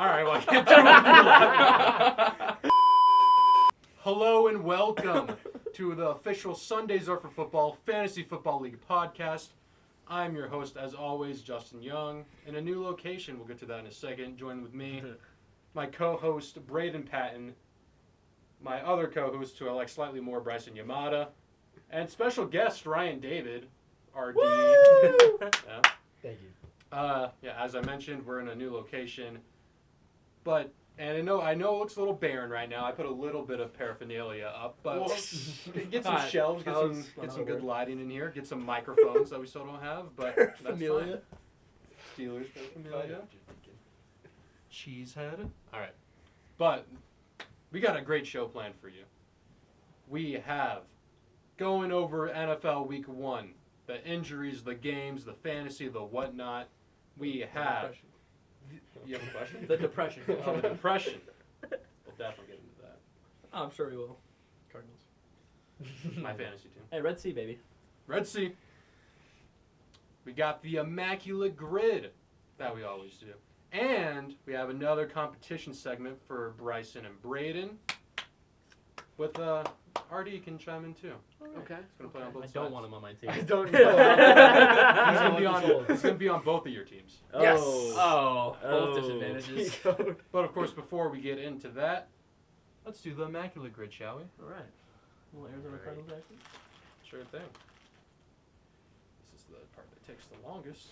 right, well, I can't do it. Hello and welcome to the official Sundays Are for Football Fantasy Football League podcast. I'm your host, as always, Justin Young. In a new location, we'll get to that in a second. Join with me, my co-host, Braeden Patin, my other co-host, who I like slightly more, Bryson Yamada, and special guest, Ryan David, RD. Yeah. Thank you. As I mentioned, we're in a new location, and I know it looks a little barren right now. I put a little bit of paraphernalia up, but get some shelves, get some good lighting in here, get some microphones that we still don't have, but that's fine. Steelers paraphernalia. Cheesehead. All right, but we got a great show planned for you. We have going over NFL Week 1, the injuries, the games, the fantasy, the whatnot. We have. You have a question? The depression. Oh, the depression. We'll definitely get into that. Oh, I'm sure we will. Cardinals. My fantasy team. Hey, Red Sea, baby. Red Sea. We got the immaculate grid that we always do. And we have another competition segment for Bryson and Braeden. With RD can chime in too. Okay. He's gonna play on both I sides. don't want him on my team. I don't He's gonna be on both of your teams. Yes. Oh. Both disadvantages. But of course, before we get into that, let's do the immaculate grid, shall we? All right. Well, Arizona Cardinals action. Sure thing. This is the part that takes the longest.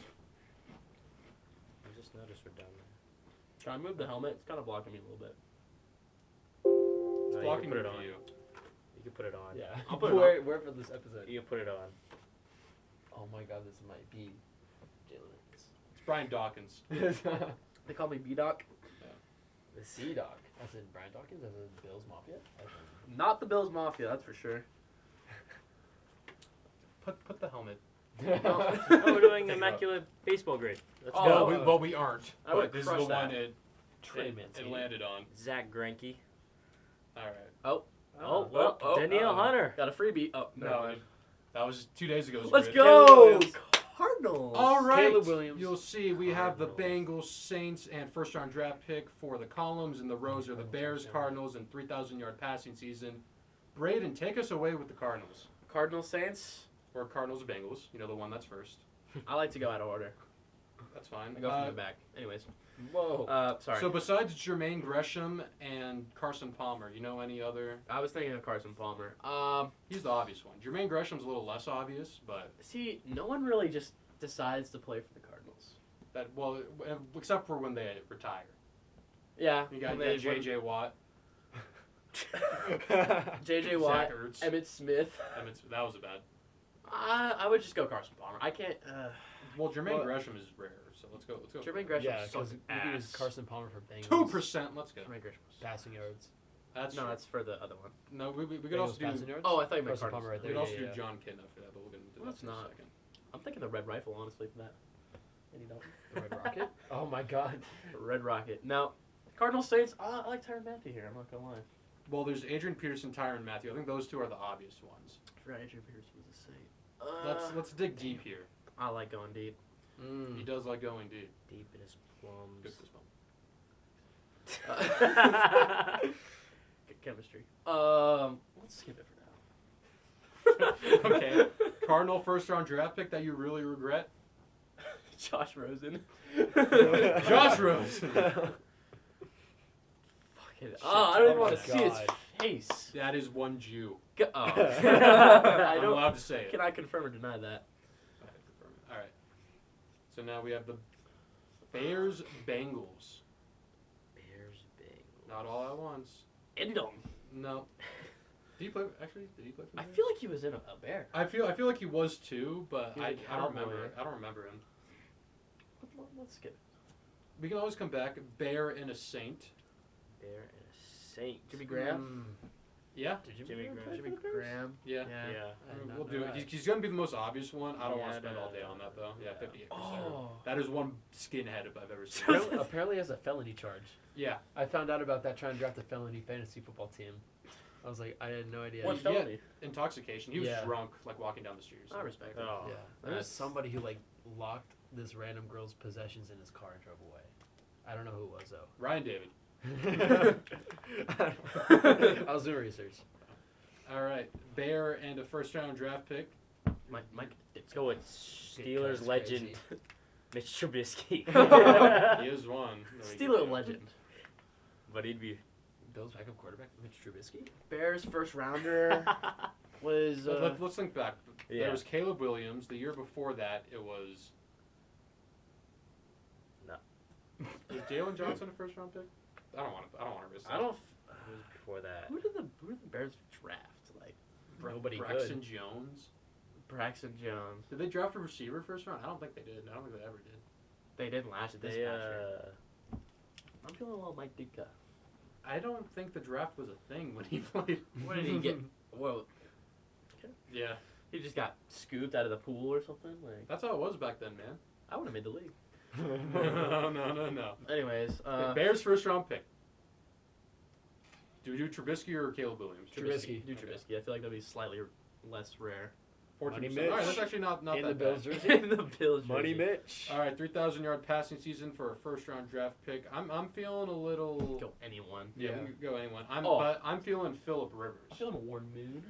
I just noticed we're down there. Can I move the helmet? It's kind of blocking me a little bit. It's No, blocking you can put it the on. view. You can put it on. Yeah. I'll put it on. Where for this episode? You can put it on. Oh my God, this might be Jalen. It's Brian Dawkins. They call me B-Doc. The Sea Dog. As in Brian Dawkins, as in Bills Mafia? Not the Bills Mafia, that's for sure. Put the helmet. Oh, we're doing immaculate baseball grade. Let's Oh, go. We aren't. I would But this is the crush one that. it landed on. Zach Greinke. All right. Danielle Hunter. Got a freebie. Oh, No, that was 2 days ago. Let's grid. go! Cardinals. All right. Caleb Williams. You'll see we have the Cardinals. Bengals, Saints, and first-round draft pick for the columns, and the rows are the Bears, Cardinals, and 3,000-yard passing season. Braeden, take us away with the Cardinals. Cardinals Saints. Or Cardinals, Bengals. You know, the one that's first. I like to go out of order. That's fine. I go from the back. Anyways. Whoa. Sorry. So besides Jermaine Gresham and Carson Palmer, you know any other? I was thinking of Carson Palmer. He's the obvious one. Jermaine Gresham's a little less obvious, but See, no one really just decides to play for the Cardinals. except for when they retire. Yeah. You got when they- J.J. Watt, J.J. Watt, Zach Ertz. Emmitt Smith. That was a bad. I would just go Carson Palmer. I can't. Well, Jermaine Well- Gresham is rare, so let's go. Jermaine Gresham Yeah, sucks because we use ass. Carson Palmer for Bengals. 2%. Let's go. Jermaine Gresham. Passing yards. That's No, true. that's for the other one. No, we could Bengals also do. passing yards? Oh, I thought you meant Carson Cardinals. Palmer right We there. could also yeah, do yeah. John Kitna for that, but we'll get into Well, that that's in a not. second. I'm thinking the Red Rifle, honestly, for that. Andy Dalton. The Red Rocket? Oh my God. Red Rocket. Now, Cardinals Saints. I like Tyrann Mathieu here. I'm not gonna lie. Well, there's Adrian Peterson, Tyrann Mathieu. I think those two are the obvious ones. I forgot Adrian Peterson was a Saint. Let's dig deep here. I like going deep. He does like going deep. Deep in his plums. Good fist bump. Good chemistry. Let's skip it for now. Okay. Cardinal first-round draft pick that you really regret? Josh Rosen. Josh Rosen. Fucking. I don't even Oh want my to see his God. That face. is one Jew. Oh. I'm I don't. allowed to say it. Can I confirm or deny that? All right. So now we have the Bears Bengals. Bears, Bengals. Not all at once. End him. No. Did he play? Actually, did he play for the I Bears? feel like he was in a bear. I feel like he was too, but He was I a don't cowboy. remember. I don't remember him. Let's skip. We can always come back. Bear and a Saint. Bear and a Saint. Jimmy Graham. Yeah. Did Jimmy Graham play Jimmy for the Bears? Graham. Yeah. Yeah. I did not We'll know do it. that. He's going to be the most obvious one. I don't want to Yeah, spend no, all day no, on that though. Yeah, no. 50 acres Oh. there. That is one skinhead if I've ever seen. Apparently has a felony charge. Yeah. I found out about that trying to draft a felony fantasy football team. I was like, I had no idea. What Yeah. felony? Intoxication. He was Yeah. drunk, like walking down the street. or I something. respect it. Yeah. There was That's- somebody who like locked this random girl's possessions in his car and drove away. I don't know who it was though. Ryan David. I was doing research. All right. Bear and a first-round draft pick. Mike, Let's go with Steelers That's legend crazy. Mitch Trubisky. He is one. Steeler legend. But he'd be. Bills backup quarterback Mitch Trubisky. Bears first rounder was. Let's think back. Yeah. There was Caleb Williams. The year before that, it was. No. Was Jalen Johnson a first-round pick? I don't want to risk that. I don't. Who was before that? Who did the Bears draft? Like Nobody Braxton good. Jones. Braxton Jones. Did they draft a receiver first round? I don't think they did. I don't think they ever did. They did last this They past year. I'm feeling a little Mike Ditka. I don't think the draft was a thing when he played. What did he get? Whoa. Yeah, He just got scooped out of the pool or something. Like that's how it was back then, man. I would have made the league. No. Anyways, Bears first round pick. Do we do Trubisky or Caleb Williams? Trubisky. Do Trubisky. I feel like that'd be slightly less rare. 14%. Money All right, Mitch. that's actually not In that the bad. Bills jersey. In the Bills. Money jersey. Mitch. All right, 3,000-yard passing season for a first-round draft pick. I'm feeling a little. Go anyone. Yeah, Yeah. we can go anyone. Oh. But I'm feeling Phillip Rivers. I feel him a warm mood.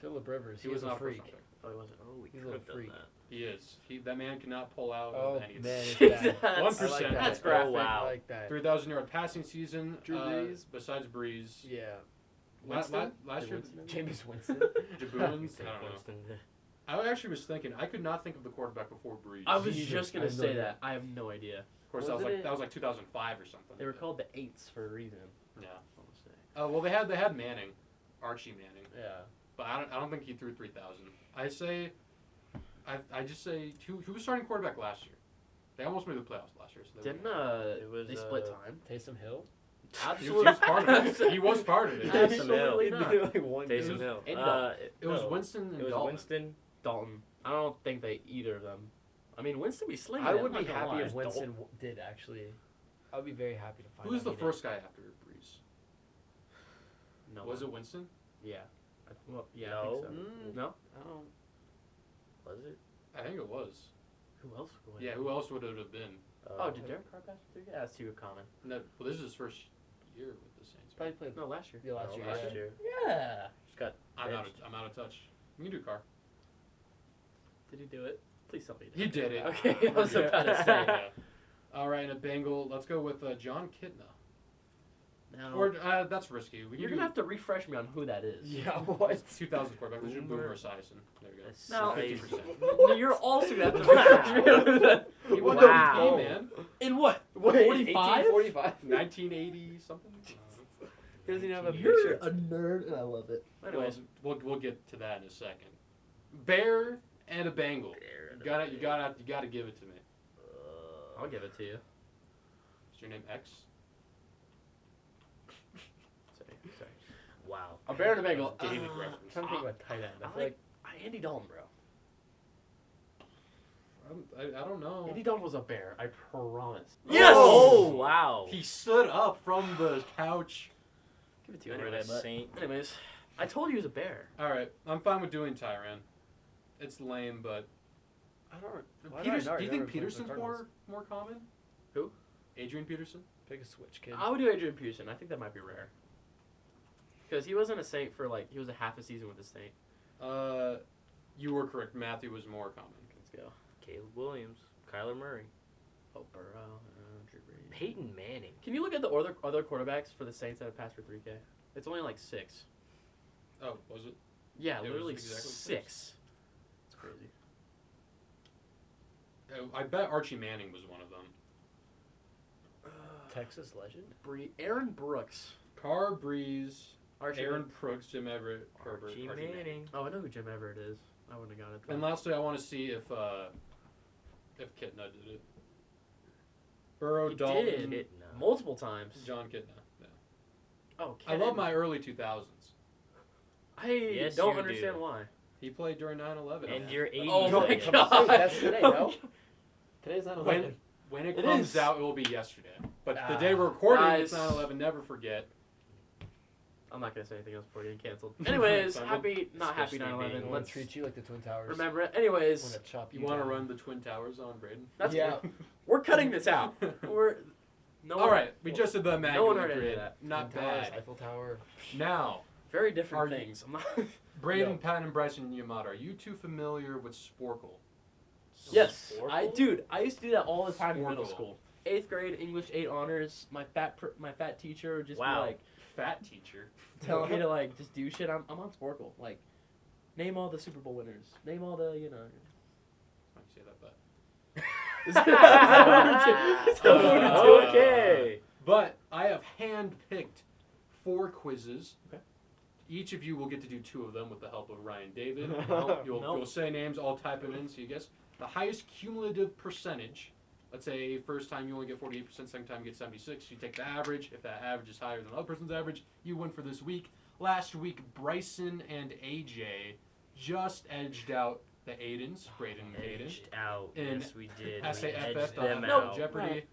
Phillip Rivers. He He was was a not freak. first-round pick. Oh, he wasn't. Oh, we He's a could have little done freak. that. He is. That man cannot pull out Oh of any. man, it's Jesus. bad. 1%. I like that. That's Oh, graphic. wow. I like that. 3,000-yard passing season. Drew Brees. Besides Breeze. Yeah. Last Winston? year, Winston? Jameis Winston. Jaboons. I don't know. Winston. I actually was thinking. I could not think of the quarterback before Breeze. I was Jesus, just I gonna have no say idea. that. I have no idea. Of course, that Wasn't was it- like 2005 or something. They were called the Eights for a reason. Yeah. I wanna say. Well, they had Manning, Archie Manning, Yeah. but I don't think he threw 3,000. I just say who was starting quarterback last year? They almost made the playoffs last year. So they Didn't It was, they split uh, time? Taysom Hill. he was part of it. He was part of it. Absolutely He not. did like one Taysom game. Hill. Andy It was no. Winston and It was Dalton. Winston. Dalton. I don't think either of them. I mean, Winston be slinging. I it, would I'm be not gonna happy lie. if Winston did actually. I would be very happy to find Who was out the he did. first guy after Breeze? No. Was it Winston? Yeah. Well, yeah. No. I think so. Mm, No. I don't. Was it? I think it was. Who else? Would win? Yeah, who else would it have been? Oh, did Derek Carr pass through? Yeah, that's too common. No, well, this is his first year with the Saints. Probably played No, last year. the last year. Last yeah. year. Yeah. Just got I'm out benched. of touch. You can do Carr. Did he do it? Please tell me. He did it. Okay, I was about to say. Yeah. All right, and a Bengal. Let's go with John Kitna. Now, Or that's risky. We can you're do gonna have to refresh me on who that is. Yeah. What? 2000 quarterback. Let's do Boomer. Boomer Esiason. There we go. No. 50%. You're also gonna have to refresh me on who that. He won Wow. MVP, man. In what? Wait, 45? 1845. 1980 something. He doesn't even have a You're picture. a nerd, and I love it. Anyways, we'll get to that in a second. Bear and a Bengal. You gotta give it to me. I'll give it to you. Is your name X? Sorry. Wow. A bear and a Bengal. David I'm reference. trying to think about tight end. I I feel like Andy Dalton, bro. I don't know. Andy Dalton was a bear. I promise. Yes! Oh, wow. He stood up from the couch. Give it to you We're anyway. the But Saint. anyways, I told you he was a bear. All right, I'm fine with doing Tyrann. It's lame, but I don't. why Peters, not? do you Never think played for the Peterson's Cardinals. more common? Who? Adrian Peterson. Pick a switch, kid. I would do Adrian Peterson. I think that might be rare. Because he wasn't a Saint for he was a half a season with the Saint. You were correct. Matthew was more common. Let's go. Caleb Williams. Kyler Murray. Oh, Burrow. Drew Brees. Peyton Manning. Can you look at the other quarterbacks for the Saints that have passed for 3K? It's only like 6. Oh, was it? Yeah, It was literally exactly 6. It's crazy. I bet Archie Manning was one of them. Texas legend. Aaron Brooks. Carr, Breeze, Archie Aaron Brooks, Jim Everett, Herbert, Archie Archie Manning. Manning. Oh, I know who Jim Everett is. I wouldn't have got it. Though. And lastly, I want to see if Kitna did it. Burrow, He Dalton, did. Multiple times. John Kitna. Yeah. Oh, I love my early 2000s. I Yes, don't you understand do. why. He played during 9/11. And your 80s. Oh my legend. god. That's today, no? Today's not When it It comes is. out, it will be yesterday. But the Ah. day we're recording, Guys. it's 9/11. Never forget. I'm not gonna say anything else before you get canceled. Anyways, Fine. not happy Especially 9/11. being- Let's Let's treat you like the Twin Towers. remember it. Anyways, Want to chop You you want to down. run the Twin Towers on Braeden? that's Yeah. we're cutting this out. No All one- right, we just did the No one immaculate heard any of grid. that. Not Twin Towers, bad. Eiffel Tower. Now, Very different Are you- things. I'm not. Braeden, Yo. Patin, and Bryson, and Yamada, are you two familiar with Sporcle? Yes, Sporcle? I used to do that all the time in middle Sporcle. school. 8th grade English 8 honors. My fat teacher would just Wow. be like Fat teacher. telling me to like just do shit. I'm on Sporcle. Like, name all the Super Bowl winners. Name all the I say that, but. Is that what we're doing? Okay. But I have hand-picked 4 quizzes. Okay. Each of you will get to do 2 of them with the help of Ryan David. No, You'll say names, I'll type them in so you guess. The highest cumulative percentage, let's say first time you only get 48%, second time you get 76. You take the average. If that average is higher than the other person's average, you win for this week. Last week, Bryson and AJ just edged out the Aidens, Braeden and Aiden. Edged out. In Yes, we did. We edged SAFF.FFL them out. Jeopardy.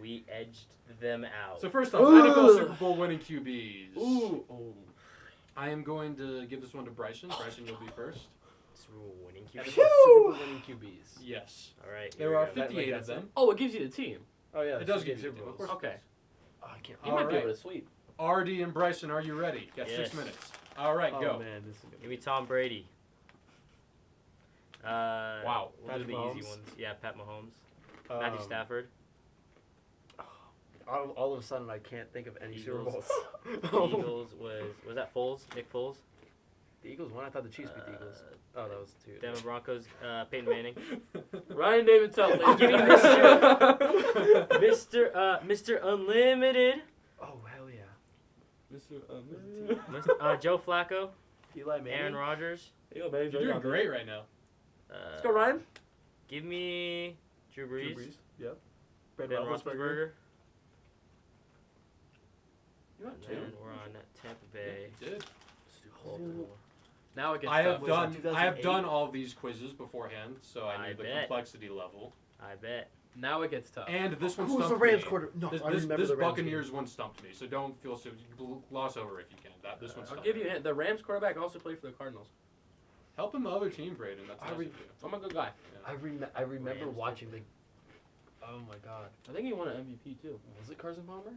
We edged them out. So first off, Ooh. NFL Super Bowl winning QBs. Ooh. Oh. I am going to give this one to Bryson. Bryson, you'll be first. Super Bowl winning NFL QB. Super Bowl winning QBs. Yes. All right. There here are we go. 58 of that's them. Oh, it gives you the team. Oh yeah, It does give give you the team, of course. Okay. Oh, I can't. You All might be right. able to sweep. RD and Bryson, are you ready? You got 6 Yes. minutes. All right, Oh go. man, this is gonna Give me Tom Brady. Wow. We'll do Patrick the Mahomes. easy ones. Yeah, Pat Mahomes. Um, Matthew Stafford. All of a sudden, I can't think of any Super Eagles. Bowls. The Eagles was that Foles? Nick Foles? The Eagles won. I thought the Chiefs beat the Eagles. Oh, that was 2. Denver Broncos. Peyton Manning. Ryan David Tell. Give me Mr. Unlimited. Oh hell yeah. Mr. Joe Flacco. Eli Manning. Aaron Rodgers. Yo, baby, You're doing great right now. Let's go, Ryan. Give me Drew Brees. Yep. Ben Roethlisberger. You got And 2. then we're on Tampa Bay. You did. Now it gets I tough. have done. Was that I have 2008? done all of these quizzes beforehand, so I I knew the bet. complexity level. I bet. Now it gets tough. And this one Who was stumped the Rams me. quarter? No, This, I this, remember this the Rams Buccaneers one stumped me, so don't feel so. Gloss over if you can. This one I'll stumped give you me. a hint. The Rams quarterback also played for the Cardinals. Help him the other team, Braeden. That's I nice re- of you. I'm a good guy. I remember Rams watching the. Oh my god. I think he won an MVP too. Was it Carson Palmer?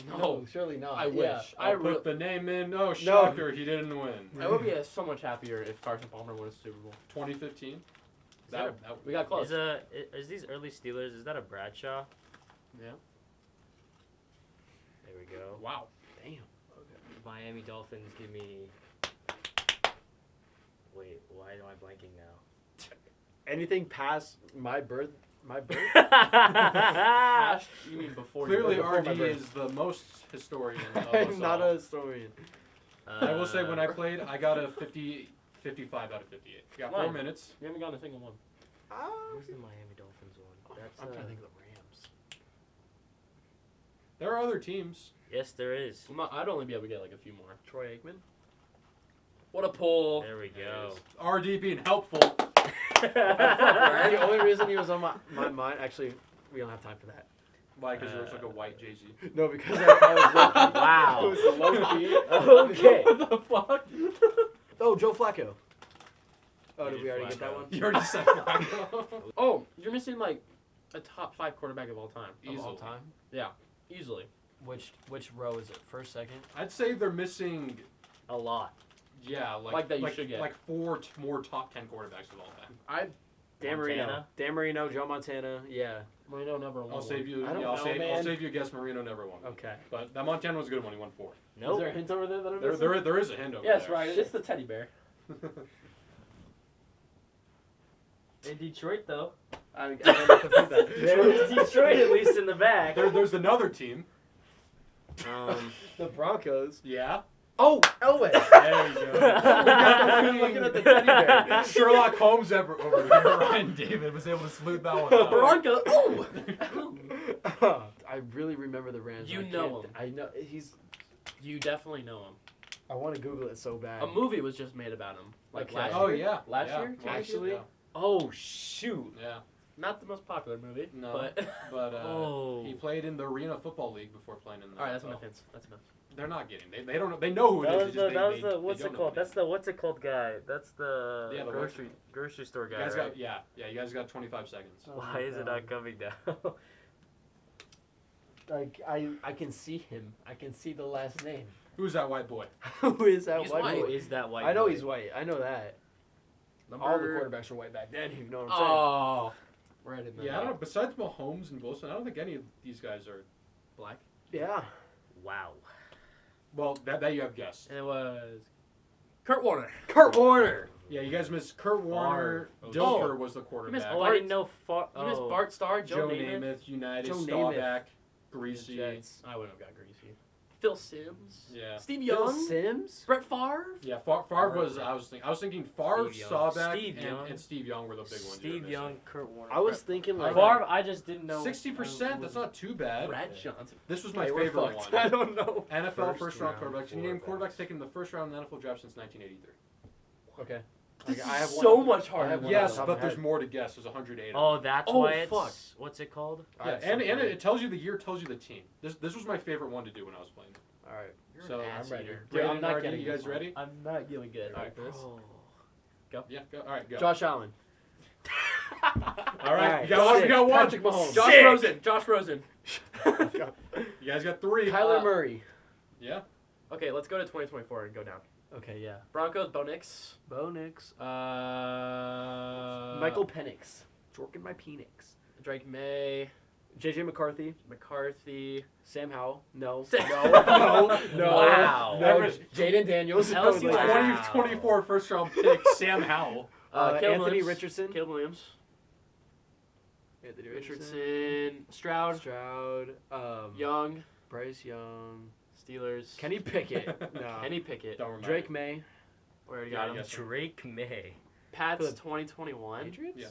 No. surely not. I Yeah. wish. I I'll re- put the name in. Oh, shocker, he didn't win. I would be so much happier if Carson Palmer won a Super Bowl. 2015. that We got close. Is these early Steelers? Is that a Bradshaw? Yeah. There we go. Wow. Damn. Miami Dolphins. Give me. Wait, why am I blanking now? Anything past my birth? My birth? Ash, you mean before? Clearly, before my RD birth. is the most historian of us I'm not all. a historian. I will say, when I played, I got a 55 out of 58. You got 4 Mine. minutes. You haven't gotten a single one. Where's the Miami Dolphins one? That's, I'm trying to think of the Rams. There are other teams. Yes, there is. I'd only be able to get like a few more. Troy Aikman? What a pull. There we go. RD being helpful. The only reason he was on my mind, actually, we don't have time for that. Why? Because he looks like a white Jay-Z. No, because I was low-key. Wow. It was low-key. Okay. What the fuck? Oh, Joe Flacco. Oh, You did did we already get that Flacco. one? You already said Flacco. Oh, you're missing like a top 5 quarterback of all time. Of all Easily. time? Easily. Which row is it? First, second? I'd say they're missing, A lot. yeah, Like that you should get. like 4 more top 10 quarterbacks of all time. Dan Montana. Marino, Joe Montana. Yeah. Marino never won. I'll save you. I don't I'll know, save. I'll man. save you a guess. Marino never won. Okay. But that Montana was a good one. He won 4. Nope. Is there a hint over there that I'm There, missing? there is a hint over Yes, there. right. It's the teddy bear. In Detroit, though. I don't know if I that. There's Detroit at least in the back. There's another team. The Broncos. Yeah. Oh, Elway. There you go. I'm looking at the teddy bear. Sherlock Holmes over here. Ryan David was able to smooth that one out. Bronco. Oh. I really remember the Rams. You I know can't- I know he's. You definitely know him. I want to Google it so bad. A movie was just made about him. Like Okay. last Oh year. yeah. Last yeah. year? Actually? Yeah. Oh, shoot. Yeah. Not the most popular movie. No. But. But Oh. he played in the Arena Football League before playing in the. All right, that's NFL. enough hints. That's enough. They're not getting. They don't know. They know who it is. That was it's just the, they what's don't it know called? who That's the what's it called guy. That's the Yeah, the grocery store You guy, guys right? got yeah. You guys got 25 seconds. Oh Why my is it God. not coming down? Like I can see him. I can see the last name. Who's that white boy? Who is that He's white white. boy? Who is that white? I know boy? he's white. I know that. Number... All the quarterbacks were white back then. You know what I'm saying? Oh, right in the Yeah, I don't know. Besides Mahomes and Wilson, I don't think any of these guys are. black. Yeah. Wow. Well, that you have guessed. And it was Kurt Warner. Kurt Warner. Yeah, you guys missed Kurt Warner. Oh, Dilfer was the missed quarterback. Oh, I didn't know. You missed Bart Starr, Joe Namath. United, Joe Staubach, Greasy. Jets. I wouldn't have got Greasy. Phil Simms. Yeah. Steve Bill Young. Sims. Brett Favre. Yeah, Favre was. I was thinking Favre, Steve Young. Staubach, Steve Young. and Steve Young were the big ones. you were Steve missing. Young, Kurt Warner. I was thinking like Favre. I just didn't know. 60%. That's not too bad. Brad Johnson. This was my Hey, we're favorite fucked. one. I don't know. NFL first round round quarterbacks. Can you name quarterbacks. quarterbacks taken in the first round in the NFL draft since 1983? Okay. This I have is one so off- much I harder. have one Yes, off the top but of my there's head. more to guess. There's 108. Oh, that's Oh, why it's. fuck. What's it called? I Yeah, have and something. it tells you the year, tells you the team. This was my favorite one to do when I was playing. All right. You're So, an ass I'm ready. eater. Dude, I'm Braeden, not Marty, getting you guys this one. ready? I'm not getting good Alright, at this. Yeah, go. All right, go. Josh Allen. All right, Alright, you got one. sick. You got one. Patrick Mahomes. Josh Sick. Rosen. Josh Rosen. You guys got three. Kyler Murray. Yeah. Okay, let's go to 2024 and go down. Okay, yeah. Broncos, Bo Nix. Bo Nix. Michael Michael Penix. Jorkin my Penix. Drake May. JJ McCarthy. McCarthy. Sam Howell. No. Sam- No. Wow. No. Never- Jaden Daniels. LSU No, Wow. 2024 first round pick, Sam Howell. Caleb Anthony Williams. Richardson. Caleb Williams. Anthony Richardson. Stroud. Stroud. Young. Bryce Young. Steelers. Kenny Pickett. No. Kenny Pickett. Don't remember. Drake May. We already Yeah, got I him. guess. Drake May. Pats For the 2021. Patriots? Yeah.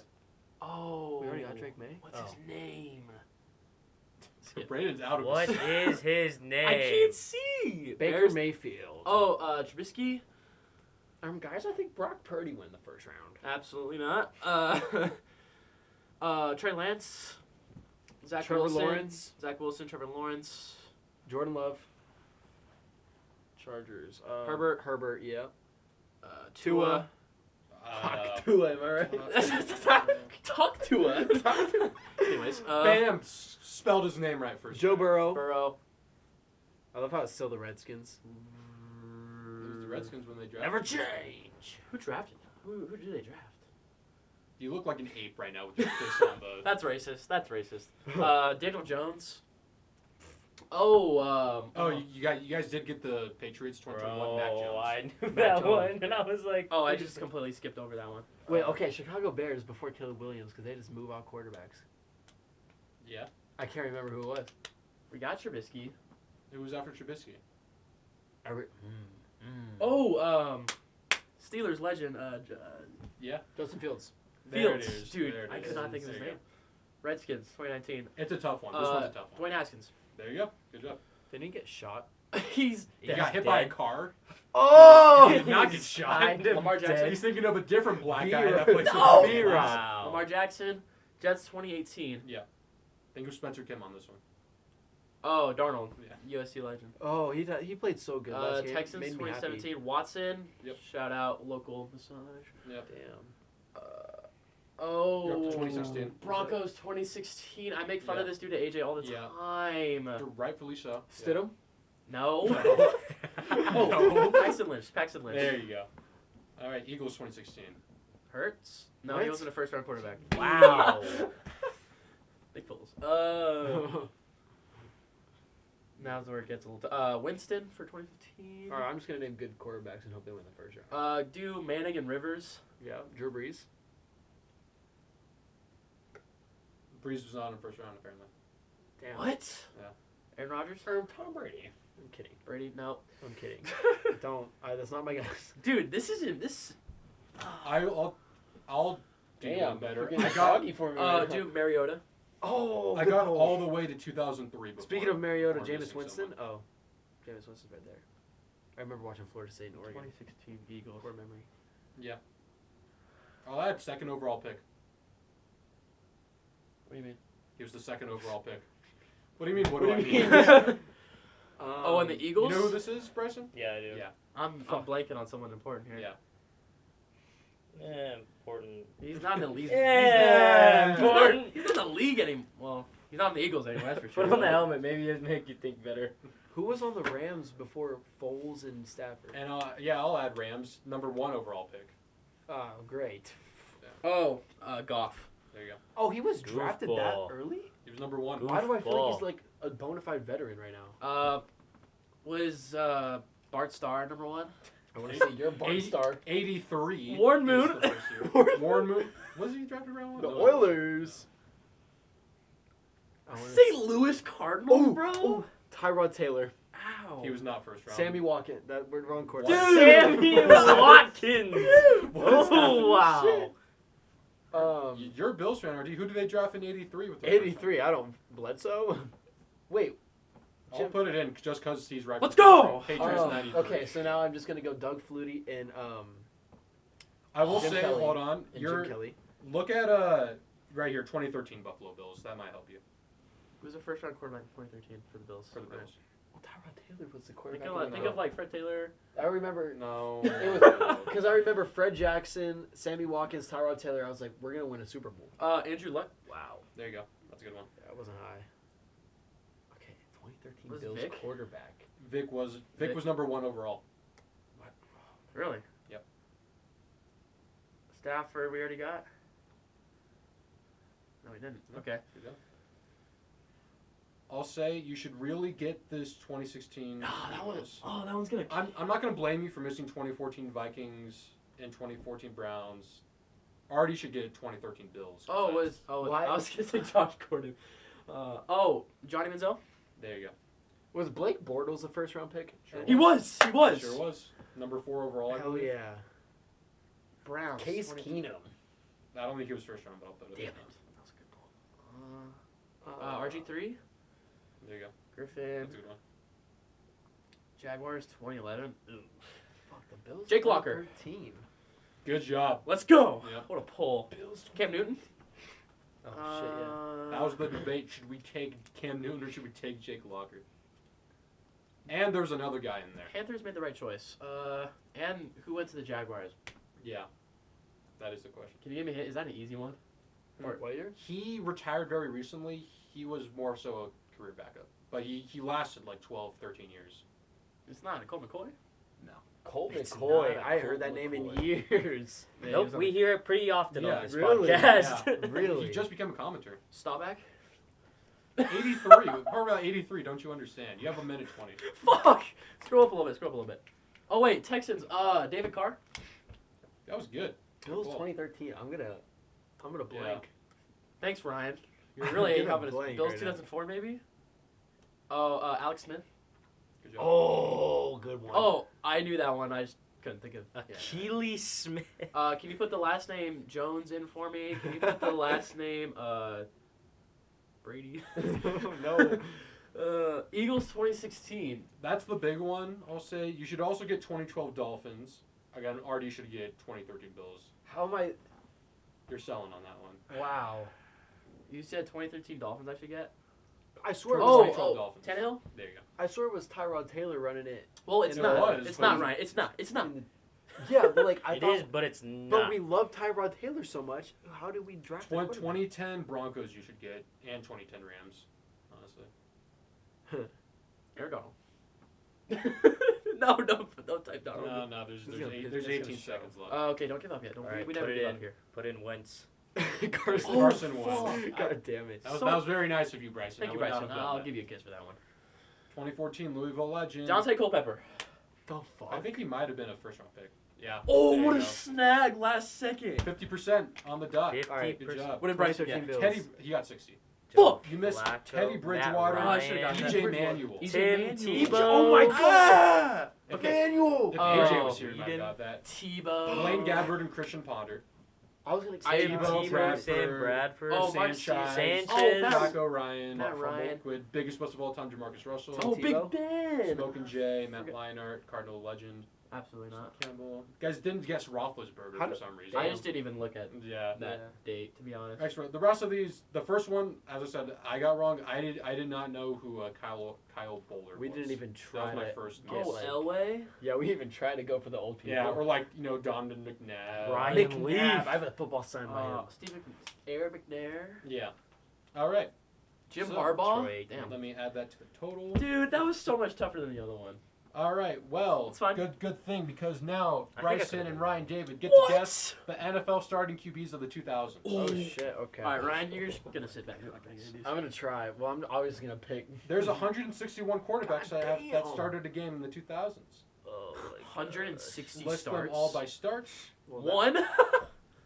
Oh. We already got Drake May? What's his name? Skip. Braden's out of What his. is his name? I can't see. Baker Bears- Mayfield. Oh, Trubisky? Guys, I think Brock Purdy won the first round. Absolutely not. Trey Lance. Zach Trevor Wilson. Lawrence. Zach Wilson, Trevor Lawrence. Jordan Love. Chargers. Herbert. Yeah. Tua. Tua, am I right? Talk Tua. Anyways. Bam! Spelled his name right first. Joe Burrow. Burrow. I love how it's still the Redskins. It was the Redskins when they drafted. Never change. Who drafted? Who did they draft? You look like an ape right now with your fist on the. That's racist. Daniel Jones. Oh, Oh, you guys did get the Patriots 21 Mac Jones. Bro, I knew Mac that Jones. one, and I was like, I just completely skipped over that one. Wait, okay, Chicago Bears before Caleb Williams because they just move out quarterbacks. Yeah, I can't remember who it was. We got Trubisky. it was after Trubisky. Steelers legend. Yeah, Justin Fields. There it Fields. is. Dude, There it I is. could not think of his There you name. Redskins, 2019. it's a tough one. This one's a tough one. Dwayne Haskins. There you go. Good job. Didn't he get shot? He's He He's got hit by a dead. car. Oh! He did not get shot. Kind of Lamar Jackson. dead. He's thinking of a different black guy B-Rob. that plays for No! the B-Rob. Wow. Lamar Jackson. Jets 2018. Think of Spencer Kim on this one. Oh, Darnold. Yeah. USC legend. Oh, he played so good last game. Texans Made me happy. 2017. Watson. Yep. Shout out local massage. Yep. Damn. Oh. You're up to 2016. Broncos 2016. I make fun Yeah. of this dude to AJ all the Yeah. time. Rightfully so. Stidham? No. No. Oh, Paxton Lynch. Paxton Lynch. There you go. All right, Eagles 2016. Hurts? No, What? he wasn't a first round quarterback. Wow. Big fools. Now's where it gets a little. Winston for 2015. All right, I'm just gonna name good quarterbacks and hope they win the first round. Do Manning and Rivers. Yeah, Drew Brees. Breeze was on in first round apparently. Damn. What? Yeah. Aaron Rodgers. Or Tom Brady. I'm kidding. Brady. No. I'm kidding. Don't. That's not my guess. Dude, this isn't this. I'll do Damn, one better. you're getting I got soggy for me. Do Mariota. Oh, I good got pull. all the way to 2003. Before Speaking of Mariota, before Jameis missing Winston. someone. Oh, Jameis Winston's right there. I remember watching Florida State and Oregon. 2016 Eagles. Core memory. Oh, I had second overall pick. What do you mean? He was the second overall pick. What do you mean? What do What I do you mean? mean? Oh, and the You Eagles. know who this is, Bryson? Yeah, I do. Yeah. I'm blanking on someone important here. Yeah. Yeah, important. He's not in the league. Yeah, not- important. He's not in the league anymore. Well, he's Not on the Eagles anyway, that's for sure. Put on the helmet. Maybe it'd make you think better. Who was on the Rams before Foles and Stafford? And I'll add Rams. Number 1 overall pick. Oh, great. Oh, Goff. There you go. Oh, he was drafted that Goofball. early? He was number 1. Why do I feel like Goofball. he's like a bona fide veteran right now? Was Bart Starr number 1? I want to say you're a Bart Star. 83. Warren He was Moon. the first year. Warren Moon. Was he drafted around 1? The Oilers. I wanna St. Louis Cardinals, Ooh, bro. ooh, Tyrod Taylor. Ow. He was not first round. Sammy Watkins. That we're wrong court. What? Sammy Watkins. Oh wow. You're a Bills fan, RD. Who did they draft in 83 with the 83. I don't. Bledsoe. Wait. I'll put it in just because he's right. Let's before go! Patriots 93. Okay, so now I'm just gonna go Doug Flutie and I will Jim say, Kelly hold on. and Jim Kelly. Look at right here, 2013 Buffalo Bills. That might help you Who was the first round quarterback in 2013 for the Bills? for the Bills. Tyrod Taylor was the Think quarterback. of, think of like Fred Taylor. I remember No. it was because I remember Fred Jackson, Sammy Watkins, Tyrod Taylor. I was like, we're gonna win a Super Bowl. Andrew Luck. Wow. There you go. That's a good one. That wasn't high. Okay, 2013 Was Bills Vic? quarterback. Vic was Vic. number 1 overall. Really? Yep. Stafford, we already got. No, we didn't. Okay. Good job. I'll say you should really get this 2016. Eagles. That one's gonna. I'm not going to blame you for missing 2014 Vikings and 2014 Browns. Already should get 2013 Bills. Why- I was gonna say Josh Gordon. Johnny Manziel. There you go. Was Blake Bortles a first round pick? Sure He was. He was. Sure was. Number 4 overall. I Hell believe. yeah. Browns. Case 20. Keenum. I don't think he was first round, but I'll put it. Damn in. it. That was a good ball. RG3. There you go. Griffin. That's a good one. Jaguars 2011. Ugh. Fuck the Bills. Jake Locker. 13. Good job. Let's go. Yeah. What a pull. Bills. Cam Newton. Oh shit, yeah. That was the debate. Should we take Cam Newton or should we take Jake Locker? And there's another guy in there. Panthers made the right choice. And who went to the Jaguars? Yeah. That is the question. Can you give me a hint? Is that an easy one? What year? He retired very recently. He was more so a career backup. But he lasted like 12, 13 years. It's not Colt McCoy. No. Colt It's McCoy. not I Colt heard that name in McCoy. years. Yeah, he Nope, was on we hear it pretty often Yeah, on this really? podcast. Yeah. Really? He just became a commentator. Staubach. 83. Part about 83. Don't you understand? You have a minute 20. Fuck. Scroll up a little bit. Oh wait, Texans. David Carr. That was good. Bills Cool. 2013. I'm gonna blank. Yeah. Thanks, Ryan. You're really I'm helping us. blank Bills right now. 2004 maybe. Oh, Alex Smith. Good job. Oh, good one. Oh, I knew that one. I just couldn't think of. Achilles Smith. Can you put the last name Jones in for me? Can you put the last name Brady? No. Eagles 2016. That's the big one. I'll say you should also get 2012 Dolphins. Again, RD should get 2013 Bills. How am I? You're selling on that one. Wow. You said 2013 Dolphins I should get? I swear. It Oh, was, 2012 Dolphins. Tannehill? There you go. I swear it was Tyrod Taylor running it. Well, it's It not. was, It's but not he's- right. It's not. It's not. Yeah, but like I It thought. is, but it's not. But we love Tyrod Taylor so much. How did we draft that quarterback? 2010 Broncos you should get, and 2010 Rams, honestly. Aragon. No, don't type down. No, there's He's gonna- there's he's 18 gonna show. seconds left. Okay, don't give up yet. Don't. All right, we put never it give in up here. Put in Wentz. Carson. Carson fuck. won. God damn it. That was, So- that was very nice of you, Bryson. Thank I you, would not Bryson. have done I'll that. give you a kiss for that one. 2014 Louisville legend. Dante Culpepper. The fuck. I think he might have been a first round pick. Yeah. Oh, There you what a go. snag last second. 50% on the dot. 50%. All right, Good job. What did Bryson 2013 get? Bills. Teddy, he got 60. Fuck! You missed Flacco, Teddy Matt Bridgewater, Oh, I should've got Ryan, that. EJ Manuel. EJ Tim Manuel. Tebow. Oh my God. Ah! If, Emmanuel. if Oh, AJ was here, he might Eden. have got that. Tebow. Blaine Gabbert and Christian Ponder. I was gonna I say am Tebow, Tebow, Bradford, Sam Bradford. Oh, Mark Sanchez, Sanchez. Oh, Matt- Pac Ryan, Matt Ryan. with biggest bust of all time, Jamarcus Russell, Oh, Tebow. Big Ben. Smoking Jay, Matt Leinart, Cardinal legend, Absolutely not. Campbell. You guys didn't guess Roethlisberger How for did- some reason. I just didn't even look at Yeah. that date, to be honest. Extra. The rest of these, the first one, as I said, I got wrong. I did not know who Kyle Bowler We was. didn't even That try was my to first guess, guess. Oh, like- Elway? Yeah, we even tried to go for the old people. Yeah, or like Donovan McNabb. Ryan Nick Leaf. Nabb. I have a football signed by him. Steve Eric McNair. Yeah. All right. Jim So, Harbaugh? Detroit. Damn. Let me add that to the total. Dude, that was so much tougher than the other one. All right, well, It's fine. good thing because now I think I Bryson could've and done Ryan David get What? to guess the NFL starting QBs of the 2000s. Oh shit. Okay. All right, Ryan, you're just gonna sit back. You're not gonna do I'm gonna try. Well, I'm obviously gonna pick. There's 161 quarterbacks that damn. started a game in the 2000s. Oh, my 160 List them starts. all by starts. One?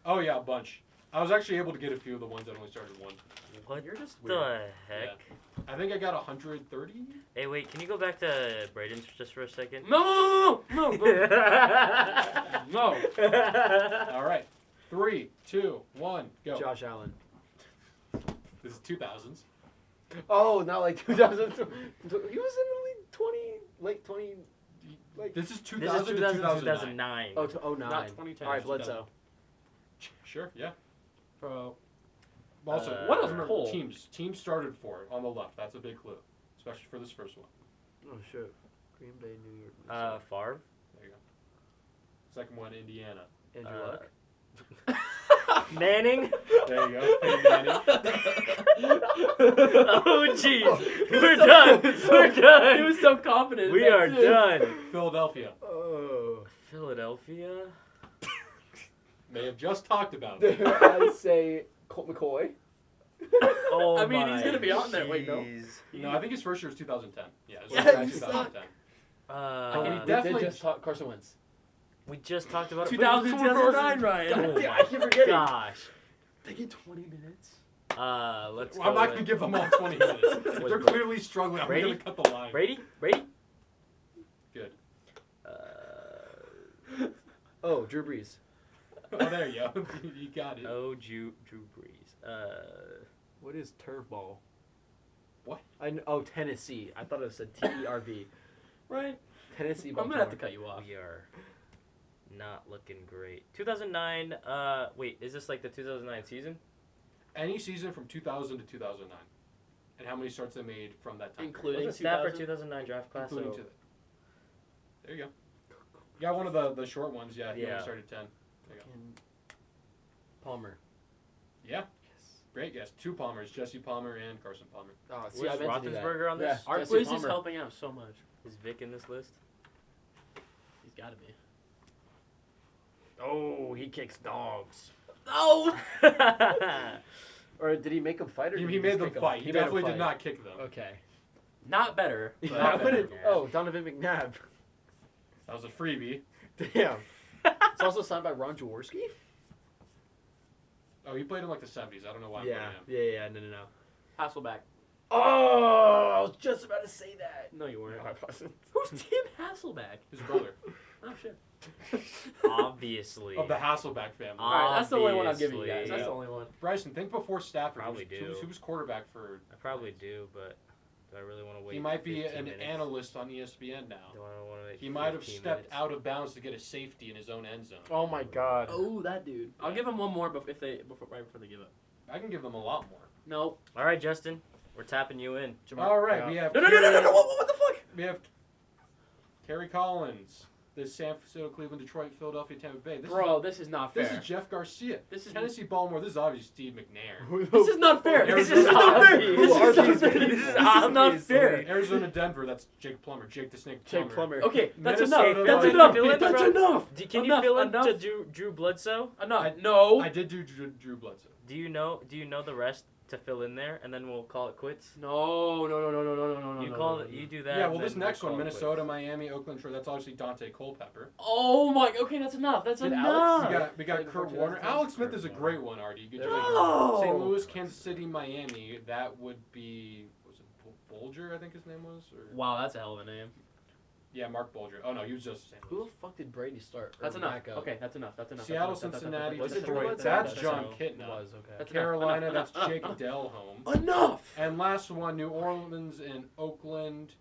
Oh yeah, a bunch. I was actually able to get a few of the ones that only started one. What You're just the weird. heck? I think I got 130. Hey, wait, can you go back to Braeden just for a second? No, no, no, no, no. All right, 3, 2, 1, go. Josh Allen. This is 2000s. Oh, not like 2000. He was in the league late 20. Like. This is This 2000 is to 2009. 09. Oh, Oh, 09. Not 2010. All right, Bledsoe. Sure, yeah. Bro. Also, What a remember, pull. teams started for it on the left. That's a big clue, especially for this first one. Oh shit. Green Bay, New York. Favre. There you go. Second one, Indiana. Andrew uh, Luck. Manning. There you go. Peyton Manning. Oh, jeez. We're done. We're He done. was so confident. We are done. Philadelphia. Oh. Philadelphia. May have just talked about it. I say Colt McCoy. Oh, I mean, he's my gonna be on there. Wait, no. jeez. No, I think his first year was 2010. Yeah, his Yeah, first year was you 2010. They definitely- just talk Carson Wentz. We just talked about it. 2000, Wait, 2009, Oh Ryan. damn, I keep forgetting. gosh. They get 20 minutes. Let's Well, I'm go not going to with give them all 20 minutes. If Was they're Bra- clearly struggling, I'm Brady? going to cut the line. Brady. Brady. Good. Oh, Drew Brees. Oh, there you go. You got it. Oh, Drew Brees. What is turf ball? What? Oh, Tennessee. I thought it said TERV. Ryan, Tennessee. I'm gonna have to cut you off. We are not looking great. 2009. Wait, is this like the 2009 season? Any season from 2000 to 2009. And how many starts they made from that time. Including Was it Stafford 2000? 2009 draft class? Including So to There you go. You got one of the short ones. Yeah, he Yeah. only started 10. There you go. Palmer. Yeah. Great guess. 2 Palmers, Jesse Palmer and Carson Palmer. Oh, was Roethlisberger on this? Yeah. Our Jesse quiz is Palmer. helping out so much. Is Vic in this list? He's got to be. Oh, he kicks dogs. Oh! Or did he make them fight? Or He did he made just them kick 'em? fight. He made 'em definitely did fight. not kick them. Okay. Not better. Yeah, but- I would've- Yeah. Oh, Donovan McNabb. That was a freebie. Damn. It's also signed by Ron Jaworski. Oh, he played in like the 70s. I don't know why I'm Yeah. putting him. Yeah. No. Hasselback. Oh, I was just about to say that. No, you weren't. No, I wasn't. Who's Tim Hasselback? His brother. Oh, shit. Obviously. Of the Hasselback family. All right, that's the only one I'll give you guys. Obviously. That's the only one. Bryson, think before Stafford. Probably He do. was quarterback for. I probably do, but do I really want to wait? He might be 15 an minutes? analyst on ESPN now. Do I want to wait? He might have 15 stepped minutes? out of bounds to get a safety in his own end zone. Oh my God. Oh, that dude. I'll give him one more right before they give up. I can give them a lot more. No. All right, Justin, we're tapping you in. All right, Yeah. we have No, what the fuck? we have Kerry Collins. This San Francisco, Cleveland, Detroit, Philadelphia, Tampa Bay. Bro, this is not fair. This is Jeff Garcia. This is- Tennessee, Baltimore. This is obviously Steve McNair. This is not fair. This is Arizona- not fair. Who This are is not these fair. people? This is not fair. Arizona, Denver. That's Jake Plummer. Jake the Snake Plummer. Jake Plummer. Okay, that's Minnesota, enough. That's like- enough. Fill in That's from- enough. Can Enough, you fill in enough. to Drew Bledsoe? Enough. I No. I did do Drew Bledsoe. Do you know the rest to fill in there, and then we'll call it quits? No. You call it. You do that. Yeah, well, and this then next we'll one, call it Minnesota, Miami, Oakland, Troy. That's obviously Dante Culpepper. Oh my. Okay, that's enough. That's Did enough. Alex- We got Played before Kurt Warner. 2010. Alex Smith is a great one, Artie. Good There job. we go. St. Louis, Kansas City, Miami. That would be was it Bolger? I think his name was. Or Wow, that's a hell of a name. yeah, Mark Bolger. Oh no, he was just St. Who Louis. the fuck did Brady start? That's Or enough. back up? Okay, that's enough. That's enough. Seattle, That's enough. Cincinnati, Was it Drew Detroit. Bledsoe? That's That's John enough. Kitna. It was okay. That's Carolina, enough, that's enough, Jake enough. Delhomme. Enough. And last one, New Orleans and Oakland.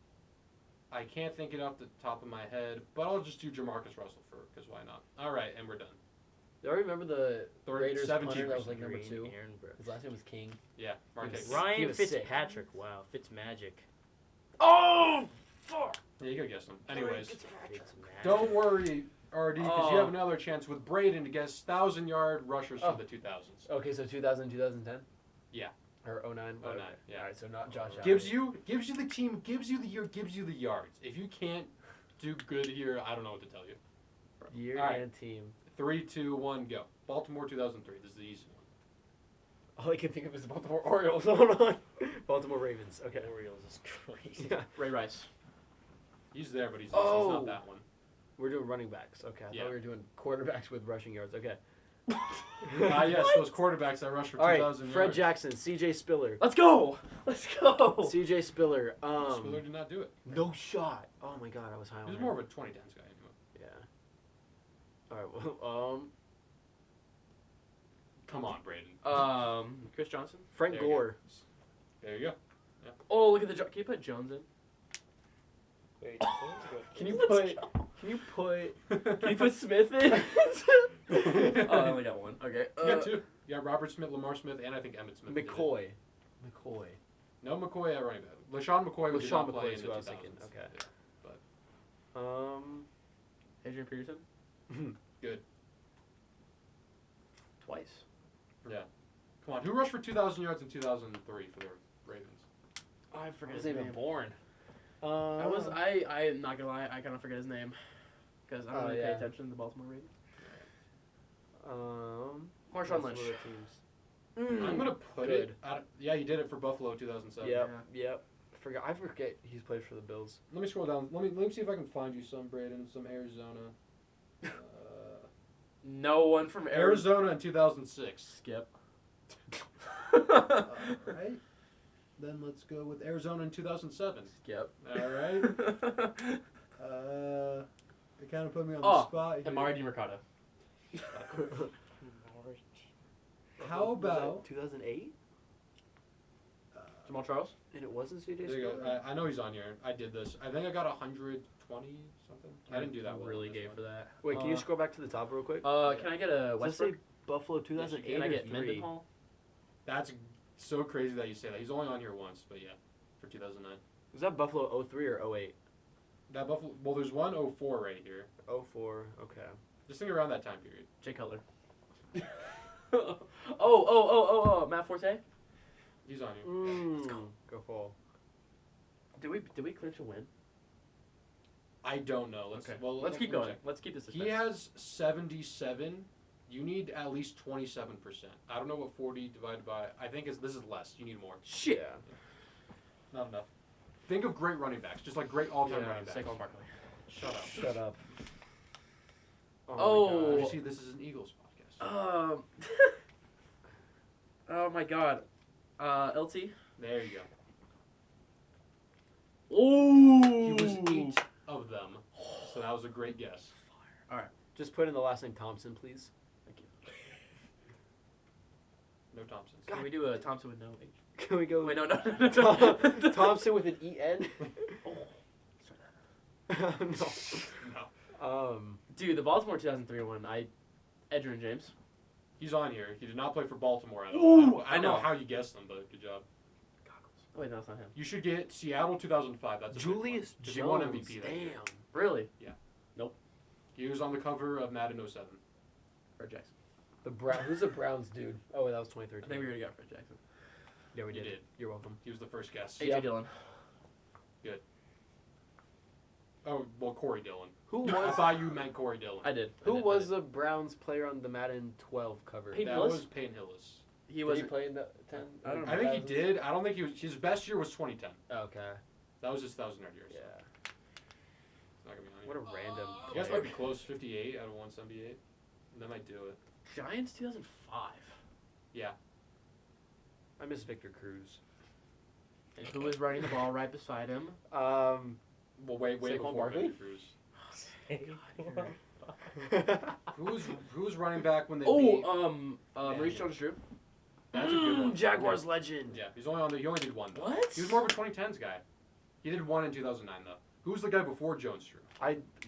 I can't think it off the top of my head, but I'll just do Jamarcus Russell because why not? All right, and we're done. Do I remember the Raiders 17%. punter that was like number Green, 2? Aaron Brooks. His last name was King. Yeah, Marquez. He Ryan was sick. Fitzpatrick. Wow, Fitzmagic. Oh, fuck. Yeah, you could guess them. Anyways, Fitzmagic. don't worry, RD, because you Oh. have another chance with Braeden to guess 1,000-yard rushers Oh. from the 2000s. Okay, so 2000, 2010? Or 09? 09, yeah. All right, so not Josh Allen. Gives you the team, gives you the year, gives you the yards. If you can't do good here, I don't know what to tell you. Year All right. and team. 3, 2, 1, go. Baltimore 2003. This is the easy one. All I can think of is the Baltimore Orioles. Hold on. Baltimore Ravens. Okay. Orioles is crazy. Yeah. Ray Rice. He's there, but he's Oh. not that one. We're doing running backs. Okay. I Yeah. thought we were doing quarterbacks with rushing yards. Okay. Yes, those quarterbacks that rushed for All right. 2,000 Fred yards. Jackson, C.J. Spiller. Let's go. Let's go. C.J. Spiller. Spiller did not do it. No shot. Oh my God, I was high on He was him. more of a 2010s guy anyway. Yeah. All right. Well, Come on, Braeden. Chris Johnson. Frank There you go. Gore. There you go. Oh, look at the. Can you put Jones in? Wait, Can you Let's put? go. Can you put? Can you put Smith in? Oh, I only got one. Okay. You got two. You got Robert Smith, Lamar Smith, and I think Emmett Smith. did it. McCoy. No McCoy at running back. LaShawn McCoy did not LaShawn play McCoy in is the who I was 2000s. thinking. Okay. Yeah. Adrian Peterson. Good. Twice. Come on. Who rushed for 2,000 yards in 2003 for the Ravens? Oh, I I forget his wasn't even name. born. I'm not gonna lie. I kind of forget his name because I don't really pay yeah. attention to the Baltimore Ravens. Marshawn what's some Lynch. other teams? I'm gonna put Good. it. Yeah, you did it for Buffalo 2007. Yep. I forget he's played for the Bills. Let me scroll down. Let me see if I can find you some Braeden, some Arizona. No one from Arizona. Arizona in 2006. Skip. Right. Then let's go with Arizona in 2007. Skip. All right. It kind of put me on the Oh, spot here. Amari DiMercato. How about 2008? Jamal Charles. And it wasn't C.J. There you Spiller? go. I know he's on here. I did this. I think I got 120 something. I didn't do that well. Really on this gay one. for that. Wait, can you scroll back to the top real quick? Can I get a Does that Westbrook? say Buffalo 2008 Can I or get 3? Mendenhall? That's so crazy that you say that. He's only on here once, but yeah, for 2009. Was that Buffalo 03 or 08? That Buffalo. Well, there's one 04 right here. 04, okay. Just think around that time period. Jay Cutler. oh, Matt Forte. He's on here. Let's go fall. Did we clinch a win? I don't know. Let's keep going. Let's keep this. He has 77. You need at least 27%. I don't know what 40 divided by. I think this is less. You need more. Shit. Yeah. Not enough. Think of great running backs, just like great all-time running backs. Saquon Barkley. Shut up. Oh. Did you see this is an Eagles podcast? Oh my God. LT. There you go. Ooh. He was 8 of them, so that was a great guess. Just put in the last name Thompson, please. Thank you. No Thompsons. Can we do a Thompson with no H? Can we go? Wait, no. Thompson with an E-N? Oh. No. Dude, the Baltimore 2003 one, Edgerrin James. He's on here. He did not play for Baltimore at Ooh, all. I don't know I know. how you guessed them, but good job. Oh, wait, no, that's not him. You should get Seattle 2005. That's a big one. Julius 'Cause Jones. he won MVP that year. Damn. Really? He was on the cover of Madden 07. Fred Jackson. Who's the Browns dude? Oh, wait, that was 2013. I think we already got Fred Jackson. Yeah, we You did. did. You're welcome. He was the first guess. AJ Yep. Dillon. Oh, well, Corey Dillon. Who I was thought you meant Corey Dillon. I did. who I did. was the Browns player on the Madden 12 cover? Peyton That Hillis? was Payne Hillis. He Did was. he play in the 10? I don't know. I think he did. I don't think he was. His best year was 2010. Okay. That was his 1,000-yard year. So Yeah. it's not gonna be on What a here. random. You guys player. might be close. 58 out of 178. That might do it. Giants 2005. Yeah. I miss Victor Cruz. And who was running the ball right beside him? Well, way Saquon before Barkley? Victor Cruz. Who was running back when they Oh, beat? Maurice Jones-Drew. That's a good one. Jaguars legend. Yeah, he's only on the. He only did one though. What? He was more of a 2010s guy. He did one in 2009 though. Who was the guy before Jones-Drew?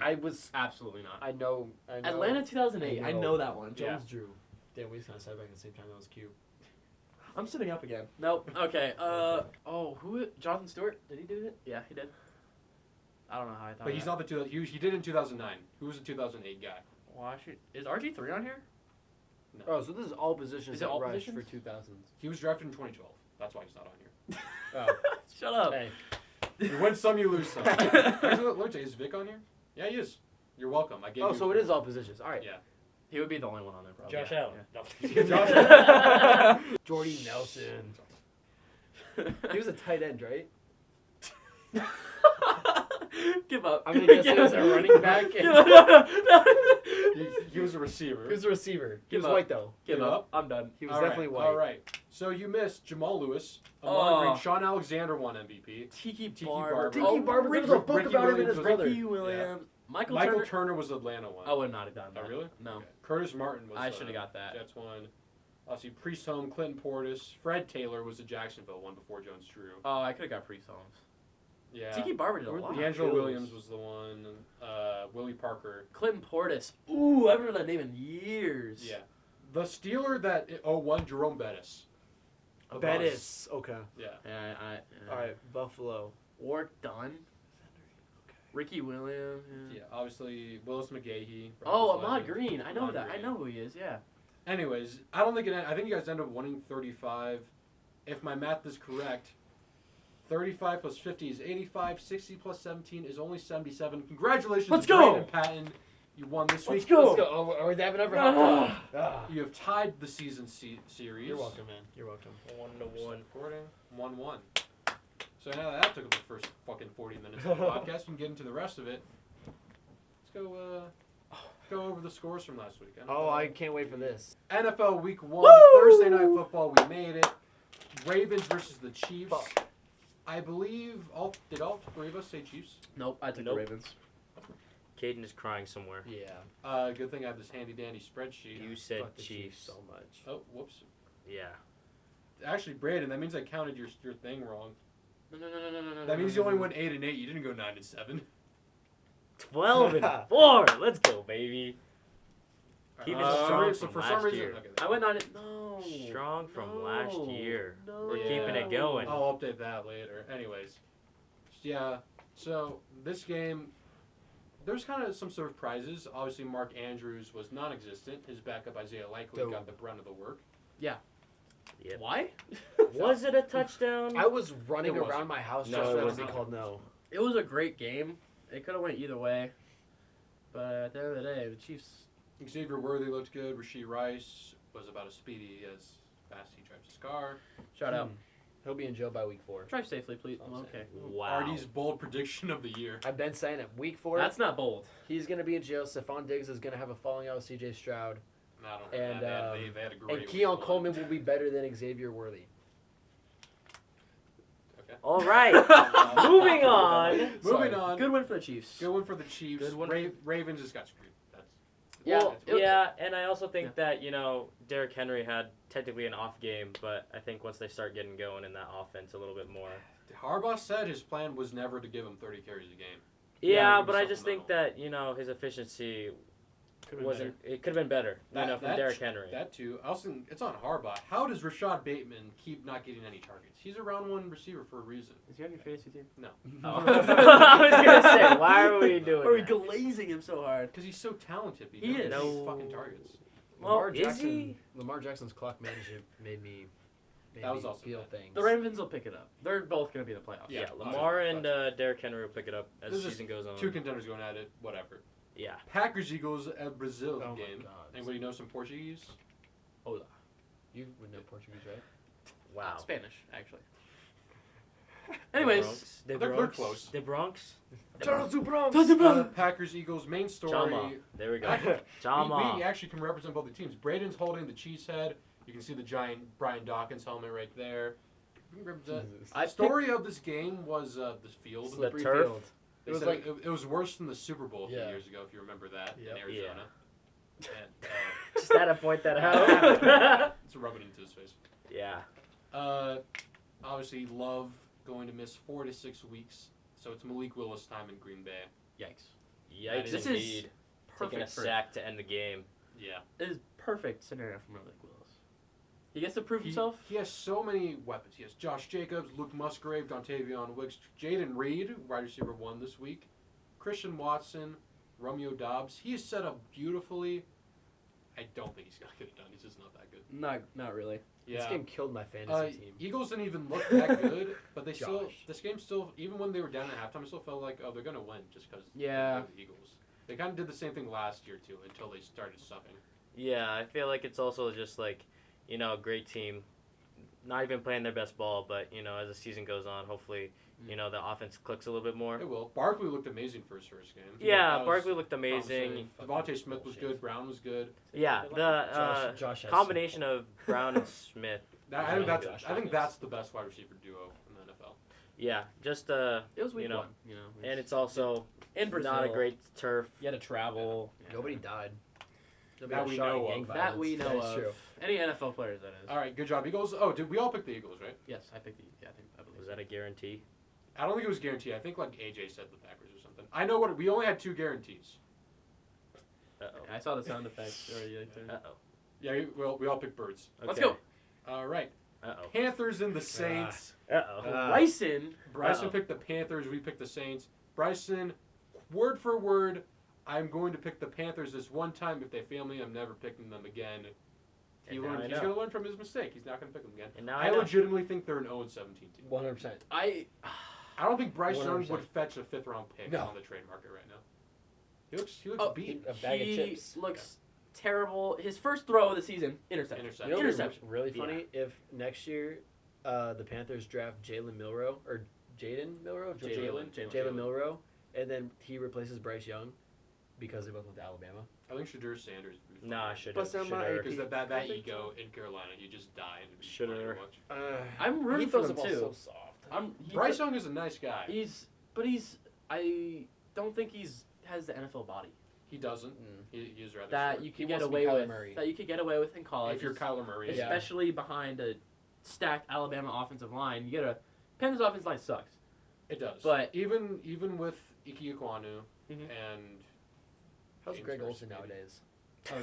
I was. Absolutely not. I know. Atlanta 2008. I know that one. Yeah. Jones Drew. Damn, we just kind of said back at the same time. That was cute. I'm sitting up again. Nope. Okay. Who? Jonathan Stewart? Did he do it? Yeah, he did. I don't know how I thought. But he's not the two. He did in 2009. Who was the 2008 guy? Is RG3 on here? No. Oh, so this is all positions Is it that all rush positions? for 2000s. He was drafted in 2012. That's why he's not on here. Oh. Shut up. Hey. You win some, you lose some. Is Vic on here? Yeah, he is. You're welcome. I gave you. Oh, so it is all positions. All right. Yeah. He would be the only one on there, probably. Josh Yeah. Allen. Josh. Jordy Nelson. He was a tight end, right? Give up. I'm gonna guess he was a running back. Give up. No. He was a receiver. He was a receiver. He Give was up. white though. Give up. I'm done. He was All right, definitely white. All right. So you missed Jamal Lewis, Oh. Amon Green, Sean Alexander won MVP. Tiki Barber. Barber. Tiki Barber. There was a book Ricky about him and Williams his was- brother. Ricky Williams. Michael Michael Turner. Turner. was Atlanta one. I would not have done that. Oh, really? No. Okay. Curtis Martin was. I should have got that. Jets one. Obviously, Priest Home, Clinton Portis, Fred Taylor was the Jacksonville one before Jones Drew. Oh, I could have got Priest Holmes. Yeah. Tiki Barber did a Where'd lot. D'Angelo Bills. Williams was the one. Willie Parker. Clinton Portis. Ooh, I haven't heard that name in years. Yeah. The Steeler that 01, Jerome Bettis. Bettis. Okay. Yeah. Yeah, All right. Buffalo. Work done. Ricky Williams. Yeah. Obviously, Willis McGahee. Oh, Broncos Ahmad legend. Green. I know Ahmad that. I Green. know who he is. Yeah. Anyways, I don't think I think you guys end up winning 35. If my math is correct, 35 plus 50 is 85. 60 plus 17 is only 77. Congratulations, Let's to go! Braeden Patin. You won this week. Let's go! Let's go. Oh, are we having ever hot dog? You have tied the season series. You're welcome, man. You're welcome. 1-1. 1-1. So now that took up the first fucking 40 minutes of the podcast, we can get into the rest of it. Let's go over the scores from last week. Oh, I can't wait for this. NFL Week 1, Woo! Thursday Night Football, we made it. Ravens versus the Chiefs. Fuck. I believe did all three of us say Chiefs? Nope. I took Nope. the Ravens. Caden is crying somewhere. Yeah. Good thing I have this handy dandy spreadsheet. You said Fuck the Chiefs. so much. Oh, whoops. Yeah. Actually, Braeden, that means I counted your thing wrong. No. That means you only went 8-8. You didn't go 9-7. 12-4. Let's go, baby. Keep it Uh, strong so from for last some reason, year. okay, I went 9. No. Strong from last year. No. We're Yeah. keeping it going. I'll update that later. Anyways, yeah. So this game, there's kind of some surprises. Obviously, Mark Andrews was non-existent. His backup Isaiah Likely Dude. got the brunt of the work. Yep. Why? Was it a touchdown? I was running It wasn't. around my house No, just it for that to wasn't. be called no. It was a great game. It could have went either way. But at the end of the day, the Chiefs. Xavier Worthy looked good. Rasheed Rice was about as speedy as fast he drives his car. Shout out. He'll be in jail by week 4. Drive safely, please. I'm Okay. Wow. Artie's bold prediction of the year. I've been saying it. Week 4, That's not bold. he's going to be in jail. Stephon Diggs is going to have a falling out with C.J. Stroud. I don't And, know. They had a great And week Keon one. Coleman will be better than Xavier Worthy. Okay. All right. Moving on. Moving on. Good win for the Chiefs. Good one for the Chiefs. Good one. Ravens just got screwed. That's Yeah, Well, and I also think that, Derrick Henry had technically an off game, but I think once they start getting going in that offense a little bit more. Harbaugh said his plan was never to give him 30 carries a game. Yeah, Yeah, but I maybe just think that, his efficiency Could've been wasn't. It could have been better, from Derrick Henry. That too. I also think it's on Harbaugh. How does Rashad Bateman keep not getting any targets? He's a round one receiver for a reason. Is he on your fantasy team? No. I was gonna say, why are we doing Are we that? glazing him so hard? Because he's so talented. But He is. no No. fucking targets. Well, is he? Lamar Jackson's clock management made me That was also feel bad. things. The Ravens will pick it up. They're both going to be in the playoffs. Yeah. Yeah, Lamar and Derrick Henry will pick it up as This the is season goes on. Two contenders going at it. Whatever. Yeah. Packers Eagles at Brazil Oh my game. God. Anybody know some Portuguese? Hola. You would know Portuguese, right? Wow. Spanish, actually. Anyways. The They're Bronx. close. The Bronx. Packers Eagles main story. Chama. There we go. Chama. We actually can represent both the teams. Braden's holding the cheese head. You can see the giant Brian Dawkins helmet right there. We can represent. The story of this game was the field. The turf? They It was said like- it was worse than the Super Bowl a few Yeah. years ago, if you remember that, Yep. in Arizona. And, Just had to point that out. it's rubbing into his face. Yeah. Obviously, Love going to miss 4 to 6 weeks, so it's Malik Willis time in Green Bay. Yikes. Yikes This is indeed. Taking a Perfect for sack to end the game. Yeah. It is perfect scenario for Malik Willis. He gets to prove himself. He has so many weapons. He has Josh Jacobs, Luke Musgrave, Dontavion Wicks, Jaden Reed, wide receiver 1 this week, Christian Watson, Romeo Dobbs. He is set up beautifully. I don't think he's going to get it done. He's just not that good. Not really. Yeah. This game killed my fantasy team. Eagles didn't even look that good, but they still. Josh. This game still, even when they were down at halftime, I still felt like, oh, they're gonna win just because. Yeah. The Eagles. They kind of did the same thing last year too, until they started sucking. Yeah, I feel like it's also just like, you know, a great team. Not even playing their best ball, but, you know, as the season goes on, hopefully, you know, the offense clicks a little bit more. It will. Barkley looked amazing for his first game. Yeah, Barkley looked amazing. Devontae Smith was good. Brown was good. Yeah, the Josh has combination of Brown and Smith. I think that's the best wide receiver duo in the NFL. Yeah, just It was week you know, one. You know, and it's also in Brazil. not a great turf. You had to travel. Nobody died. That Nobody we got shot know in gang of. violence. That we know That's of. true. Any NFL players, that is. All right, good job, Eagles. Oh, did we all pick the Eagles, right? Yes, I picked the. Yeah, I believe. Was that a guarantee? I don't think it was guaranteed. I think like AJ said the Packers or something. I know what we only had 2 guarantees. Uh-oh. I saw the sound effects already. Uh-oh. Yeah, we all picked birds. Okay. Let's go. All right, Uh-oh. Panthers and the Saints. Uh-oh. Bryson. Bryson Uh-oh. picked the Panthers. We picked the Saints. Bryson, word for word, I'm going to pick the Panthers this one time. If they fail me, I'm never picking them again. And now I He's know. going to learn from his mistake. He's not going to pick them again. And now I I know. legitimately think they're an 0-17 team. 100%. I don't think Bryce Young 100%. would fetch a 5th-round pick No. on the trade market right now. He looks Oh, beat. A bag of he chips. looks terrible. His first throw of the season, interception. Interception. You know what would be Interception. really funny if next year the Panthers draft Jalen Milroe or Jaden Milroe, Jalen Milroe, and then he replaces Bryce Young because they both went to Alabama. I think Shadur Sanders would be Nah, fine. should But some have. Because that I think ego in Carolina, you just die and it'd be Should've. funny to watch. I'm he rooting for throws them the ball too. so soft. Bryce Young is a nice guy. I don't think has the NFL body He doesn't. Mm. He is rather that short. you He could get wants to be away Kyler with. Murray. That you could get away with in college. If you're Kyler Murray, Yeah. especially behind a stacked Alabama offensive line. You get a Panthers offensive line sucks. it does. But- even with Ike Ekwonu Mhm. and How's James Greg Hurst, Olsen maybe. nowadays?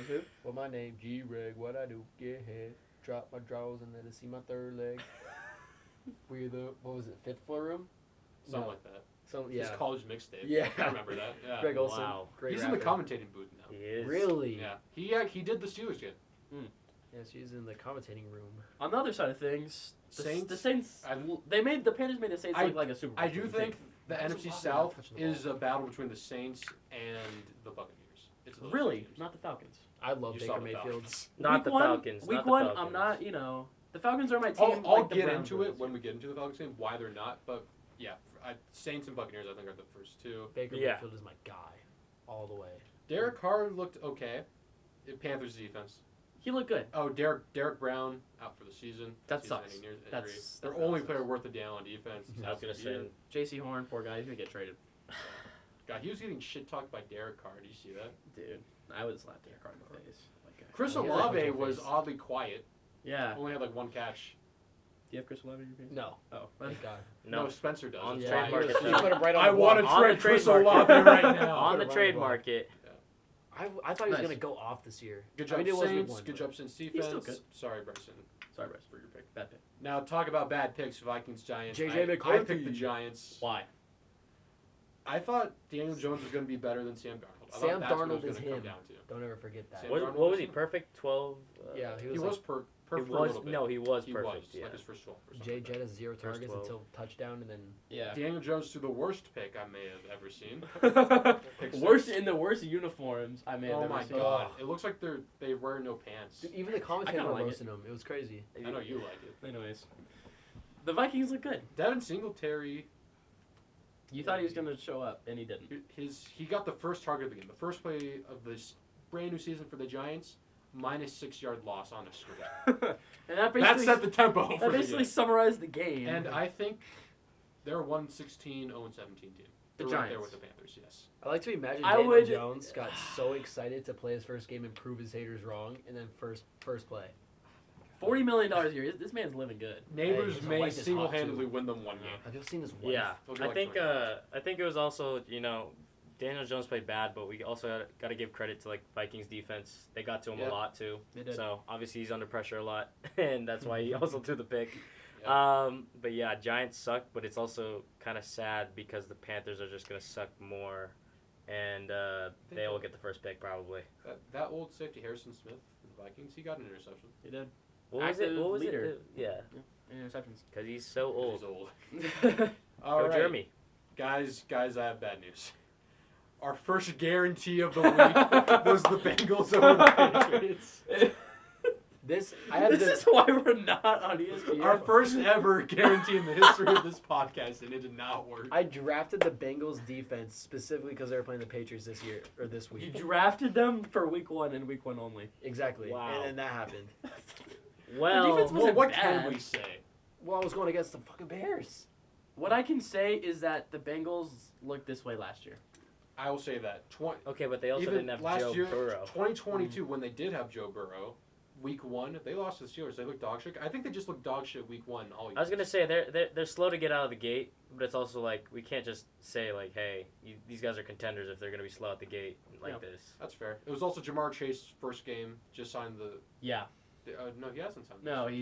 Who? Well, my name G-Reg. What I do? Get head. Drop my drawers and let it see my third leg. We're the what was it? 5th floor room. something No. like that. So His yeah. college mixtape. Yeah. I remember that. Yeah. Greg Olsen. Wow. Great He's in the rapper. commentating booth now. He is. Really? Yeah. He did the Steelers game. Yes, he's in the commentating room. On the other side of things, Saints? the Saints. I- the Panthers made the Saints I- look like a Super Bowl I do team. think the There's a NFC lot of South touching the ball. is a battle between the Saints and the Buccaneers. It's those Really, two teams. not the Falcons. I love You Baker saw the Mayfield. Falcons. Not week the one, Falcons. Week not the one, Falcons. I'm not. The Falcons are my team. I'll like the get Browns into were it this when year. we get into the Falcons game, why they're not, but yeah, Saints and Buccaneers I think are the first two. Baker Yeah. Mayfield is my guy, all the way. Derek Carr looked okay. Panthers defense. He looked good. Oh, Derek Brown out for the season. That Season sucks. ending injury. That's Their that only sucks. player worth a down on defense. I was gonna say. J.C. Horn, poor guy, he's gonna get traded. God, he was getting shit talked by Derek Carr. Did you see that? Dude, I would slap Derek Carr in the face. Like, Chris Yeah, he has a Olave bunch of was face. oddly quiet. yeah. Only had like 1 catch. Do you have Chris Olave in your face? No, Oh, thank God. No. Spencer does. On That's trade why. market, You though. put him right on I the want to block. On the trade Chris trade Olave right now. On the Put it trade on the block. market. I thought he was Nice. gonna go off this year. Good I job, mean, it was week Saints. one, Good but- job, Saints still defense. good. Sorry, Bryson. Sorry, Bryce, for your pick. Bad pick. Now talk about bad picks. Vikings, Giants. JJ I McCarthy. picked the Giants. Why? I thought Daniel Jones was going to be better than Sam Darnold. I Sam thought that's what it Darnold was is gonna come him. down to. Don't ever forget that. Sam What, Darnold what was is he? him. Perfect 12? Yeah, he He was was like, perfect He for a was. little bit. No, he was He perfect. was, Yeah. like his first 12 or Jay something. Jett has 0 targets 12. until touchdown, and then Yeah. Daniel Jones threw the worst pick I may have ever seen. Pick worst six. in the worst uniforms I may have Oh ever my seen. god! It looks like they wear no pants. dude, even the commentator kinda were like it. roasting him. It was crazy. I know you like it. Anyways, the Vikings look good. Devin Singletary, You thought he was gonna show up, and he didn't. he got the first target of the game. The first play of this brand new season for the Giants, minus 6-yard loss on a screen. And that That basically set the tempo for that the basically game. summarized the game. And I think they're a 1-16, 0-17 team. The They're right there Giants. with the Panthers, yes. I like to imagine I Daniel would- Jones got so excited to play his first game and prove his haters wrong, and then first play. $40 million a year. This man's living good. Neighbors his may wife is hot, single-handedly too. win them one game. Have you seen his wife? Yeah, They'll go I like think 20. I think it was also, you know, Daniel Jones played bad, but we also got to give credit to like Vikings defense. They got to him Yeah. a lot too. They did. So obviously he's under pressure a lot, and that's why he also threw the pick. Yeah. But yeah, Giants suck, but it's also kind of sad because the Panthers are just gonna suck more, and they will get the first pick probably. That old safety Harrison Smith for the Vikings, he got an interception. He did. What was it? active What was leader. it? Yeah, Interceptions. because he's so old. He's old. Go All right, Jeremy. guys, I have bad news. Our first guarantee of the week was the Bengals over the Patriots. This is why we're not on ESPN. Our first ever guarantee in the history of this podcast, and it did not work. I drafted the Bengals defense specifically because they were playing the Patriots this You week. drafted them for week 1 and week 1 only. Exactly. Wow. And then that happened. Well, defense wasn't what bad. can we say? Well, I was going against the fucking Bears. What I can say is that the Bengals looked this way last year. I will say that. okay, but they also Even didn't have last Joe year, Burrow. 2022, when they did have Joe Burrow, week 1, they lost to the Steelers. They looked dog shit. I think they just looked dog shit week 1 all year. I was gonna say they're slow to get out of the gate, but it's also like we can't just say like, hey, these guys are contenders if they're gonna be slow at the gate like this. That's fair. It was also Jamar Chase's first game. Just signed the. Yeah. No, he hasn't signed. No, this.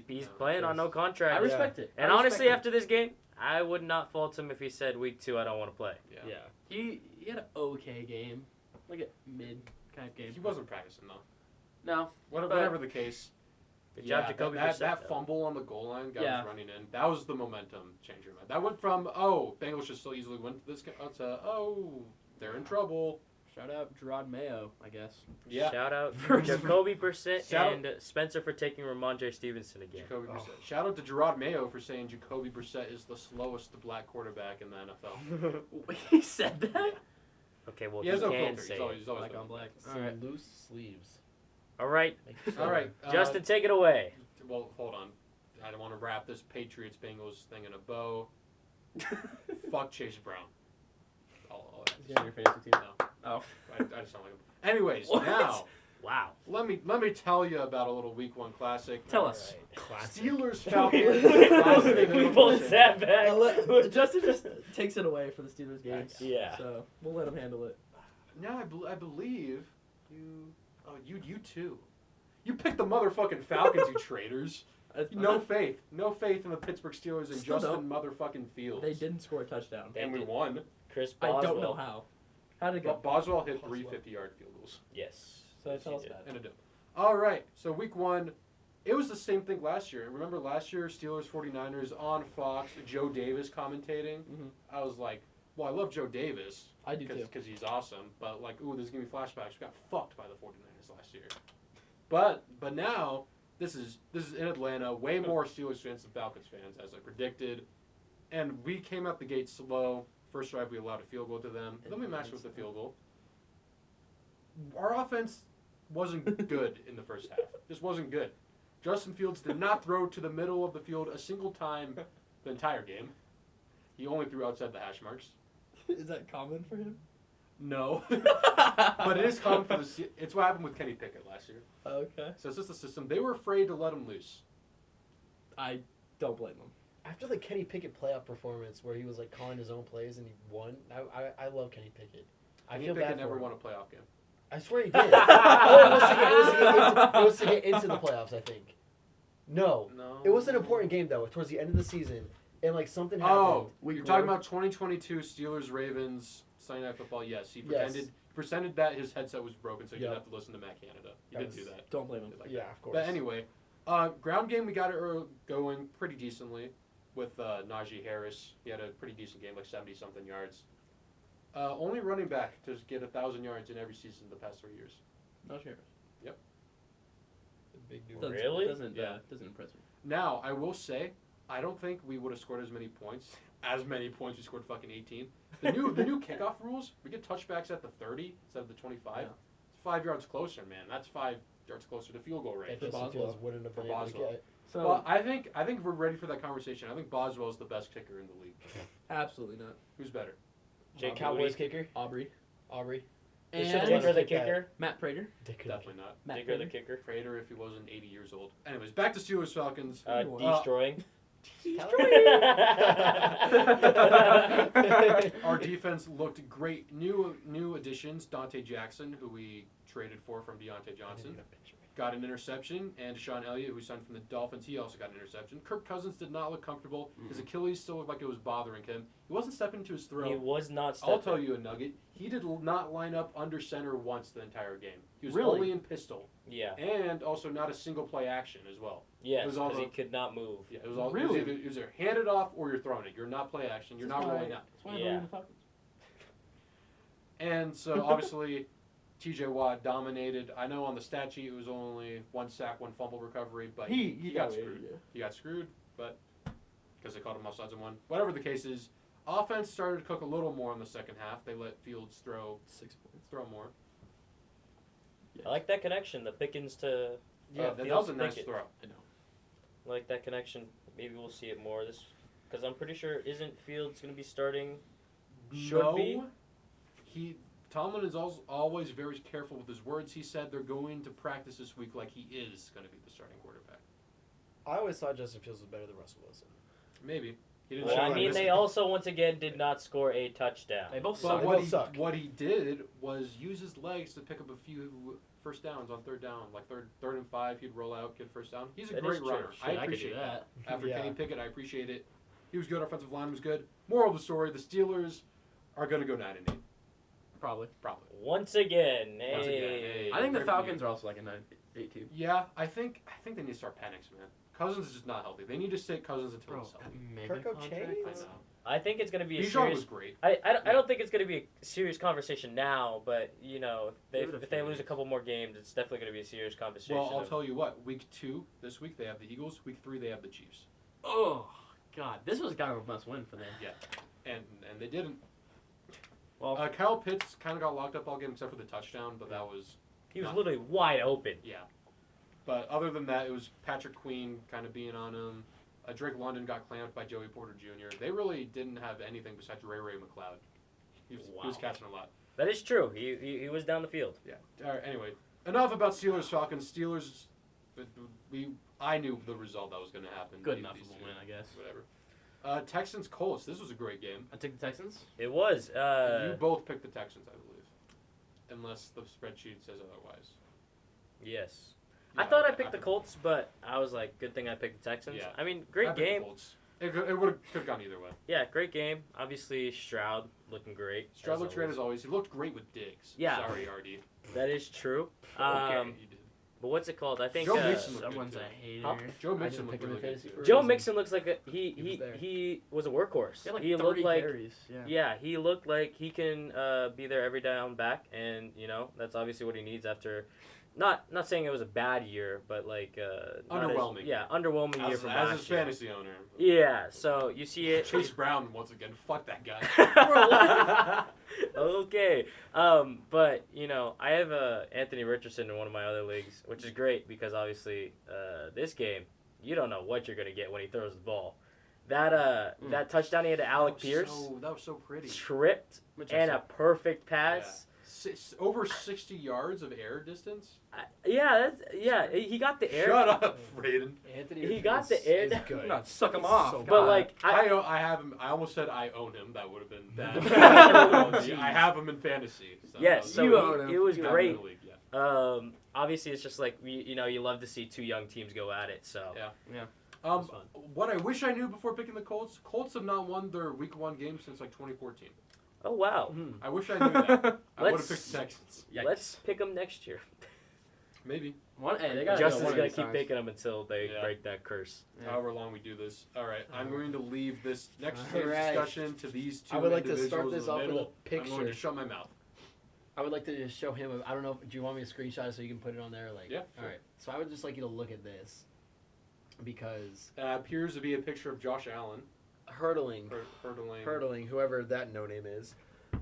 He's No, playing on no contract. I respect it. And I honestly, respect after this game, I would not fault him if he said week 2 I don't want to play. Yeah. it. He had an okay game. Like a mid kind of game. He wasn't practicing though. No. Whatever the case. Good job, Jacoby Brissett, that though. fumble on the goal line, guy Yeah. was running in. That was the momentum changer. That went from Bengals should still easily win this game to they're in trouble. Shout out Gerard Mayo, I guess. Yeah. Shout out For- Jacoby Brissett Shout and Spencer for taking Ramondre Stevenson again. Jacoby Brissett. Shout out to Gerard Mayo for saying Jacoby Brissett is the slowest black quarterback in the NFL. He said that? Okay, well He has no can filter. say He's always Black no on black. Some All right. loose sleeves. it. All right, All right, Justin, take it away. Well, hold on. I don't want to wrap this Patriots Bengals thing in a bow. Fuck Chase Brown. He's got your fantasy team. No, Oh. I just don't like him. Anyways, What? now Wow. let me tell you about a little Week 1 classic. Tell us. Classic. Steelers Falcons. We both sat back. Justin just takes it away for the Steelers games. Yeah. So we'll let him handle it. No, I believe you. Oh, you too. You picked the motherfucking Falcons, you traitors. No faith in the Pittsburgh Steelers and Still Justin motherfucking Fields. They didn't score a touchdown. and we won. Chris I Boswell. don't know how. How did it go? Boswell hit 3 50-yard field goals. Yes. So Yes, tell he us did. about And a dip. All right, so Week 1, it was the same thing last year. Remember last year, Steelers 49ers on Fox, Joe Davis commentating? Mhm. I was like, well, I love Joe Davis. I do too. Because he's awesome. But, like, ooh, this is going to be flashbacks. We got fucked by the 49ers last year. But now, this is in Atlanta. Way more Steelers fans than Falcons fans, as I predicted. And we came out the gate slow. First drive, we allowed a field goal to them. Then we matched with the field goal. Our offense wasn't good in the first half. Just wasn't good. Justin Fields did not throw to the middle of the field a single time the entire game. He only threw outside the hash marks. Is that common for him? No. But it is common for the... It's what happened with Kenny Pickett last year. Okay. So it's just the system. They were afraid to let him loose. I don't blame him. After the Kenny Pickett playoff performance where he was like calling his own plays and he won, I love Kenny Pickett. I Kenny feel Pickett bad never for him. won a playoff game. I swear he did. It was to get into the playoffs, I think. No. It was an important game, though, towards the end of the season. And, like, something happened. Oh, you're talking about 2022 Steelers-Ravens Sunday Night Football. Yes, he pretended that his headset was broken, so he didn't have to listen to Matt Canada. He did do that. Don't blame him. Like Yeah, that. of course. But anyway, ground game, we got it going pretty decently with Najee Harris. He had a pretty decent game, like 70-something yards. Only running back to get 1,000 yards in every season the past 3 years. No sure. Yep. Big dude. Really? Doesn't Yeah. Doesn't impress me. Now, I will say, I don't think we would have scored as many points. We scored fucking 18. The new kickoff rules, we get touchbacks at the 30 instead of the 25. Yeah. It's 5 yards closer, man. That's 5 yards closer to field goal range. That Justin Boswell. Fields wouldn't have For been able to Boswell. get. So Well, I think we're ready for that conversation. I think Boswell is the best kicker in the league. absolutely not. Who's better? Jake Cowboys kicker? Aubrey. They And should've Digger the kicked that. kicker. Matt Prater. Definitely not. Matt Digger the Prater. kicker. Prater if he wasn't 80 years old. Anyways, back to Steelers Falcons. Destroying. Our defense looked great. New additions, Dante Jackson, who we traded for from Deontay Johnson. got an interception, and Deshaun Elliott, who signed from the Dolphins, he also got an interception. Kirk Cousins did not look comfortable. His Achilles still looked like it was bothering him. He wasn't stepping into his throw. He was not stepping. I'll tell you a nugget. He did not line up under center once the entire game. He was Really? only in pistol. Yeah. And also not a single play action as well. Yes, was all because he the- could not move. Yeah, it was all Really? it was either hand it off or you're throwing it. You're not play action. You're not rolling out. That's why I Yeah. believe in the Falcons. And so obviously TJ Watt dominated. I know on the stat sheet it was only 1 sack, 1 fumble recovery, but he got screwed. Yeah. He got screwed, but because they caught him offsides and won. Whatever the case is, offense started to cook a little more in the second half. They let Fields throw 6 points. more. I like that connection, the Pickens to Yeah, that Fields was a nice Pickett. throw. I know. I like that connection. Maybe we'll see it more this, because I'm pretty sure isn't Fields going to be starting? Should be. Tomlin is always very careful with his words. He said they're going to practice this week like he is going to be the starting quarterback. I always thought Justin Fields was better than Russell Wilson. Maybe. He didn't Well, show I it mean, this they week. also once again did not score a touchdown. They both But suck. what he did was use his legs to pick up a few first downs on third down. Like third and 5, he'd roll out, get first down. He's a That great is true. runner. Shit, I I could appreciate do that. that. After Yeah. Kenny Pickett, I appreciate it. He was good. Offensive line was good. Moral of the story: the Steelers are going to go 9-8. Probably. Probably. Once again, Once again, hey. hey. I think the Great Falcons are also like a 9-8 team. Yeah, I think they need to start panics, man. Cousins is just not healthy. They need to sit Cousins until he's healthy. Kirk O'Shea? I know. I think it's going to be a Bijan serious. was great. I don't think it's going to be a serious conversation now, but you know, Give it a if they few lose a days. couple more games, it's definitely going to be a serious conversation. Well, I'll of- tell you what. Week 2 this week they have the Eagles. Week 3 they have the Chiefs. Oh, God. This was kind of a must win for them. And they didn't. Well, Kyle Pitts kind of got locked up all game except for the touchdown, but that was he was literally wide open. yeah. But other than that, it was Patrick Queen kind of being on him. Drake London got clamped by Joey Porter Jr. They really didn't have anything besides Ray McLeod. He was catching a lot. That is true. He was down the field. Yeah. All right, anyway, enough about Steelers Falcons. Steelers. I knew the result that was going to happen. good These enough of two, a win, I guess. Whatever. Texans Colts. This was a great game. I took the Texans. It was. You both picked the Texans, I believe, unless the spreadsheet says otherwise. Yes. Yeah, I thought I okay, picked the Colts, but I was like, good thing I picked the Texans. Yeah. I mean, I great picked the game. Colts. It could have gone either way. Yeah, great game. Obviously, Stroud looking great. Stroud looked great as always. He looked great with Diggs. Yeah. Sorry, RD. That is true. Okay, he did. But what's it called? I think Joe Mixon looked Someone's good, a too. hater. Huh? Joe I Mixon didn't looked pick him really in good fantasy too. for a Joe reason. Mixon looks like He was there. he was a workhorse. He had like he 30 looked like carries. Yeah. yeah, he looked like he can be there every down back, and you know that's obviously what he needs after. Not saying it was a bad year, but like not Underwhelming. underwhelming year As from his last year. fantasy owner. Yeah, so you see it. Chase Brown once again. Fuck that guy. Okay, but you know I have Anthony Richardson in one of my other leagues, which is great because obviously this game you don't know what you're gonna get when he throws the ball. That that touchdown he had to Alec Pierce, That was so pretty. tripped and a perfect pass. Over 60 yards of air distance. Yeah, he got the air. Shut up, Braeden. Anthony He got is- the air is down. good. No, suck him off. So But God. like I have him. I almost said I own him. That would have been bad. I have him in fantasy. So yes, so You own him. it was You have him great. in the league, yeah. Obviously it's just like you love to see two young teams go at it. So Yeah. That's fun. What I wish I knew before picking the Colts. Colts have not won their Week 1 game since like 2014. oh wow, I wish I knew that. I would have Let's- picked the Texans. Yikes. let's pick them next year. Maybe. Hey, they got Justin's one of gonna these keep times. picking them until they Yeah. break that curse. Yeah. However long we do this. All right. I'm going to leave this next All game's right. discussion to these two I would like to individuals start in this the off with a middle. I'm going picture. to shut my mouth. I would like to just show him. I don't know. Do you want me to screenshot it so you can put it on there? Like, Yeah, All sure. right. So I would just like you to look at this because Appears to be a picture of Josh Allen hurdling, hurdling. whoever that no name is,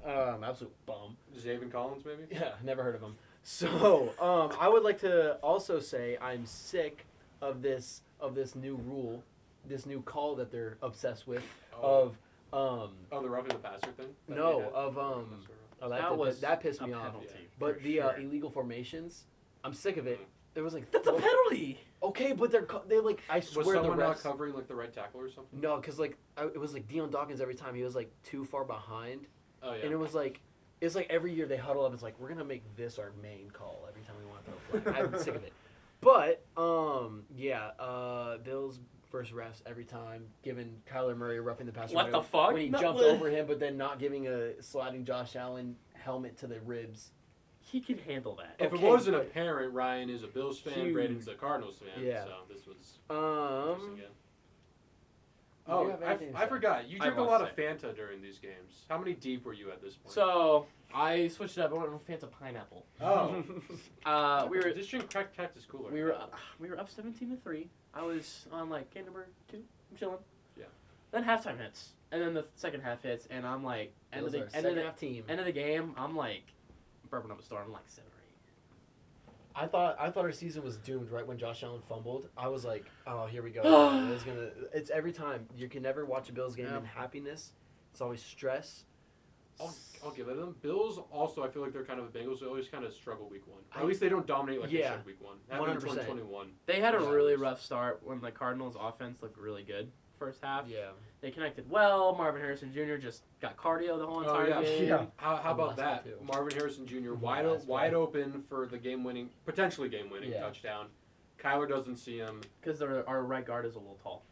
absolute bum. Zaven Collins, maybe? Yeah, never heard of him. So, I would like to also say I'm sick of this new rule, this new call that they're obsessed with of Oh, the roughing the passer thing? That no they had? of that pissed me a off. penalty. But for the sure. illegal formations, I'm sick of it. It was like That's a penalty. okay, but they're like I Was swear the someone not refs. covering like the right tackle or something? No, because like it was like Deion Dawkins every time he was like too far behind, Oh, yeah. and it was like it's like every year they huddle up. It's like we're gonna make this our main call every time we want to throw a flag. I'm sick of it. But Bills first refs every time, giving Kyler Murray roughing the passer. What the fuck? When he jumped over him, but then not giving a sliding Josh Allen helmet to the ribs. He can handle that. If Okay, it wasn't but- apparent, Ryan is a Bills fan, Huge. Braden's a Cardinals fan. Yeah. So this was interesting again. Do you Oh, have anything to I say? forgot. You I drink a want lot to of Fanta during these games. How many deep were you at this point? So I switched it up. I went with Fanta pineapple. oh, We were just drink cracked Cactus Cooler. we were up 17-3. I was on like game number 2. I'm chilling. Yeah. Then halftime hits, and then the second half hits, and I'm like end of Bills are the second half team. end of the game. I'm like burping up a storm. I'm like 7 or 8. I thought our season was doomed right when Josh Allen fumbled. I was like, oh, here we go. It's every time. You can never watch a Bills game in happiness. It's always stress. I'll give it to them. Bills also, I feel like they're kind of the Bengals. They always kind of struggle week 1. Or at least they don't dominate like they should week 1. That 100%. 2021. They had a Yeah. really rough start when the Cardinals' offense looked really good first half. Yeah. They connected well. Marvin Harrison Jr. just got cardio the whole entire yeah. game. Yeah. How And about last that? one, too. Marvin Harrison Jr. Mhm, wide last wide play. open for the potentially game-winning Yeah. touchdown. Kyler doesn't see him. Because our right guard is a little tall.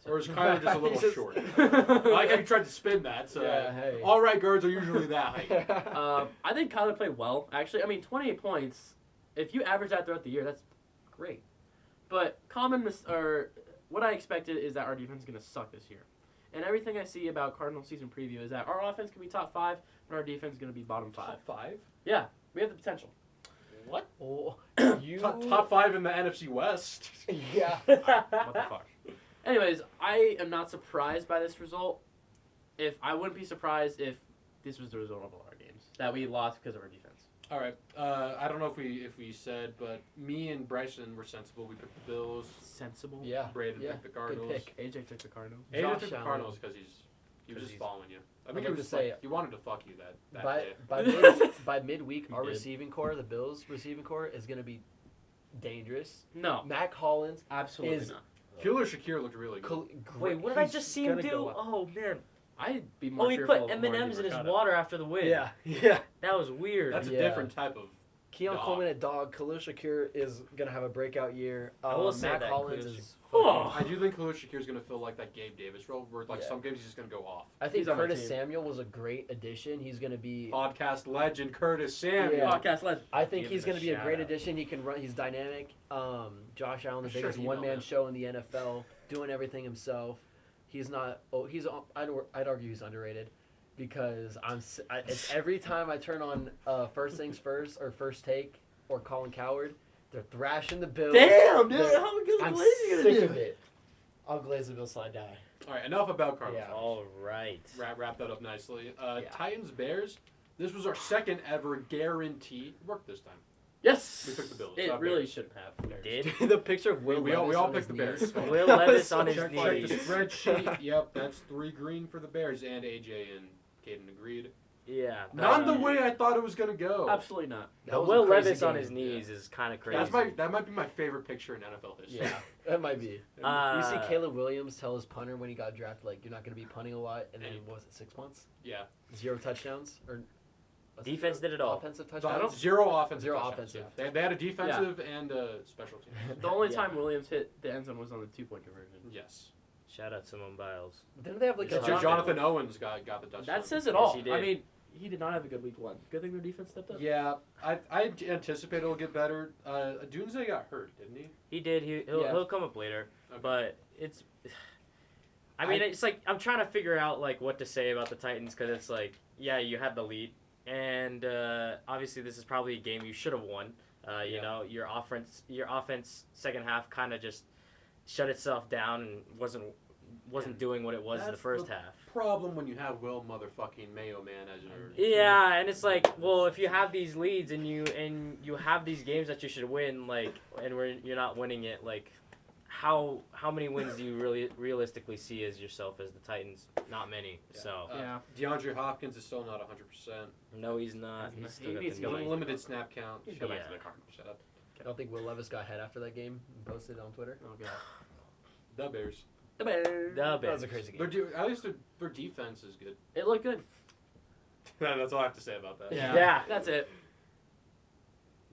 Or is Kyler just a little Just- short? I like how you tried to spin that. So Yeah, hey. all right guards are usually that height. I think Kyler played well. Actually, I mean, 28 points. If you average that throughout the year, that's great. But what I expected is that our defense is going to suck this year. And everything I see about Cardinal season preview is that our offense can be top 5, but our defense is going to be bottom 5. Top 5? Yeah, we have the potential. What? Oh, you Top 5 in the NFC West. Yeah. What the fuck? Anyways, I am not surprised by this result. I wouldn't be surprised if this was the result of all our games that we lost because of our defense. All right. I don't know if we said, but me and Bryson were sensible. We picked the Bills. Sensible. Yeah. Braden Yeah, picked the good Cardinals. pick. AJ took the Cardinals. AJ Josh took the Allen. Cardinals because he was just he's- following you. I I'd think he love was to say- he wanted to fuck you that By day. by midweek, He our did. receiving core, the Bills' receiving core, is going to be dangerous. No, Mac Hollins, absolutely Is- not. Killer Shakir looked really good. Wait, what did I just see him do? Oh man! I'd be more Oh, he fearful put of Marty M&Ms in his Mercado. water after the win. Yeah, yeah. That was weird. That's a Yeah. different type of. Keon Dog. Coleman at dog. Khalil Shakir is going to have a breakout year. I will say Mac that Hollins Khalil is. Oh. I do think Khalil Shakir is going to feel like that Gabe Davis role, where like Yeah. some games he's just going to go off. I think He's on my Curtis team. Samuel was a great addition. He's going to be. Podcast legend Curtis Samuel. Yeah. Podcast legend. I think Give he's him a going to be a great shout-out. addition. He can run. He's dynamic. Josh Allen, the Sure, biggest email one-man him. show in the NFL, doing everything himself. He's not. Oh, he's. I'd argue he's underrated, because it's every time I turn on First Things First or First Take or Colin Coward, they're thrashing the Bills. Damn, dude, They're- how good I'm glaze you gonna sick do? of it. I'll glaze the Bills slide die. All right, enough about Cardinals. Yeah. All right. Wrap that up nicely. Yeah. Titans Bears. This was our second ever guaranteed. It worked this time. Yes. We picked the Bills, It not really Bears. shouldn't have. Did the picture of Will We all Levis on picked his the knees. Bears. Will That was Levis so on his Check funny. the knees. spreadsheet. Yep, that's 3 green for the Bears, and AJ and Caden agreed. Yeah. Not the way I thought it was gonna go. Absolutely not. That But was a Will crazy Levis on game. his knees is kind of crazy. That might be my favorite picture in NFL history. Yeah, that might be. Uh, You see Caleb Williams tell his punter when he got drafted, like, you're not going to be punting a lot, and then, And- what was it, 6 months? Yeah. 0 touchdowns? Or Defense did it all. Offensive No, touchdowns? zero offensive. Zero touchdowns, offensive. yeah. They had a defensive and a special team. The only Yeah. time Williams hit the end zone was on the 2-point conversion. Yes. Shout out Simone Biles. Didn't they have, like, Yeah, a Jonathan Owens got the touchdown. That says it Yes, all. he did. I mean, he did not have a good week 1. Good thing their defense stepped up. Yeah, I anticipate it'll get better. Dunze got hurt, didn't he? He did. He'll Yeah. he'll come up later. Okay. But it's. I mean, it's like I'm trying to figure out like what to say about the Titans, because it's like, yeah, you had the lead, and obviously this is probably a game you should have won. You Yeah. know, your offense second half kind of just shut itself down and wasn't doing what it was in the That's first the half. Problem when you have Will motherfucking Mayo Man as your. Yeah, and it's like, well, if you have these leads and you have these games that you should win, like, and you're not winning it, like, how many wins do you really realistically see as yourself as the Titans? Not many. Yeah. So Yeah. DeAndre Hopkins is still not 100%. no, he's not. He's still He got needs the to go knee. back. Limited snap count. He's Go back yeah. to the Cardinals. Shut up. I don't think Will Levis got head after that game and posted on Twitter. Oh, God. The Bears. The Bears. The That Bears. was a crazy Their game. at least their defense is good. It looked good. That's all I have to say about that. Yeah. Yeah. That's it.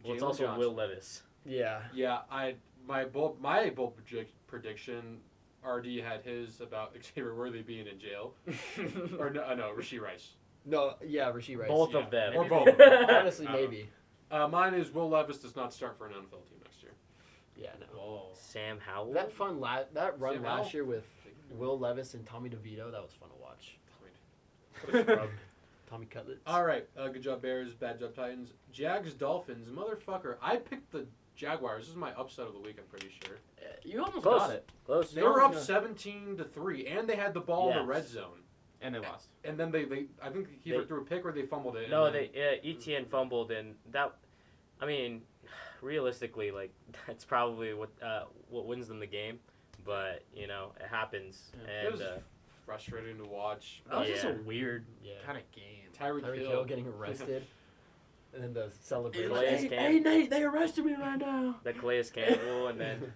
Well, it's Jalen also Johnson. Will Levis. Yeah. Yeah, my bold prediction. RD had his about Xavier Worthy being in jail, or no, Rashee Rice. No, yeah, Rashee Rice. Both Yeah. of them. Or both of them. Honestly, I don't maybe. Mine is Will Levis does not start for an NFL team next year. Yeah, no. Oh, Sam Howell. That run Sam last Howell? year with Will Levis and Tommy DeVito, that was fun to watch. Tommy Cutlets. All right, good job Bears, bad job Titans. Jags Dolphins, motherfucker. I picked the Jaguars. This is my upset of the week. I'm pretty sure. You almost Close. got it. Close. They were up Yeah. 17-3, and they had the ball in the Yes. red zone. And they lost. And then they I think he either threw a pick or they fumbled it. No, and then- ETN fumbled, and that, I mean, realistically, like that's probably what wins them the game, but you know it happens, It was and frustrating to watch. That was just a Yeah. weird Yeah. kind of game. Tyreek Tyreek Hill Hill getting arrested. And then the celebration. Calais Campbell. Nate, they arrested me right now. the Calais Campbell, and then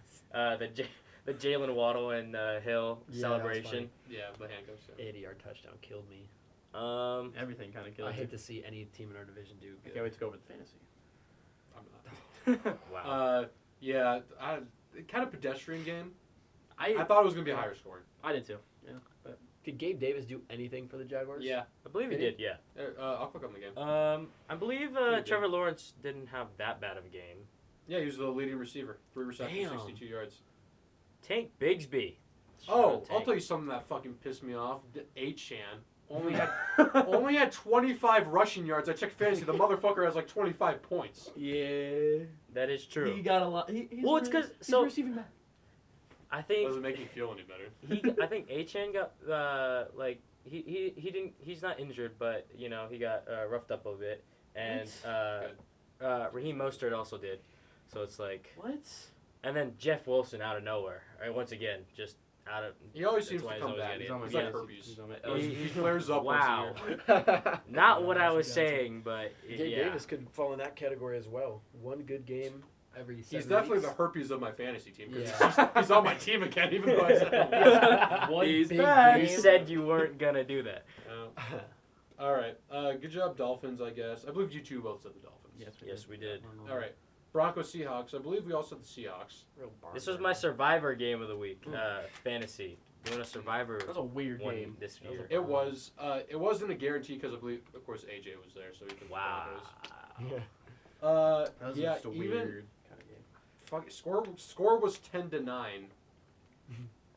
the Jalen Waddle and Hill Yeah, that was celebration. Yeah, the handcuffs. Yeah. 80-yard touchdown killed me. Everything kind of killed I you. hate to see any team in our division do I good. can't wait to go over the fantasy. I'm not. Wow. Yeah, kind of pedestrian game. I I thought it was gonna be higher scoring. did too. Yeah, but Could Gabe Davis do anything for the Jaguars? Yeah, I believe he Did did. Yeah. I'll click on the game. I believe Pretty Trevor Lawrence didn't have that bad of a game. Yeah, he was the leading receiver. 3 receptions, Damn. 62 yards. Tank Bigsby. Oh, Tank. I'll tell you something that fucking pissed me off. H-Chan only had 25 rushing yards. I checked fantasy. The motherfucker has like 25 points. yeah, That is true. he got a lot. He's Well, it's 'cause- so- receiving back. I think Doesn't make me feel any better. I think Achan got like he didn't he's not injured, but you know he got roughed up a bit, and Raheem Mostert also did, so it's like What? and then Jeff Wilson out of nowhere, right, once again just out of He always That's seems why to he's come always back. getting He's it. like Yeah. herpes. He's He flares up wow. once a year. Not what I was Gabe saying, but yeah. Davis could fall in that category as well. One good game every 7 He's definitely weeks. the herpes of my fantasy team. 'Cause Yeah. he's on my team again, even though I said One He's big back. You game. said you weren't gonna do that. All right. Good job, Dolphins, I guess. I believe you two both said the Dolphins. Yes, we did. All right. Broncos, Seahawks. I believe we all said the Seahawks. Real barn This was burner. my Survivor game of the week, fantasy. Doing a Survivor That was a weird one game. this That was year. It was. It wasn't a guarantee because I believe, of course, AJ was there, so he picked the Wow. Broncos. That was Yeah. just a Even weird kind of game. fuck, score was 10-9.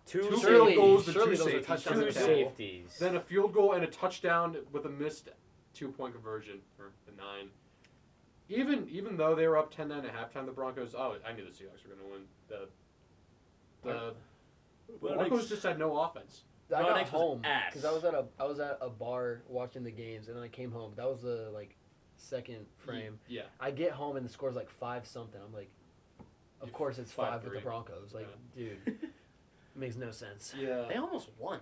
Two Two Surely- field goals, the surely two those are safeties. touchdowns Two and safeties. Then a field goal and a touchdown with a missed 2-point conversion for the 9. Even though they were up 10-9 at halftime, the Broncos. Oh, I knew the Seahawks were going to win. The Broncos just had no offense. I got Alex was home ass. because I was at a bar watching the games, and then I came home. That was the second frame. Yeah. I get home and the score's like 5-something. I'm like, of course it's 5 with the 5-3. Broncos. Like, dude, it makes no sense. Yeah. They almost won.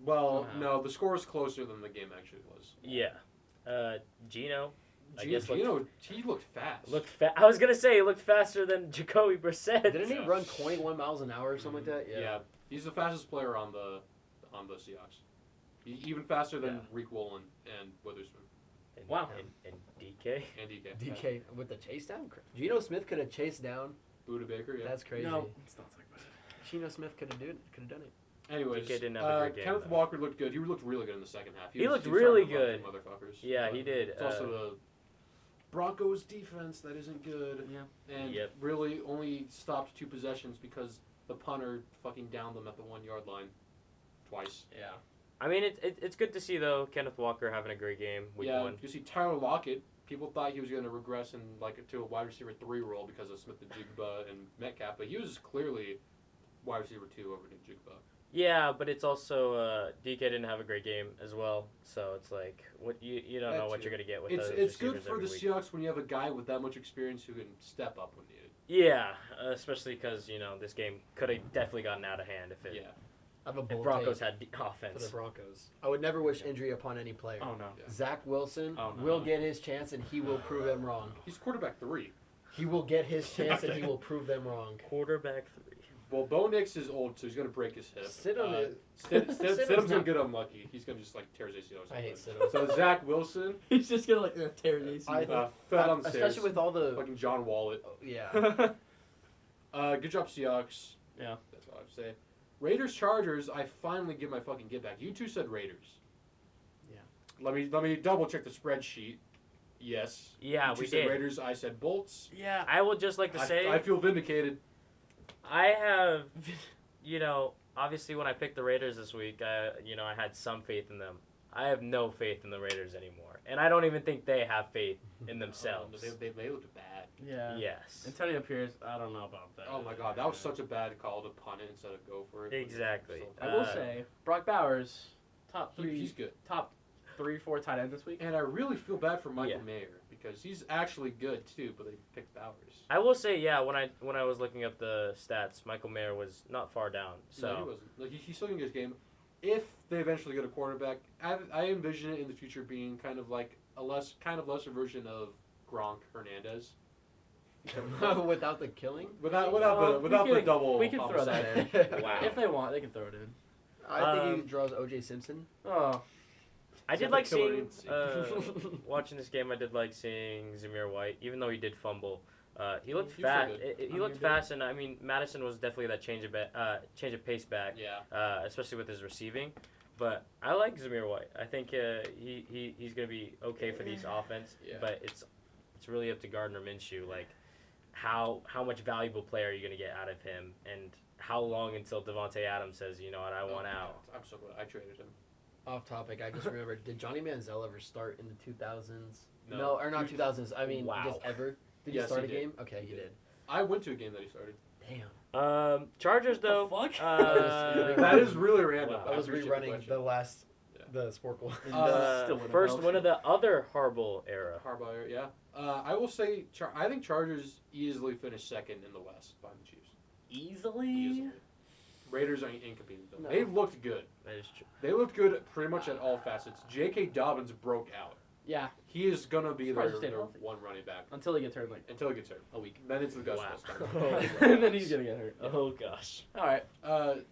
Well, Wow. no, the score is closer than the game actually was. Yeah. Gino I Gino, guess looked- he looked fast. I was gonna say he looked faster than Jacoby Brissett. Didn't he run 21 miles an hour or something like that? Yeah. He's the fastest player on the Seahawks. Even faster than Yeah. Reek Woolen and Witherspoon And, Wow. And DK. and DK. DK with the chase down. Geno Smith could have chased down. Buda Baker, yeah. That's crazy. No, it's not like that. Geno Smith could have done it. Anyways, DK didn't have a great game, Kenneth though. Walker looked good. He looked really good in the second half. He was looked starting really to love good. them Motherfuckers. Yeah, But he did. It's also the Broncos defense that isn't good. Yeah. And Yep. really only stopped 2 possessions because the punter fucking downed them at the 1-yard line twice. Yeah. I mean, it's good to see though Kenneth Walker having a great game week Yeah, 1. you see Tyler Lockett. People thought he was going to regress in to a wide receiver 3 role because of Smith-Njigba and Metcalf, but he was clearly wide receiver 2 over Njigba. Yeah, but it's also DK didn't have a great game as well, so it's like what you don't That know what too. you're gonna get with It's those good receivers for the every week. Seahawks when you have a guy with that much experience who can step up when needed. Yeah, especially because this game could have definitely gotten out of hand if Yeah. I have a if bold Broncos take had for the offense. Broncos. I would never wish injury upon any player. Oh no. Yeah. Zach Wilson Oh, no. will get his chance and he will prove them wrong. He's quarterback 3. He will get his chance and he will prove them wrong. Quarterback 3. Well, Bo Nix is old, so he's gonna break his hip. Stidham's Stidham's gonna not- get unlucky. He's gonna just like tear his ACL or something. I hate Stidham. So Zach Wilson, He's just gonna tear his I- ACL. fell on the stairs. Especially with all the fucking John Wallet. yeah. Good job, Seahawks. Yeah. That's all I have to say. Raiders Chargers. I finally get my fucking get back. You two said Raiders. Yeah. Let me double check the spreadsheet. Yes. Yeah, You two we said did. Raiders. I said Bolts. Yeah. I would just like to say I feel vindicated. I have, obviously when I picked the Raiders this week, I had some faith in them. I have no faith in the Raiders anymore, and I don't even think they have faith in themselves. They looked bad. Yeah. Yes. Antonio Pierce, I don't know about that. Oh my god, that was such a bad call to punt it instead of go for it. Exactly. So I will say, Brock Bowers, top three, he's good. top 3-4 tight end this week. And I really feel bad for Michael Yeah. Mayer because he's actually good too, but they picked Bowers. I will say, when I was looking up the stats, Michael Mayer was not far down. So No, he wasn't. Like, he's still gonna get his game. If they eventually get a quarterback, I envision it in the future being kind of lesser version of Gronk Hernandez. Without the killing. Without the double. We can throw homicide. that in. Wow. If they want, they can throw it in. I think he draws O.J. Simpson. Oh, I did Except like the killer seeing instinct. watching this game. I did like seeing Zamir White, even though he did fumble. He looked He was fast. so good. He looked fast, and I mean Madison was definitely that change of pace back, Yeah. especially with his receiving. But I like Zamir White. I think he's gonna be okay for these offense. Yeah. But it's really up to Gardner Minshew. Like how much valuable player are you gonna get out of him, and how long until Devontae Adams says, you know what, I want out. I'm so glad I traded him. Off topic, I just remembered. Did Johnny Manziel ever start in the 2000s? No. No, or not 2000s. I mean, Wow. just ever. Did Yes, he start he a did. game? Okay, He he did. did. I went to a game that he started. Damn. Chargers though. fuck? That is really random. Wow. I was appreciate rerunning question. the last, Yeah. the Sporcle. Still would've First helped. win of the other Harbaugh era. Harbaugh, yeah. I will say, I think Chargers easily finished second in the West behind the Chiefs. Easily? Raiders are incompetent. No. They looked good. That is true. They looked good pretty much at all facets. J.K. Dobbins broke out. Yeah, He is gonna be Surprised their he stayed healthy. one running back until he gets hurt in until he gets hurt. a week. Then it's the Gus Wow. Wilson. And then he's gonna get hurt. Oh gosh. All right.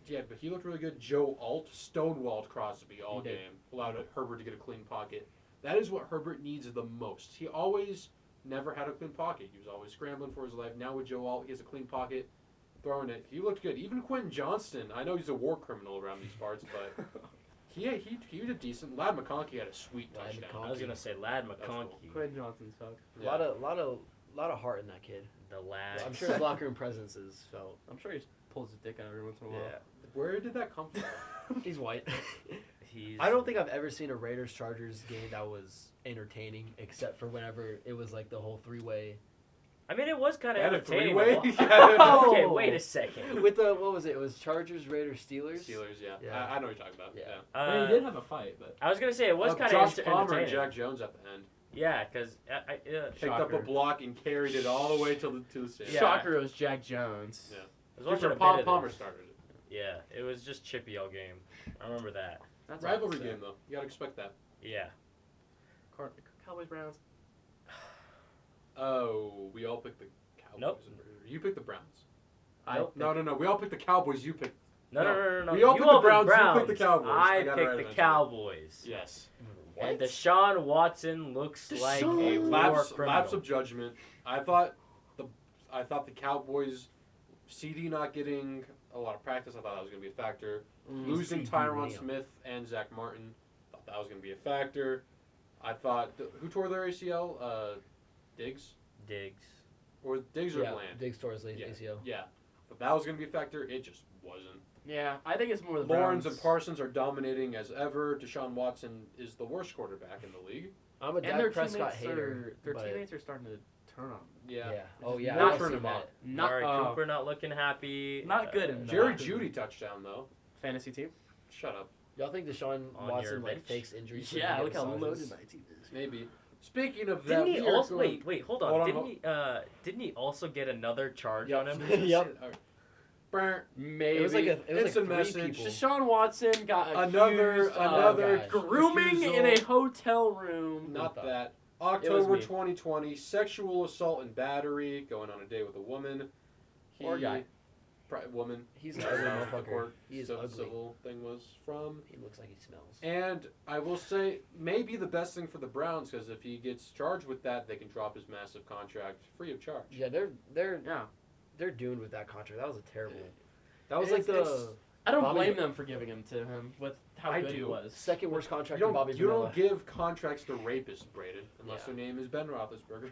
Yeah, but he looked really good. Joe Alt stonewalled Crosby all He did. game, allowed Herbert to get a clean pocket. That is what Herbert needs the most. He always never had a clean pocket. He was always scrambling for his life. Now with Joe Alt, he has a clean pocket, throwing it. He looked good. Even Quentin Johnston. I know he's a war criminal around these parts, but he did decent. Lad McConkey had a sweet Lad touchdown. McConkey. I was gonna say Lad That's McConkey. cool. Quentin Johnson's fuck. Yeah. lot of heart in that kid. The lad. I'm sure his locker room presence is felt. I'm sure he pulls his dick out every once in a while. Where did that come from? He's white. He's. I don't think I've ever seen a Raiders Chargers game that was entertaining, except for whenever it was like the whole three-way. I mean, it was kind They of had a entertaining. three-way? Oh! Okay, wait a second. With the what was it? It was Chargers, Raiders, Steelers. Steelers, yeah. Yeah. I know what you're talking about. Yeah. Yeah. I mean, he did have a fight, but I was gonna say it was kind Josh of Palmer and entertaining. Jack Jones at the end. Yeah, because Picked up a block and carried it all the way to the stand. Yeah. shocker, it was Jack Jones. Yeah. I was watching a bit Palmer of Palmer this. started it. Yeah, it was just chippy all game. I remember that. That's all I Rivalry can say. game though. You gotta expect that. Yeah. Cowboys Browns. Oh, we all picked the Cowboys. Nope. You picked the Browns. Nope. No. We all picked the Cowboys. You picked. No. We all You picked the all Browns, you picked the Cowboys. I I got it picked right the eventually. Cowboys. Yes. And Deshaun Watson looks like a war Lapse criminal. of judgment. I thought the Cowboys, CD not getting a lot of practice. I thought that was gonna be a factor. Losing CD Tyron Lamb. Smith and Zach Martin, thought that was gonna be a factor. I thought who tore their ACL? Diggs or Diggs or Yeah, Bland? Diggs tore his Yeah. ACL. Yeah, but that was gonna be a factor. It just wasn't. Yeah, I think it's more the Lawrence Browns. and Parsons are dominating as ever. Deshaun Watson is the worst quarterback in the league. I'm a And their Dak Prescott teammates hater. their but- teammates are starting to turn on. Yeah. Yeah. Oh Just yeah. not I've turn seen him that. on. Not Amari Cooper not looking happy. not good in Jerry that. Jeudy touchdown though. Fantasy team. Shut up. Y'all think Deshaun On Watson your like bench? fakes injuries? so Yeah, he look how massages? loaded my team is. Maybe. Speaking of that, Didn't he we are also going- wait? Hold on. Hold on, Didn't he also get another charge Yep. on him? Yep. Brr. Maybe It was like Instant three message. people. Deshaun Watson got Another guys. grooming accusal. in a hotel room. Not that. was October me. 2020, sexual assault and battery, going on a date with a woman. Poor guy. woman. He's an I ugly don't know what the motherfucker. court He is civil ugly. thing was from. He looks like he smells. And I will say, maybe the best thing for the Browns, because if he gets charged with that, they can drop his massive contract free of charge. Yeah, they're doomed with that contract. That was a terrible. That was It's- like it's- the I don't Bobby- blame them for giving him to him with how I good he do. was. second worst You contract in Bobby don't Vanilla. give contracts to rapists, Braeden, unless Yeah. their name is Ben Roethlisberger.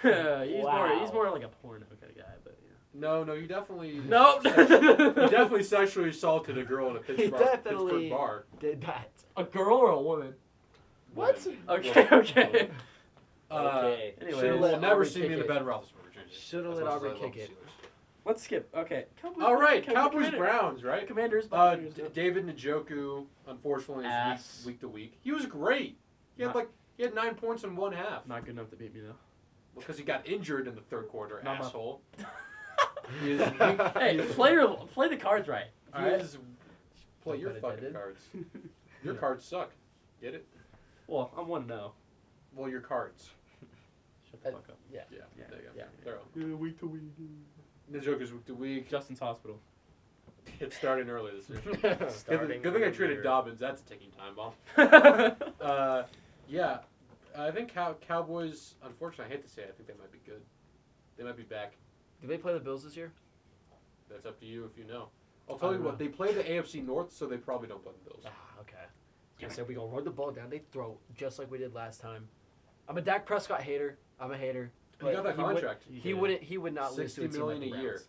He's more like a porno kind of guy, but No, you definitely. no. You definitely sexually assaulted a girl in a He definitely- Pittsburgh bar. Did that? A girl or a woman? What? Woman. Okay, okay. Okay. Anyway, Should've Will let never Aubrey see kick me in a it. Ben Roethlisberger jersey. Should've as let much as Aubrey I love kick the it. Steelers. Let's skip. Okay. All right, Cowboys, Cowboys Browns, right? Commanders. Buccaneers. David Njoku, unfortunately, is Ass. week to week. He was great. He had 9 points in one half. Not good enough to beat me though. Because he got injured in the third quarter, Not my- asshole. He is weak. Hey, he is- play the cards right. he Alright. is- play your Pun fucking intended. cards. Your cards suck. Get it? Well, I'm 1-0. Well, your cards. Shut the fuck up. Yeah, Yeah, there you go. yeah. They're all. Yeah, week to week. Njoku's week to week. Justin's hospital. It's starting early this year. Starting Good thing I earlier. traded Dobbins. That's a ticking time bomb. Yeah, I think Cowboys, unfortunately, I hate to say it, I think they might be good. They might be back. Did they play the Bills this year? That's up to you if you know. I'll tell you what, they play the AFC North, so they probably don't play the Bills. Ah, okay. I said we gonna run the ball down. They throw just like we did last time. I'm a Dak Prescott hater. I'm a hater. He got that he would- contract. He wouldn't. He would not lose to a $60 team like million the a year. Browns.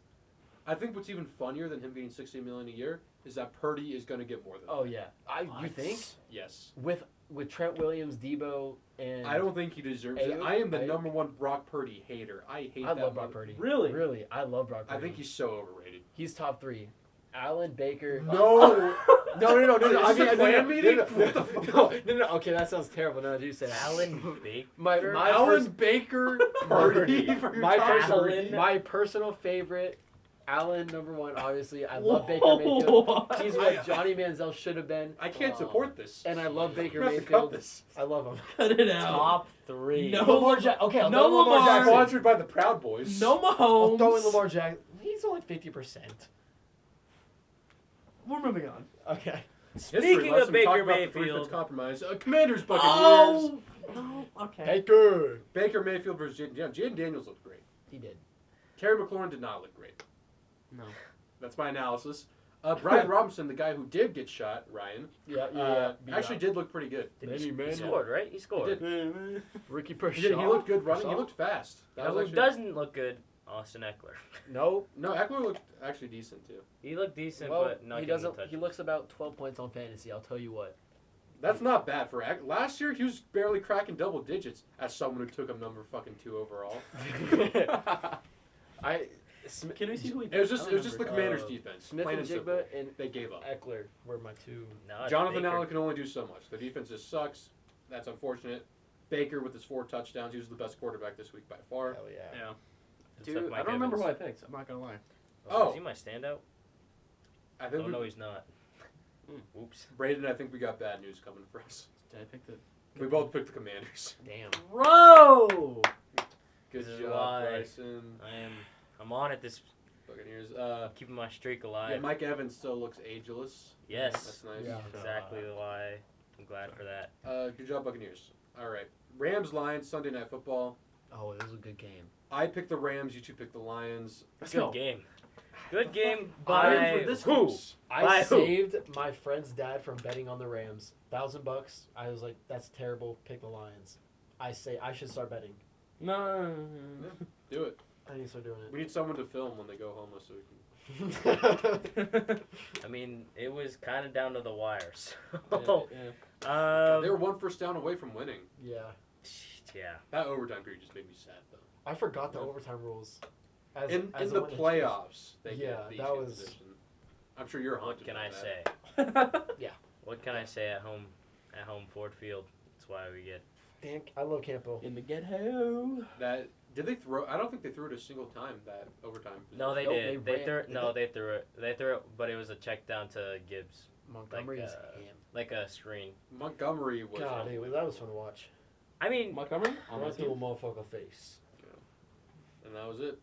I think what's even funnier than him getting $60 million a year is that Purdy is going to get more than Oh that. yeah. You think Yes. with Trent Williams, Debo, and I don't think he deserves it. Ayuk? I am the Ayuk? number one Brock Purdy hater. I hate I that love Brock mother- Purdy. Really? Really, I love Brock Purdy. I think he's so overrated. He's top 3. Allen, Baker. No! No. I Is this a clan meeting? What the fuck? No. Okay, that sounds terrible. No, do say Alan Big. my Alan Baker Purdy for your my top personal three. my personal favorite. Allen number 1, obviously. I love Baker Mayfield. He's what Johnny Manziel should have been. I can't support this. And I love Baker You have to cut Mayfield. this. I love him. Cut it out. Top 3. No. Lamar Jackson. Okay, I'll No throw in Lamar Lamar. Jackson. Sponsored by the Proud Boys. No Mahomes. I'll throw in Lamar Jackson. He's only 50%. We're moving on. Okay. History Speaking lesson, of Baker talk about the three Mayfield. fifths compromise. Commanders, Buccaneers. Oh no. Okay. Baker. Baker Mayfield versus Jaden Daniels looked great. He did. Terry McLaurin did not look great. No. That's my analysis. Brian Robinson, the guy who did get shot, Ryan, Yeah. actually did look pretty good. Did Many he men. scored, right? He scored. did. Ricky He, Pershaw. did. He looked good running. He Pershaw? looked fast. You That know was who actually, doesn't look good? Austin Eckler. No. no, Eckler looked actually decent too. He looked decent, Well, but not he getting doesn't. touched. He looks about 12 points on fantasy. I'll tell you what. That's not bad for last year. He was barely cracking double digits as someone who took him number fucking 2 overall. Can we see who he? It was just the I don't Commanders' Uh, defense. Smith plain and simple. Jigba and They gave up. Eckler were my 2. No, it's Jonathan Baker. Allen can only do so much. The defense just sucks. That's unfortunate. Baker with his 4 touchdowns. He was the best quarterback this week by far. Hell yeah. Yeah. Except Dude, I Mike don't remember who Evans. I picked. I'm not gonna lie. Oh. Is he my standout? I think Oh, no, he's not. Oops. Braeden, I think we got bad news coming for us. Did I pick the? We both picked the Commanders. Damn. Bro. Good This is job, why Bryson. I'm on it this, Buccaneers. keeping my streak Yeah, alive. Mike Evans still looks ageless. Yes. That's nice. Yeah. Exactly why. I'm glad for that. Good job, Buccaneers. All right. Rams, Lions, Sunday Night Football. Oh, it was a good game. I picked the Rams. You 2 picked the Lions. Let's Good go. game. Good game I by am for this who? house. I By who? saved my friend's dad from betting on the Rams. $1,000. I was like, that's terrible. Pick the Lions. I should start betting. No. Do it. I need to start doing We need someone to film when they go homeless so we can. it. I mean, it was kind of down to the wire. So. Yeah. They were 1 first down away from winning. Yeah. Yeah. That overtime period just made me sad, though. I forgot the overtime rules. In as the I went into- playoffs, they Yeah, get these that in was- position. I'm sure you're What haunted can by I that. say? What can I say at home? At home, Ford Field. That's why we get. Dan, I love Campo. In the ghetto. That did they throw? I don't think they threw it a single time that overtime. No, they Nope, did. they They ran- threw. did No, they threw it. They threw it, but it was a check down to Gibbs, Montgomery is Like, ham. like a screen. Montgomery was. God, that was fun to watch. I mean, Montgomery. On my Right to a team. motherfucker face. And that was it.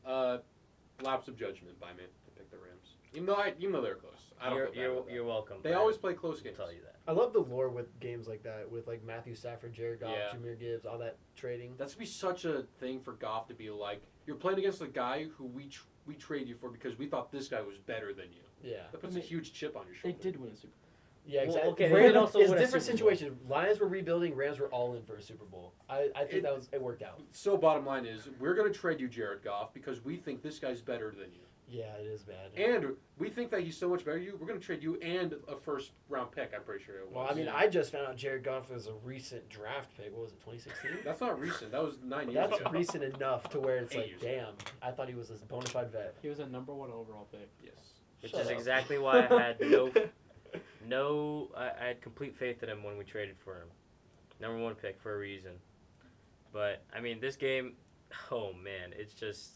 Lapse of judgment by me to pick the Rams. Even though they're close. I don't feel bad about that. You're welcome. They always play close I'll games. tell you that. I love the lore with games like that, with like Matthew Stafford, Jared Goff, Yeah. Jahmyr Gibbs, all that trading. That's gonna be such a thing for Goff to be like, you're playing against a guy who we trade you for because we thought this guy was better than you. Yeah. That puts a huge chip on your They shoulder. did win a Super Bowl. Yeah, Well, exactly. okay, they did also it's win a different Super Bowl. situation. Lions were rebuilding, Rams were all in for a Super Bowl. I think it worked out. So bottom line is, we're gonna trade you Jared Goff because we think this guy's better than you. Yeah, it is bad. And we think that he's so much better than you, we're going to trade you and a first-round pick, I'm pretty sure it was. Well, I mean, I just found out Jared Goff was a recent draft pick. What was it, 2016? That's not recent. That was 9 years That's ago. recent enough to where it's 8 like, years damn, I thought he was a bona fide vet. He was a number 1 overall pick. Yes. Which Shut is up. exactly why I had I had complete faith in him when we traded for him. Number 1 pick for a reason. But, I mean, this game, oh man, it's just,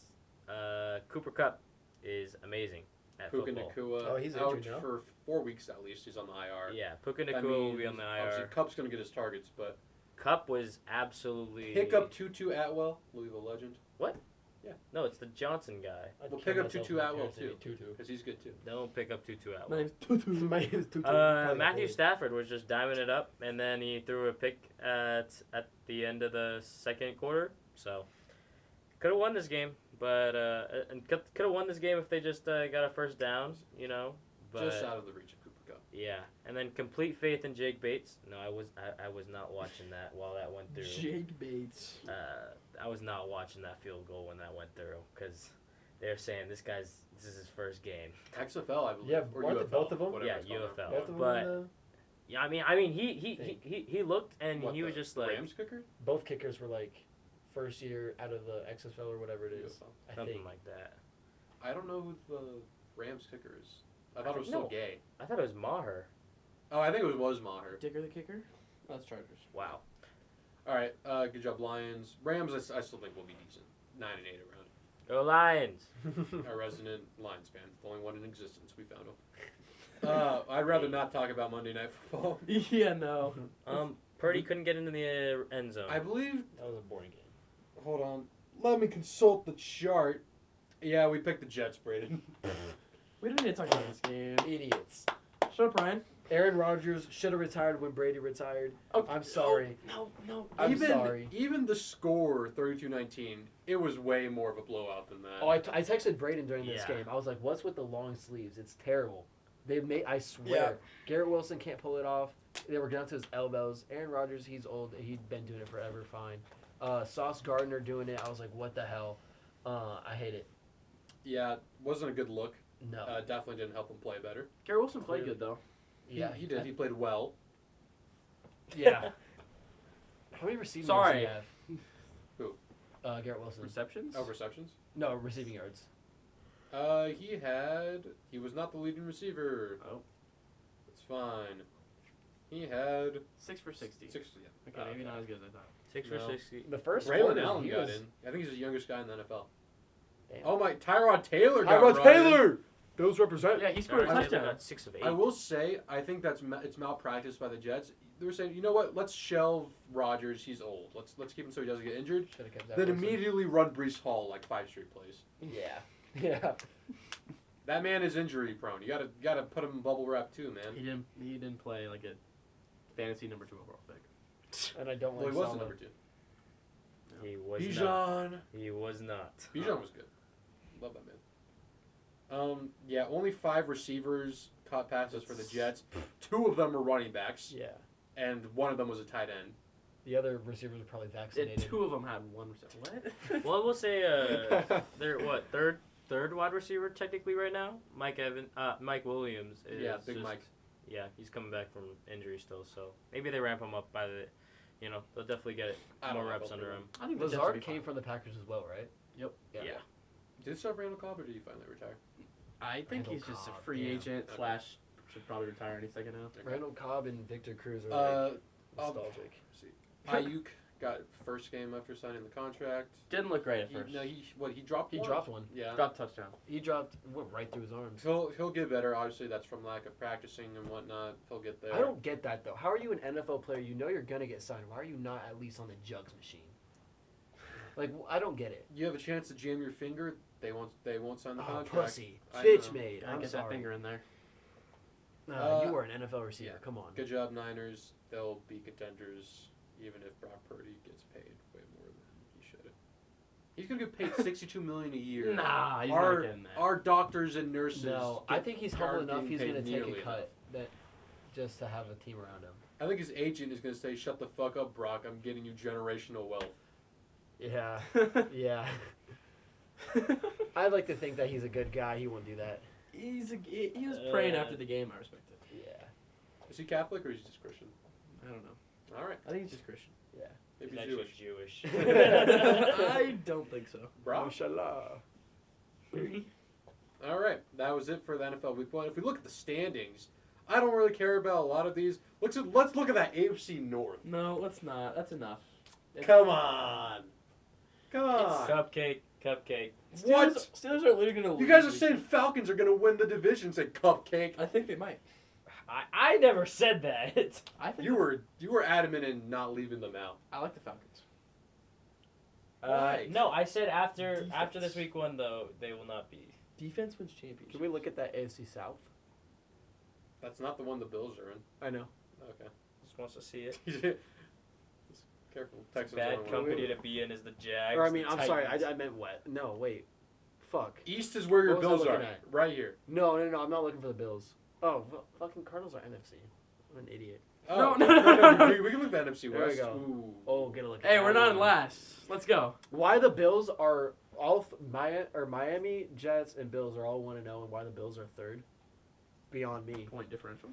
Cooper Kupp is amazing at Puka football. Nacua Oh, he's out injured now? for 4 weeks at least. He's on the IR. Yeah, Puka That Nacua will be means on the obviously IR. Kupp's going to get his targets, but Kupp was absolutely... pick up Tutu Atwell, Louisville legend, No, it's the Johnson guy. I'd Well, kill pick up myself Tutu if I Atwell, cared to too. be Tutu. because he's good too. Don't pick up Tutu My Atwell. name's Tutu. My name is Tutu. Probably Matthew old. Stafford was just diming it up, and then he threw a pick at the end of the second quarter. So could have won this game, but and could have won this game if they just got a first down, you know. But Just out of the reach of Cooper Kupp. yeah, and then complete faith in Jake Bates. No, I was not watching that while that went through. Jake Bates. I was not watching that field goal when that went through because they're saying this is his first game. XFL, I believe. Yeah, or weren't UFL, they both of them? whatever Yeah, it's called now. UFL. Both of them But- in Yeah, I mean he looked and What, he was the just like Rams kicker? both kickers were like first year out of the XFL or whatever it is. UFL. I something think. like that. I don't know who the Rams kicker is. I thought it was No. still gay. I thought it was Maher. Oh, I think it was Maher. Dicker the kicker? That's Chargers. Wow. All right, good job, Lions. Rams, I still think will be decent. 9-8 around. Go Lions. Our resident Lions fan, the only one in existence. We found him. I'd rather not talk about Monday Night Football. Yeah, no. Purdy couldn't get into the end zone. I believe. That was a boring game. Hold on. Let me consult the chart. Yeah, we picked the Jets, Braeden. We didn't need to talk about this game. Idiots. Shut up, Ryan. Aaron Rodgers should have retired when Brady retired. Oh, I'm sorry. No. I'm sorry. Even the score, 32-19, it was way more of a blowout than that. Oh, I texted Braden during this Yeah. game. I was like, "What's with the long sleeves? It's terrible." I swear, Yeah. Garrett Wilson can't pull it off. They were down to his elbows. Aaron Rodgers, he's old. He'd been doing it forever. Fine. Sauce Gardner doing it. I was like, "What the hell?" I hate it. Yeah, wasn't a good look. No. Definitely didn't help him play better. Garrett Wilson played good, though. Yeah, he did. He played well. Yeah. How many receiving yards Sorry. did he have? Who? Garrett Wilson. Receptions? Oh, receptions? No, receiving yards. He was not the leading receiver. Oh. It's fine. He had 6 for 60. 60. Okay, maybe not as good as I thought. 6 No. for 60. The first Braylon quarter, Allen he got was, in. I think he's the youngest guy in the NFL. Damn. Oh my, Tyrod Taylor got brought in. Bills represent. Yeah, he scored a Taylor touchdown. got 6 of 8. I will say, I think it's malpractice by the Jets. They were saying, you know what? Let's shelve Rodgers. He's old. Let's keep him so he doesn't get injured. Should have kept that. Then Wilson. immediately run Brees Hall like 5 straight plays. Yeah. Yeah. That man is injury prone. You gotta put him in bubble wrap too, man. He didn't play like a fantasy number 2 overall pick. And I don't Well, like he was the Saleh. number 2. He was not. Bijan. He was not. Bijan was good. Love that man. Yeah, only 5 receivers caught passes for the Jets. 2 of them were running backs, Yeah. and 1 of them was a tight end. The other receivers were probably vaccinated. 2 of them had 1 reception. What? Well, we'll say they're what third wide receiver technically right now. Mike Williams. Is Yeah, Big just- Mike. Yeah, he's coming back from injury still, so maybe they ramp him up by the, they'll definitely get I don't more know reps about under that. him. I think the Jets will Lazard be came fine. from the Packers as well, right? Yep. Yeah. Did start Randall Cobb or did he finally retire? I think Randall he's just a Cobb, free damn. agent Okay. / should probably retire any second now. Randall Cobb and Victor Cruz are like nostalgic. See, Ayuk got first game after signing the contract. Didn't look great at first. He dropped He one? dropped one. Yeah. Dropped touchdown. He went right through his arms. He'll get better. Obviously, that's from lack of practicing and whatnot. He'll get there. I don't get that though. How are you an NFL player? You know you're gonna get signed. Why are you not at least on the jugs machine? Like I don't get it. You have a chance to jam your finger. They won't sign the Oh, contract. pussy. I Bitch know. made. I I'm get that sorry. finger in there. You were an NFL receiver. yeah. Come on. Good job, Niners. They'll be contenders even if Brock Purdy gets paid way more than he should. He's gonna get paid $62 million a year. Nah, he's our not getting that. our doctors and nurses. No, I think he's humble aren't enough. getting He's paid going to take nearly a cut that just to have a team around him. I think his agent is gonna say, "Shut the fuck up, Brock. I'm getting you generational wealth." Yeah. Yeah. I'd like to think that he's a good guy. He won't do that. he was praying after the game. I respect it. Yeah. Is he Catholic or is he just Christian? I don't know. All right, I think he's just Christian. maybe He's Jewish. actually Jewish. I don't think so. Brock. Mashallah. All right, that was it for the NFL Week 1. If we look at the standings, I don't really care about a lot of these. Let's look at that AFC North. No, let's not. That's enough. Come on. Cupcake. What? Steelers are literally gonna lose. You guys are this saying week. Falcons are going to win the division. Say cupcake. I think they might. I never said that. I think You were adamant in not leaving them out. I like the Falcons. Why? No, I said after Defense. this week 1 though they will not be. Defense wins championships. Can we look at that AFC South? That's not the one the Bills are in. I know. Just wants to see it. Careful. It's a Texans bad only win. company to be in is the Jags. Or I mean, the I'm sorry. Titans. I meant what? No, wait. Fuck. East is where your What was I Bills are. looking at? Right here. No. I'm not looking for the Bills. Oh, fucking Cardinals are NFC. I'm an idiot. Oh, No. we can look at the NFC West. There we go. Ooh. Oh, get a look. At Hey, that we're not one. in last. Let's go. Why the Bills are all Miami Jets and Bills are all 1-0, and why the Bills are third? Beyond me. Point differential.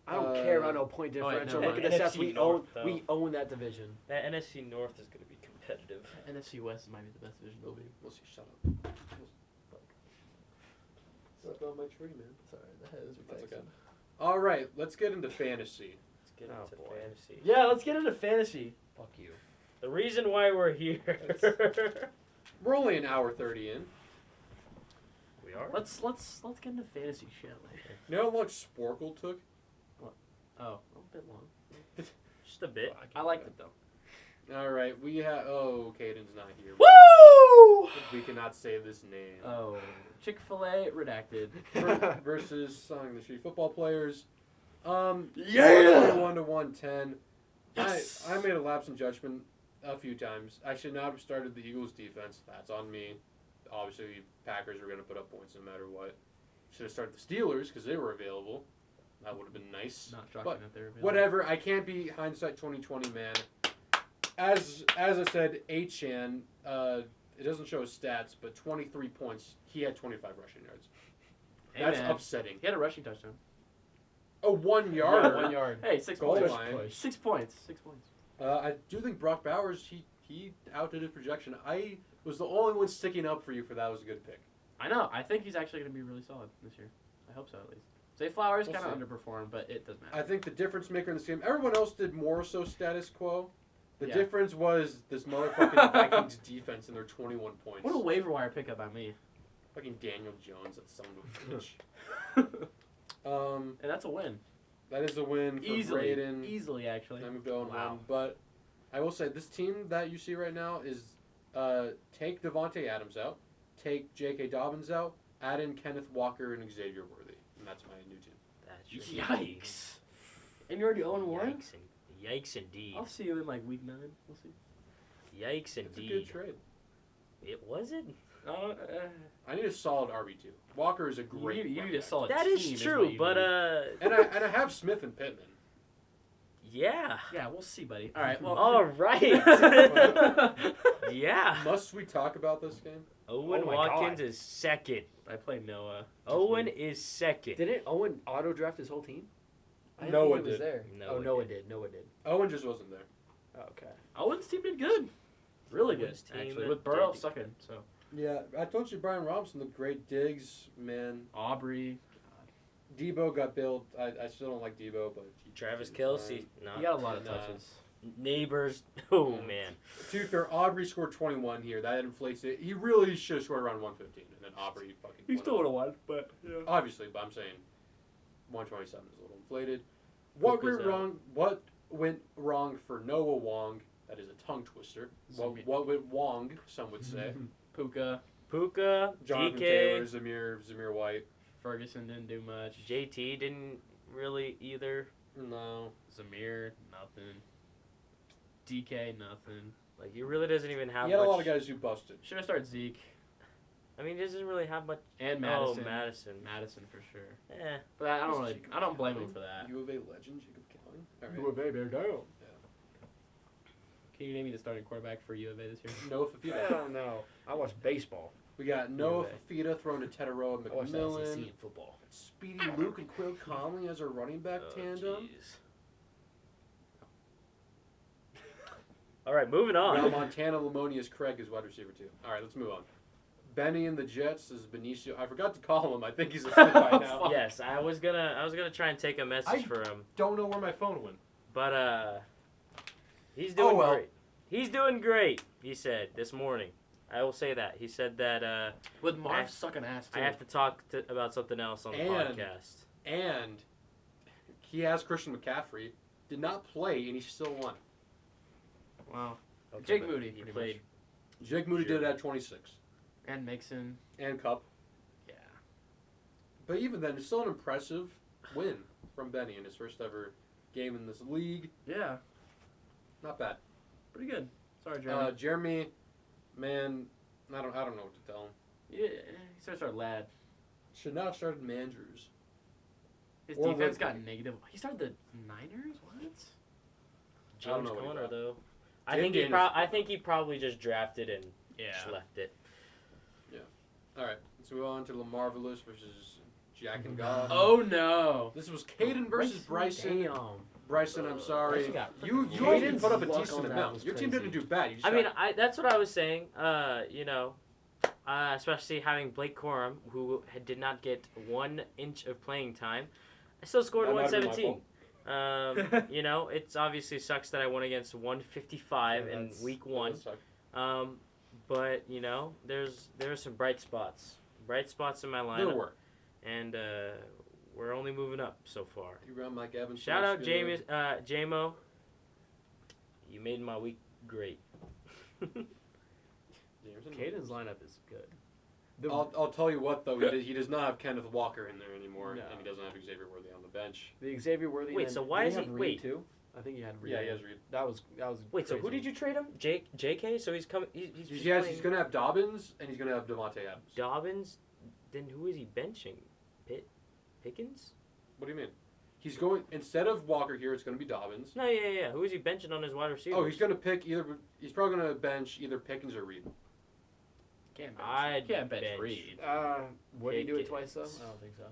I don't care about no point oh, wait, differential. no, Look at the NFC stats. We North, own. We own that division. That NFC North is going to be competitive. NFC West might be the best division. We'll see. Shut up. Suck on my tree, man. Sorry, the head is That's Texan. okay. All right, let's get into fantasy. Let's get Oh, into boy. fantasy. Yeah, let's get into fantasy. Fuck you. The reason why we're here. We're only an hour 30 in. We are. Let's get into fantasy, shall we? You know how much Sporcle took? Oh, a bit long. Just a bit. I liked it though. All right, we have. Oh, Caden's not here. Woo! We cannot say this name. Oh, Chick-fil-A redacted. Versus Song the Street football players. Yeah! 1 to 110. Yes! I made a lapse in judgment a few times. I should not have started the Eagles defense. That's on me. Obviously, Packers were going to put up points no matter what. Should have started the Steelers because they were available. That would have been nice. Not shocking But that they're available. whatever. I can't be hindsight 2020, man. As I said, Achan, it doesn't show his stats, but 23 points. He had 25 rushing yards. Hey, That's man. upsetting. He had a rushing touchdown. Oh, 1 yard. Yeah, 1 yard. Hey, 6 Goal points. line. Push. 6 points. 6 points. I do think Brock Bowers, he outdid his projection. I was the only one sticking up for you for that was a good pick. I know. I think he's actually going to be really solid this year. I hope so, at least. Zay Flowers We'll kind of see. underperformed, but it doesn't I matter. think the difference maker in this game, everyone else did more so status quo. The Yeah. difference was this motherfucking Vikings defense and their 21 points. What a waiver wire pickup by me. Fucking Daniel Jones, that son of a bitch. And that's a win. That is a win for Easily. Braeden. Easily, actually. I'm going Wow. one. But I will say, this team that you see right now is take Devontae Adams out, take J.K. Dobbins out, add in Kenneth Walker and Xavier Worthy. And that's my new team. That's your Yikes. And you're already 0-1? Yikes indeed. I'll see you in like week 9. We'll see. Yikes It's a indeed. good trade. It wasn't. I need a solid RB2. Walker is a great You need running a back. solid That team is what true, you but need. And I have Smith and Pittman. yeah. Yeah, we'll see, buddy. All right, well. All right. yeah. Must we talk about this game? Owen Oh my Watkins God. is second. I played Noah. Owen is second. Didn't Owen auto draft his whole team? I didn't Noah think he was did. there. Noah Oh, Noah did. did. Noah did. Owen just wasn't there. Oh, okay. Owen's team did good. Really good, Owen's team actually. With Burrow did. sucking, so. Yeah, I told you Brian Robinson looked great. Diggs, man. Aubrey. Debo got billed. I still don't like Debo, but Travis he's Kelsey. fine. He got a lot of Nah. touches. Neighbors. Oh, Yeah. man. To be fair, Aubrey scored 21 here. That inflates it. He really should have scored around 115, and then Aubrey fucking. He went still up. would have won, but yeah. Obviously, but I'm saying 127 is a little inflated. What Puka's went out. wrong? What went wrong for Noah Wong? That is a tongue twister. What went Wong? Some would say. Puka. Puka, Jonathan DK, Taylor, Zamir White. Ferguson didn't do much. JT didn't really either. No. Zamir, nothing. DK, nothing. Like, he really doesn't even have He had much. a lot of guys who busted. Should have started Zeke I mean, he doesn't really have much. and Madison. Oh, Madison. Madison for sure. Eh. But I don't blame him for that. U of A legend, Jacob Cowan. All right. U of A, there go. Yeah. Can you name me the starting quarterback for U of A this year? Noah I Fafita. don't know. I watch baseball. We got Noah U Fafita thrown to Tetaroa I watch the SEC McMillan. in football. Speedy Luke and Quill Conley as our running back Oh, tandem. jeez. All right, moving We got on. Montana Lamonius Craig as wide receiver too. All right, let's move on. Benny and the Jets is Benicio. I forgot to call him. I think he's asleep by now. Yes, I was gonna try and take a message for him, Don't know where my phone went. but he's doing well. great. He's doing great. He said this morning. I will say that. He said that With Marv sucking ass too. I have to talk about something else on the And- podcast. And he has Christian McCaffrey. Did not play, and he still won. Wow. Okay, Jake but Moody He pretty played. Jake Moody Sure. did it at 26. And Mixon. And Cup. Yeah. But even then, it's still an impressive win from Benny in his first ever game in this league. Yeah. Not bad. Pretty good. Sorry, Jeremy. Jeremy, man, I don't know what to tell him. Yeah, he starts our lad. Should not have started Mandrews. His Or defense Ridley. got negative. He started the Niners? What? I don't James know what he Conner brought. though. James I think he probably just drafted and Yeah. just left it. All right, let's move on to LaMarvelous versus Jack and God. Oh no. This was Caden versus Bryson. Damn. Bryson, I'm sorry. Bryson got You freaking actually Caden's put up a luck decent on that amount. was Your team crazy. didn't do bad. You just I mean, got- that's what I was saying. Especially having Blake Corum, who did not get 1 inch of playing time, I still scored That might have been my 117. It's obviously sucks that I won against 155 Yeah, in that's- week that 1. would suck. But there are some bright spots in my There lineup, were. and we're only moving up so far. You run Mike Evans. Shout out James. JMO. You made my week great. Caden's lineup is good. I'll tell you what though, he does not have Kenneth Walker in there anymore, No. and he doesn't have Xavier Worthy on the bench. The Xavier Worthy. Wait, and so then- why did is have he- Reed wait. too? I think he had Reed. Yeah, he has Reed. That was Wait, so who crazy. did you trade him? JK. So he's coming. He's He's playing gonna have Dobbins and he's gonna have Devontae Adams. Dobbins. Then who is he benching? Pickens? What do you mean? He's going instead of Walker here. It's gonna be Dobbins. No, yeah. Who is he benching on his wide receiver? Oh, he's gonna pick either. He's probably gonna bench either Pickens or Reed. Can't bench. I'd Can't bench bench. Reed. Would he do it Pickens. twice though? I don't think so.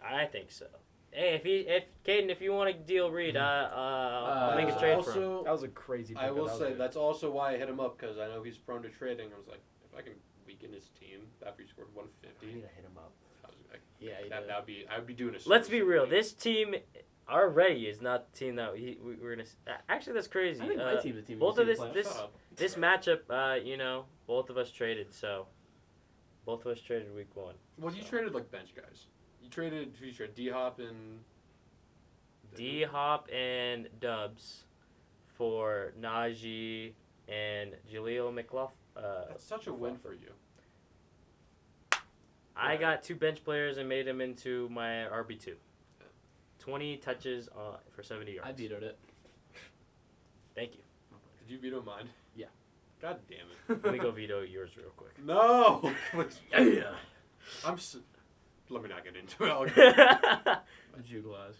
I think so. Hey, if Caden, if you want to deal Reed, I'll make a trade for him. also, That was a crazy. I will pickup. That was say good. that's also why I hit him up because I know he's prone to trading. I was like, if I can weaken his team after he scored I 150, need to hit him up. I was like, Yeah, he that did. would be I would be doing a. Let's be service real. for me. This team already is not the team that we're gonna. Actually, that's crazy. I think my team's a team. both you of see this- in the playoffs. this- Shut up. This matchup, both of us traded. So, both of us traded week 1. Well, you traded like bench guys. You traded who you traded? D Hop and D Hop and Dubs for Najee and Jaleel McLaughlin. That's such a win for you. I got 2 bench players and made them into my RB2. 20 touches for 70 yards. I vetoed it. Thank you. Did you veto mine? Yeah. God damn it. Let me go veto yours real quick. No. Please. Yeah. Let me not get into it. I'll- A Juglass.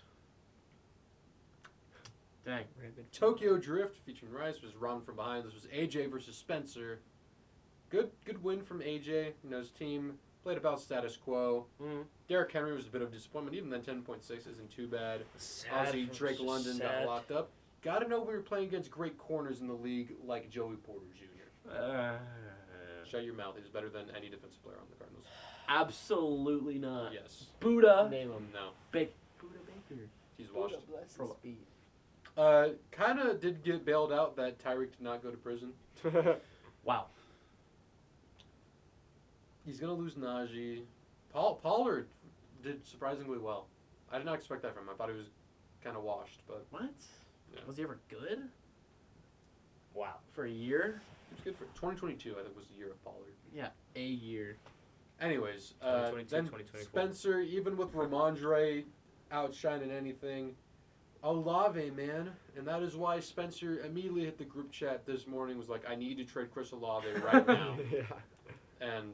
Dang. Tokyo Drift featuring Rice was run from behind. This was AJ versus Spencer. Good win from AJ. His team played about status quo. Mm. Derrick Henry was a bit of a disappointment. Even then, 10.6 isn't too bad. Obviously, Drake London got locked up. Got to know we were playing against great corners in the league like Joey Porter Jr. Shut your mouth. He's better than any defensive player on the Cardinals. Absolutely not. Yes. Buddha. Name him. No. Buddha Baker. He's washed. Bless For his what? feet. Kind of did get bailed out that Tyreek did not go to prison. Wow. He's going to lose Najee. Pollard did surprisingly well. I did not expect that from him. I thought he was kind of washed, but What? Yeah. Was he ever good? Wow. For a year? was good for 2022. I think was the year of Pollard. Yeah, a year. Anyways, 2022, then 2024. Spencer, even with Ramondre outshining anything, Olave, man, and that is why Spencer immediately hit the group chat this morning. Was like, I need to trade Chris Olave right now, Yeah. and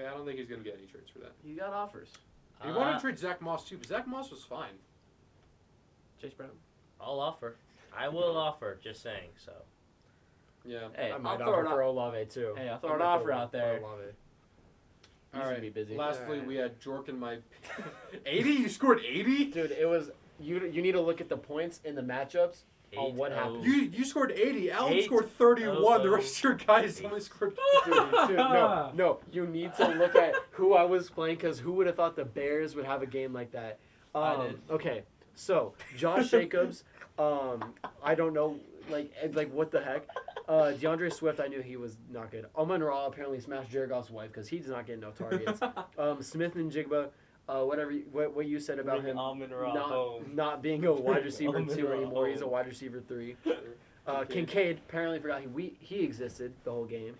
I don't think he's gonna get any trades for that. You got offers. He wanted to trade Zach Moss too, but Zach Moss was fine. Chase Brown. I'll offer. I will offer. Just saying. So. Yeah. Hey, I might I'll throw offer it for out. Olave too. Hey, I'll throw I an might offer throw out there. for Olave. He's All gonna right. be busy. Lastly, Alright. we had Jork and my 80. You scored 80. Dude, it was you need to look at the points in the matchups on what 8-0. happened. You scored 80. Alan 8-0. scored 31. The rest of your guys only scored. Dude, no. You need to look at who I was playing because who would have thought the Bears would have a game like that? I did. Okay, so Josh Jacobs, I don't know, like what the heck? DeAndre Swift, I knew he was not good. Amon-Ra apparently smashed Jared Goff's wife because he does not get no targets. Smith and Jigba, what you said about him not being a wide receiver 2 anymore. He's a wide receiver 3. Kincaid apparently forgot he existed the whole game.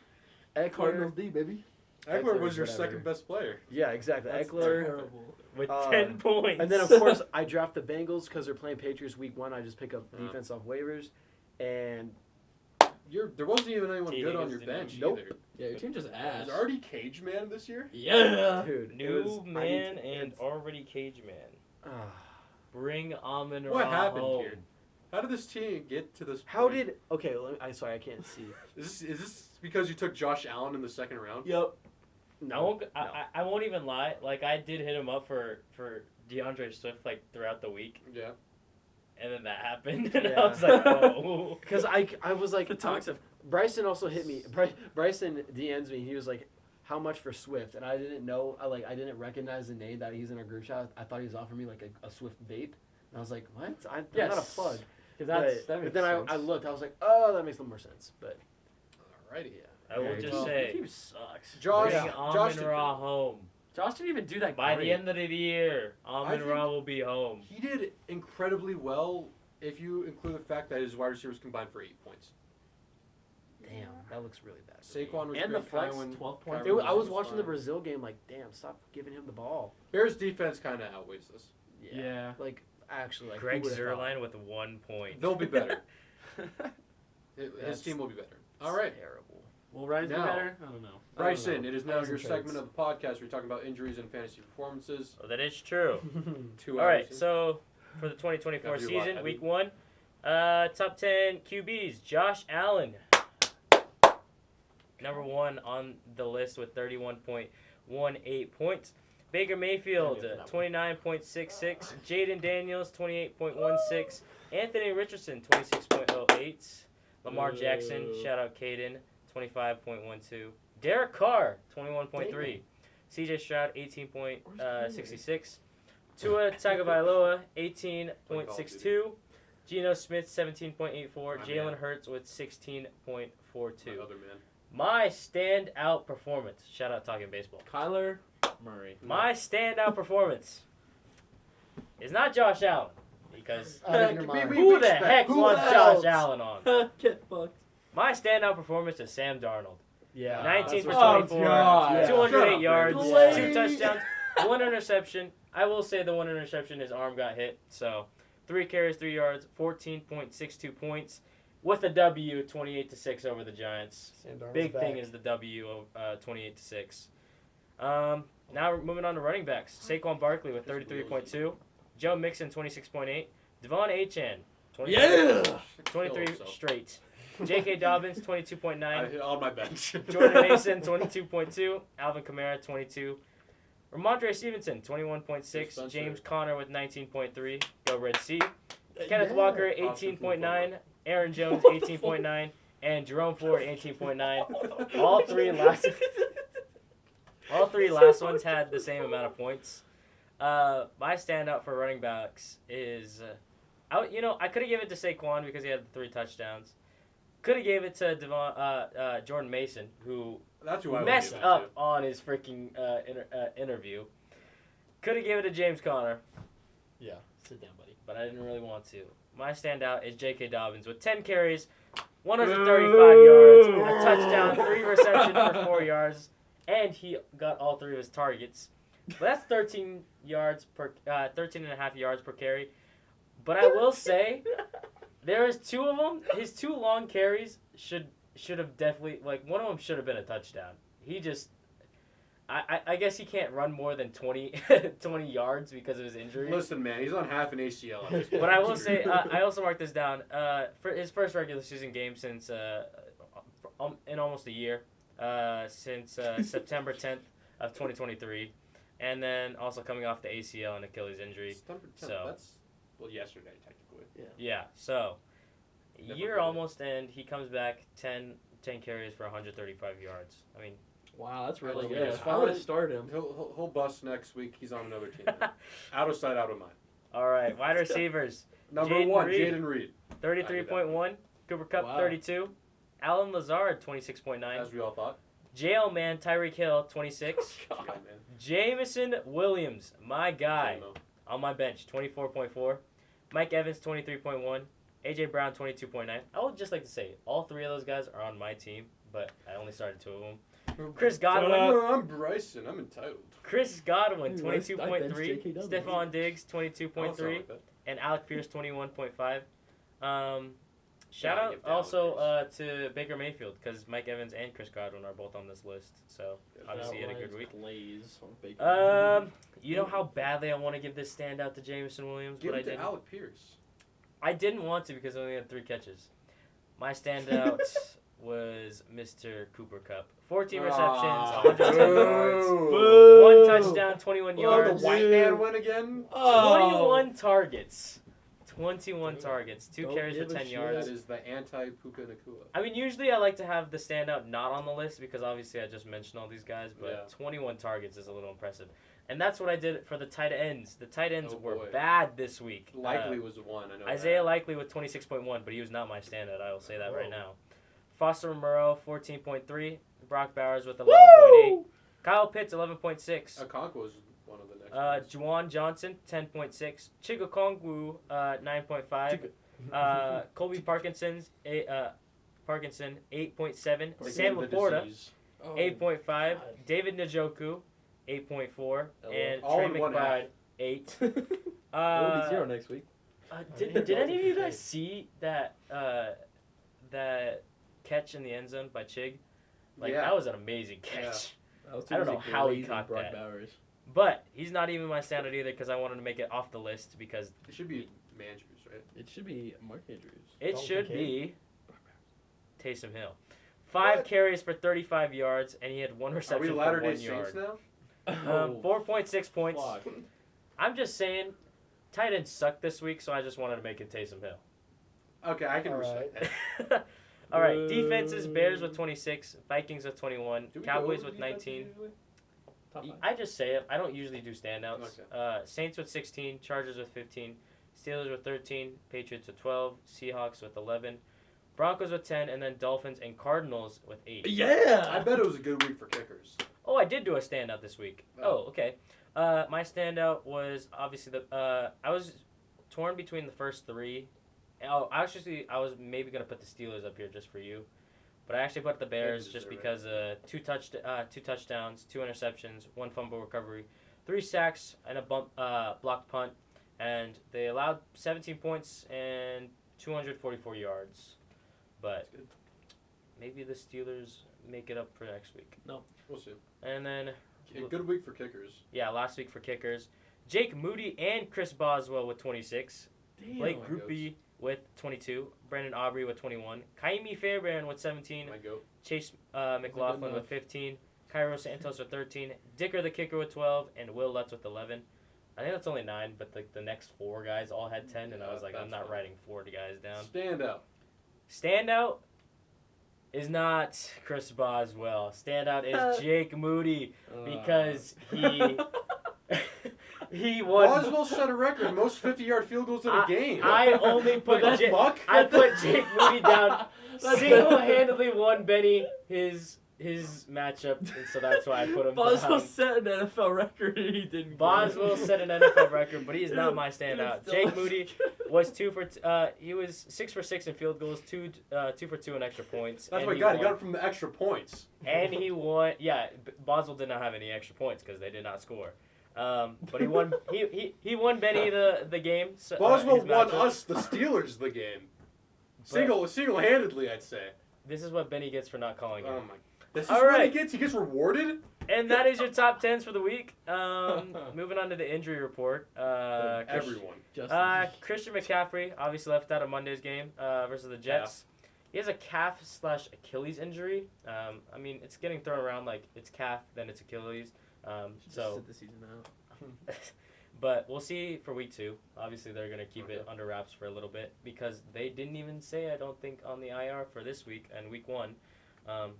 Eckler, D, baby. Eckler was your whatever. second best player. yeah, exactly. That's Eckler. terrible. With Uh, 10 points. And then, of course, I draft the Bengals because they're playing Patriots week 1. I just pick up defense off waivers. And There wasn't even anyone T. good on Higgins your didn't bench even- Nope. either. Yeah, your team just ass. Was already Cage Man this year? Yeah. dude, it New was, man and already cage man. Ah. Bring Amon-Ra What happened home. here? How did this team get to this How point? I sorry, I can't see. Is this because you took Josh Allen in the second round? Yep. No, I won't even lie. Like, I did hit him up for DeAndre Swift, like, throughout the week. Yeah. And then that happened. And Yeah. I was like, oh. because I was like, The toxic. Bryson also hit me. Bryson DMs me. He was like, "How much for Swift?" And I didn't know. I didn't recognize the name that he's in our group chat. I thought he was offering me like a Swift vape. And I was like, "What? I'm not a Yes. plug." Because But then I looked. I was like, "Oh, that makes a little more sense." But Alrighty. yeah. I will Okay, just well, Your say, team sucks. Josh, bring Josh did, Amon-Ra home. Josh didn't even do that By great. the end of the year, Amon-Ra think- will be home. he did incredibly well if you include the fact that his wide receivers combined for 8 points. Damn, that looks really bad. Saquon was And the great. flex, Kyron- 12 points. Kyron I was was watching the fine. Brazil game. Like, damn, stop giving him the ball. Bears defense kind of outweighs this. Yeah. Like, actually, like Greg who would've thought? Zerline with 1 point. They'll be better. His That's- team will be better. All right. Terrible. Will Ryan do Now, better? I don't know. Bryson, it is now Those your are segment trades. of the podcast where you're talking about injuries and fantasy performances. Oh, that is true. 2 All hours right, in. so for the 2024 Gotta do a lot, season, Evan. week 1, top 10 QBs, Josh Allen. Number 1 on the list with 31.18 points. Baker Mayfield, 29.66. Jaden Daniels, 28.16. Anthony Richardson, 26.08. Lamar Jackson, shout out Caden, 25.12. Derek Carr, 21.3. CJ Stroud, 18.66. Tua Tagovailoa, 18.62. Geno Smith, 17.84. My Jalen man. Hurts with 16.42. My other man. My standout performance. Shout out Talking Baseball. Kyler Murray. My standout performance is not Josh Allen. Because Out of your mind. who the heck Who wants else? Josh Allen on? Get fucked. My standout performance is Sam Darnold. Yeah. 19 for that's what- 24, God. 208 Shut up, yards, man. 2 touchdowns, 1 interception. I will say the 1 interception, his arm got hit. So 3 carries, 3 yards, 14.62 points. With a W, 28-6 over the Giants. Sam Darnold's Big thing back. is the W, 28-6. Now we're moving on to running backs. Saquon Barkley with 33.2. Joe Mixon, 26.8. Devon Achane, 23 himself. straight. J.K. Dobbins, I 22.9. hit on my bench. Jordan Mason, 22.2. Alvin Kamara, 22. Ramondre Stevenson, 21.6. Spencer. James Conner with 19.3. Go Red Sea. Kenneth Walker, 18.9. Aaron Jones, 18.9. And Jerome Ford, 18.9. All three last ones had the same amount of points. My standout for running backs is, I could have given it to Saquon because he had the 3 touchdowns. Could have gave it to Jordan Mason, who That's who I would messed give that up on his freaking interview. Could have given it to James Conner, Yeah. Sit down, buddy. but I didn't really want to. My standout is J.K. Dobbins with 10 carries, 135 yards, a touchdown, 3 receptions for 4 yards, and he got all 3 of his targets. But that's 13 and a half yards per carry. But I will say, there is 2 of them. His 2 long carries should have definitely, like, one of them should have been a touchdown. He just, I guess he can't run more than 20 yards because of his injury. Listen, man, he's on half an ACL at this point. But I will say, I also marked this down. For his first regular season game since in almost a year, since September 10th of 2023, and then also coming off the ACL and Achilles injury. September 10th, So that's, well, yesterday, technically. yeah, so Never year heard it. almost, and he comes back 10 carries for 135 yards. I mean, Wow, that's really That's good. good. I would have started him. He'll bust next week. He's on another team. Out of sight, out of mind. all right, wide receivers. Number Jaden 1, Reed. Jaden Reed. 33.1, Cooper Kupp Wow. 32, Alan Lazard 26.9, As we all thought. jail man Tyreek Hill 26, Yeah, man. Jameson Williams, my guy, J-Mo. on my bench 24.4, Mike Evans 23.1, AJ Brown 22.9. I would just like to say all 3 of those guys are on my team, but I only started 2 of them. Chris Godwin, No, I'm Bryson. I'm entitled. 22.3. 22.3, Stephon Diggs I don't sound 22.3, like that. and Alec Pierce 21.5. Shout Yeah, out give to Alec also to Baker Mayfield because Mike Evans and Chris Godwin are both on this list. So obviously he had a good week. You know how badly I want to give this standout to Jameson Williams, Give but I it to didn't. Alec Pierce. I didn't want to because I only had 3 catches. My standout was Mr. Cooper Kupp. 14 receptions, 110 yards, Boo. 1 touchdown, 21 Oh, yards, the white man win again? 21 targets. 21 targets, 2 Don't carries for give a 10 shit. yards. That is the anti-Puka Nakua. I mean, usually I like to have the standout not on the list because obviously I just mentioned all these guys, but Yeah. 21 targets is a little impressive. And that's what I did for the tight ends. The tight ends Oh, were boy. bad this week. Likely was the one. I know. Isaiah that. Likely with 26.1, but he was not my standout. I will say that right Whoa. now. Foster Moreau, 14.3. Brock Bowers with 11.8. Kyle Pitts, 11.6. Okonkwo was one of the next ones. Juwan Johnson, 10.6. Chigo Kongwu, 9.5. Colby Parkinson, 8.7. Like Sam the Laporta, disease. 8.5. David Njoku, 8.4. And All Trey in one McBride, 8. It'll be 0 next week. Did any of you guys see that that catch in the end zone by Chig? Like, Yeah. that was an amazing catch. I don't know how he caught Brock that. Bowers. But he's not even my standout either because I wanted to make it off the list because It should be Mandrews, right? It should be Mark Andrews. it Dalton should Kincaid. be Taysom Hill. 5 What? carries for 35 yards, and he had 1 Are we reception for Latter-day 1 Saints yard. now? 4.6 points. Fuck. I'm just saying, tight ends suck this week, so I just wanted to make it Taysom Hill. Okay, I can All respect right. that. All right, defenses: Bears with 26, Vikings with 21, Do we Cowboys go with defense 19. usually? Top 5. I just say it. I don't usually do standouts. Okay. Saints with 16, Chargers with 15, Steelers with 13, Patriots with 12, Seahawks with 11, Broncos with 10, and then Dolphins and Cardinals with 8. Yeah! I bet it was a good week for kickers. Oh, I did do a standout this week. Oh. Oh, okay. My standout was obviously I was torn between the first 3. Oh, actually, I was maybe gonna put the Steelers up here just for you, but I actually put the Bears They just deserve because 2 touchdowns, 2 interceptions, 1 fumble recovery, 3 sacks, and a blocked punt, and they allowed 17 points and 244 yards. But That's good. maybe the Steelers make it up for next week. We'll see. And then Okay, good week for kickers. yeah, last week for kickers, Jake Moody and Chris Boswell with 26. Damn. Blake my Groupie with 22, Brandon Aubrey with 21, Kaimi Fairbairn with 17, My goat. Chase McLaughlin with 15, Cairo Santos with 13, Dicker the kicker with 12, and Will Lutz with 11. I think that's only 9, but the next 4 guys all had 10, and I was like, I'm that's not fine. writing 4 guys down. Standout. Standout is not Chris Boswell. Standout is Jake Moody because he won. Boswell set a record, most 50-yard field goals in a game. I only put What the fuck? I put Jake Moody down. Single-handedly won Benny his his matchup, and so that's why I put him Boswell down. set an NFL record and he didn't. Boswell set an NFL record, but he's not my standout. Still- Jake Moody was he was 6 for 6 in field goals, 2 for 2 in extra points. That's and what he got. He got it from the extra points. And he won. Yeah, Boswell did not have any extra points because they did not score. But he won. He won Benny the game. So, Boswell his won matchup. us, the Steelers, the game. Single-handedly, I'd say. This is what Benny gets for not calling him. Oh my! This is All what right. he gets. He gets rewarded. And that is your top 10s for the week. Moving on to the injury report. Everyone. Christian McCaffrey obviously left out of Monday's game versus the Jets. He has a calf/Achilles injury. I mean, it's getting thrown around like it's calf, then it's Achilles. So sit the season out. But we'll see for week 2. Obviously, they're going to keep it under wraps for a little bit because they didn't even say, I don't think, on the IR for this week and week 1.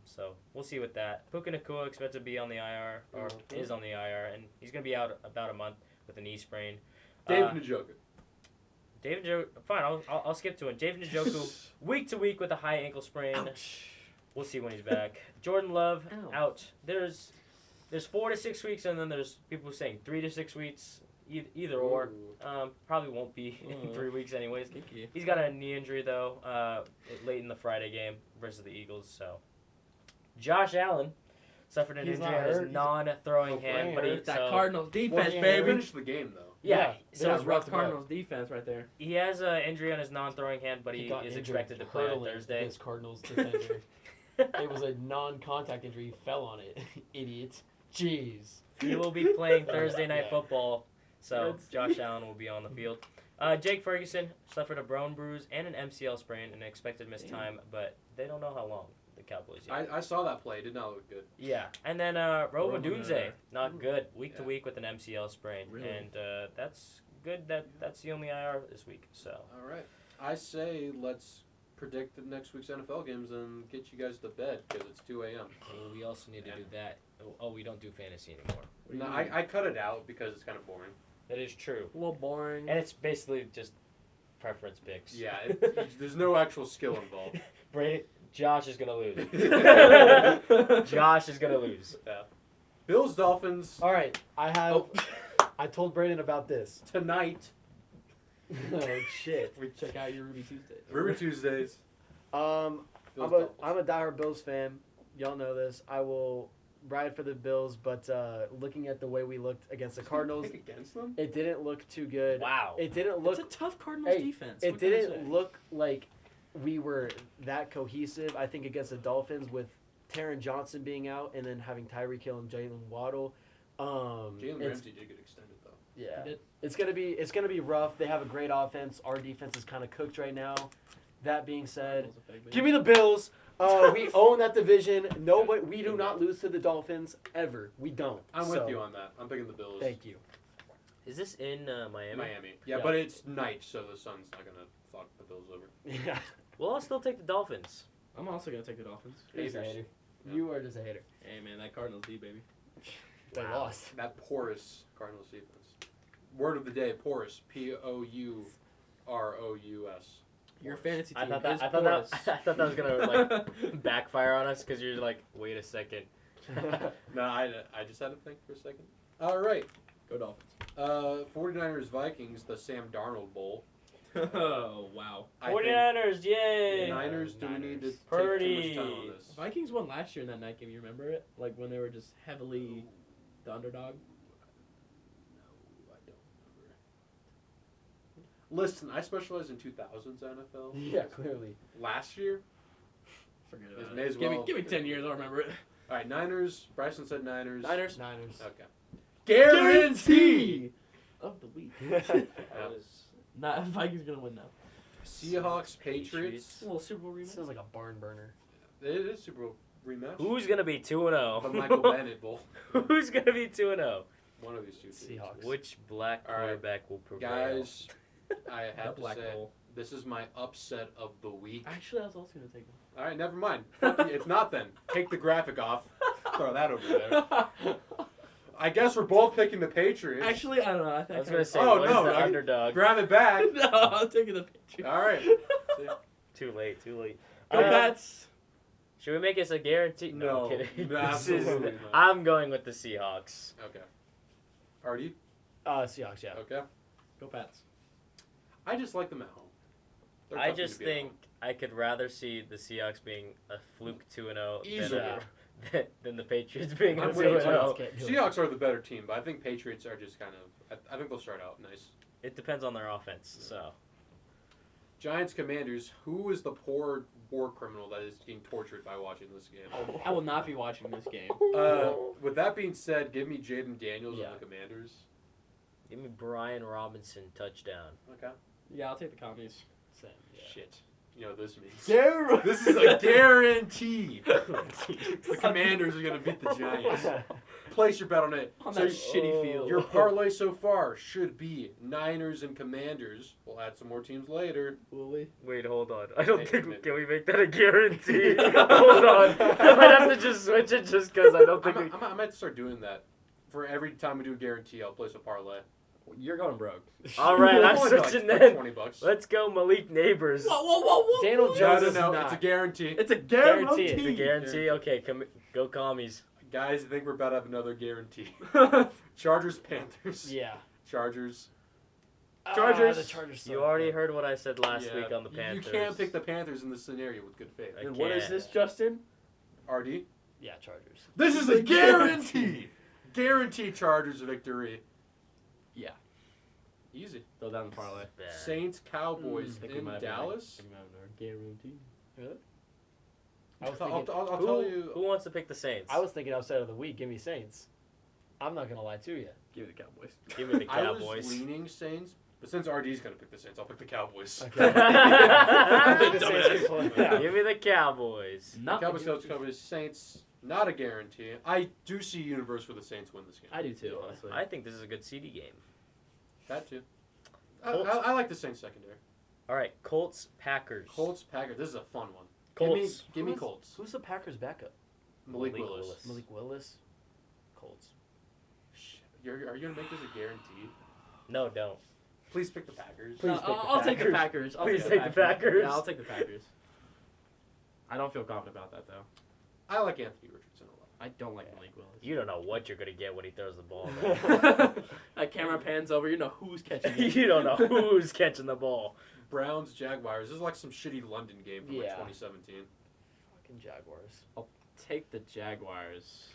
So we'll see with that. Puka Nacua expected to be on the IR, or is on the IR, and he's going to be out about a month with a knee sprain. David Njoku. David Njoku, fine, I'll skip to him. David Njoku, week to week with a high ankle sprain. Ouch. We'll see when he's back. Jordan Love, Ow. out. There's 4 to 6 weeks, and then there's people saying 3 to 6 weeks. Either or. Probably won't be in 3 weeks anyways. Kinky. He's got a knee injury, though, late in the Friday game versus the Eagles. So, Josh Allen suffered an He's injury not on his hurt. non-throwing hand. But he, That so, Cardinals defense, he baby. Finished the game though. yeah, so That was rough Cardinals defense right there. he has an injury on his non-throwing hand, but he got is injured expected to play on hurdling Thursday. against Cardinals defender. It was a non-contact injury. He fell on it. Idiot. Jeez. He will be playing Thursday Night Yeah. Football, so Let's see. Josh Allen will be on the field. Jake Ferguson suffered a bone bruise and an MCL sprain and expected to miss time, but they don't know how long, the Cowboys yet. I saw that play. It did not look good. Yeah, and then Roma Dunze, not good, week to Yeah. week with an MCL sprain, Really? and that's good. That's the only IR this week. So All right. I say let's predict the next week's NFL games and get you guys to bed because it's 2 a.m. we also need to do that. Oh, we don't do fantasy anymore. What do you No, mean? I cut it out because it's kind of boring. That is true, A little boring. and it's basically just preference picks. Yeah, there's no actual skill involved. Josh is gonna lose. Josh is gonna lose. Yeah. Bills Dolphins All right. I have. Oh. I told Braeden about this. tonight. Oh shit. We check out your Ruby Tuesday. Ruby Tuesdays. I'm Bills a Dolphins. diehard Bills fan. Y'all know this. I will ride for the Bills, but looking at the way we looked against the Cardinals, Pick against them. it didn't look too good. Wow. It didn't look. It's a tough Cardinals Hey, defense. It What can I didn't say? look like we were that cohesive. I think against the Dolphins with Taron Johnson being out and then having Tyreek Hill and Jalen Waddle. Jalen it's- Ramsey did get extended though. Yeah, He did. it's gonna be rough. They have a great offense. Our defense is kind of cooked right now. That being said, Cardinals are fake, give me the Bills. We own that division. Nobody, we do not lose to the Dolphins ever. We don't. I'm So, with you on that. I'm picking the Bills. Thank you. Is this in Miami? Miami. Yeah, Yeah. but it's night, so the sun's not gonna fuck the Bills over. Yeah, Well, I'll still take the Dolphins. I'm also gonna take the Dolphins. you're just a Haters. hater. Yeah. You are just a hater. Hey man, that Cardinals D baby. They Wow. lost. That porous Cardinals defense. Word of the day: porous. Pourous. Your fantasy team I thought that is I thought porous. that I thought that was gonna like backfire on us because you're like, wait a second. No, I just had to think for a second. All right. Go Dolphins. 49ers Vikings, the Sam Darnold Bowl. Oh wow. I think 49ers, yay! Niners. Do we need to take Purdy. too much time on this? Vikings won last year in that night game. You remember it? Like when they were just heavily the underdog. No, I don't remember. Listen, I specialize in 2000s NFL. Yeah, clearly. Last year. Forget It about may it. as Give well- me 10 years. I'll remember it. All right, Niners. Bryson said Niners. Niners. Okay. Guarantee. Of the week. Yeah. Not Vikings gonna win now. Seahawks, Patriots. A little Super Bowl This rematch. sounds like a barn burner. It is Super Bowl rematch. Who's gonna be 2-0? The Michael Bennett Bowl. Who's gonna be 2-0? One of these two teams. Seahawks. Which black All right. quarterback will prevail? Guys, I The have to Black say, Bowl. this is my upset of the week. Actually, I was also gonna take them. All right, never mind. Fuck you, it's not then. Take the graphic off. Throw that over there. I guess we're both picking the Patriots. Actually, I don't know. I was gonna say, Oh, what is no, the I- underdog? Grab it back. no, I'm taking the Patriots. All right. Too late. Go Pats. Should we make this a guarantee? No, I'm kidding. no, This is- absolutely not. I'm going with the Seahawks. Okay. Artie? Seahawks, yeah. Okay. Go Pats. I just like them at home. They're I tough team just to beat at think I could rather see the Seahawks being a fluke 2-0 Easily. than the Patriots being a I'm with you. 2-0. home. Seahawks are the better team, but I think Patriots are just kind of. I think they'll start out nice. It depends on their offense. So Giants Commanders. Who is the poor war criminal that is being tortured by watching this game? I will not be watching this game. With that being said, give me Jaden Daniels Yeah. and the Commanders. give me Brian Robinson touchdown. Okay. Yeah, I'll take the commies. Same, yeah. Shit. You know what this means. Yeah. This is a guarantee. The Commanders are going to beat the Giants. Place your bet on it. On So that shitty field. your parlay so far should be Niners and Commanders. We'll add some more teams later. Will we? Wait, hold on. I don't Hey, think maybe. can we make that a guarantee. Hold on. I might have to just switch it just because I don't think. I might start doing that. For every time we do a guarantee, I'll place a parlay. You're going broke. All right, I'm Only like switching then. $20. Let's go, Malik Neighbors. Whoa. Daniel No, Jones no, is no. not. It's a guarantee. It's a Guarantee. It's a guarantee. Okay, go commies. Guys, I think we're about to have another guarantee. Chargers, Panthers. Yeah. Chargers. Chargers. The Chargers suck. You already heard what I said last Yeah. week on the Panthers. You can't pick the Panthers in this scenario with good faith. I And what is can't. this, Justin? RD? Yeah, Chargers. This is a guarantee. Guarantee Chargers victory. Yeah. Easy. Throw down the parlay. Bad. Saints, Cowboys Think we in might have Dallas. Guarantee. I was I'll thinking, tell Who you. wants to pick the Saints? I was thinking upset of the week. Give me Saints. I'm not gonna lie to you. Give it the Cowboys. Give me the I was Cowboys. leaning Saints, but since RD's gonna pick the Saints, I'll pick the Cowboys. Okay. I think the Dumbass. Saints can pull it out. Give me the Cowboys. Not the Cowboys, guarantee. Cowboys, Saints. Not a guarantee. I do see universe where the Saints win this game. I do too, honestly. I think this is a good CD game. That too. Colts. I like the Saints secondary. All right, Colts, Packers. Colts, Packers. This is a fun one. Colts. Give me Who's- Colts. Who's the Packers' backup? Malik Malik Willis. Willis. Malik Willis. Colts. Shit. Are you gonna make this a guarantee? No, don't. Please pick the Packers. Please No, pick the I'll take the Packers. Packers. I'll Please take the Packers. Yeah, I'll take the Packers. I don't feel confident about that though. I like Anthony Richardson a lot. I don't like Malik Willis. You don't know what you're gonna get when he throws the ball. Man. That camera pans over. You know who's catching it. You don't know who's catching the ball. Browns, Jaguars. This is like some shitty London game from like Yeah. 2017. Fucking Jaguars. Take the Jaguars.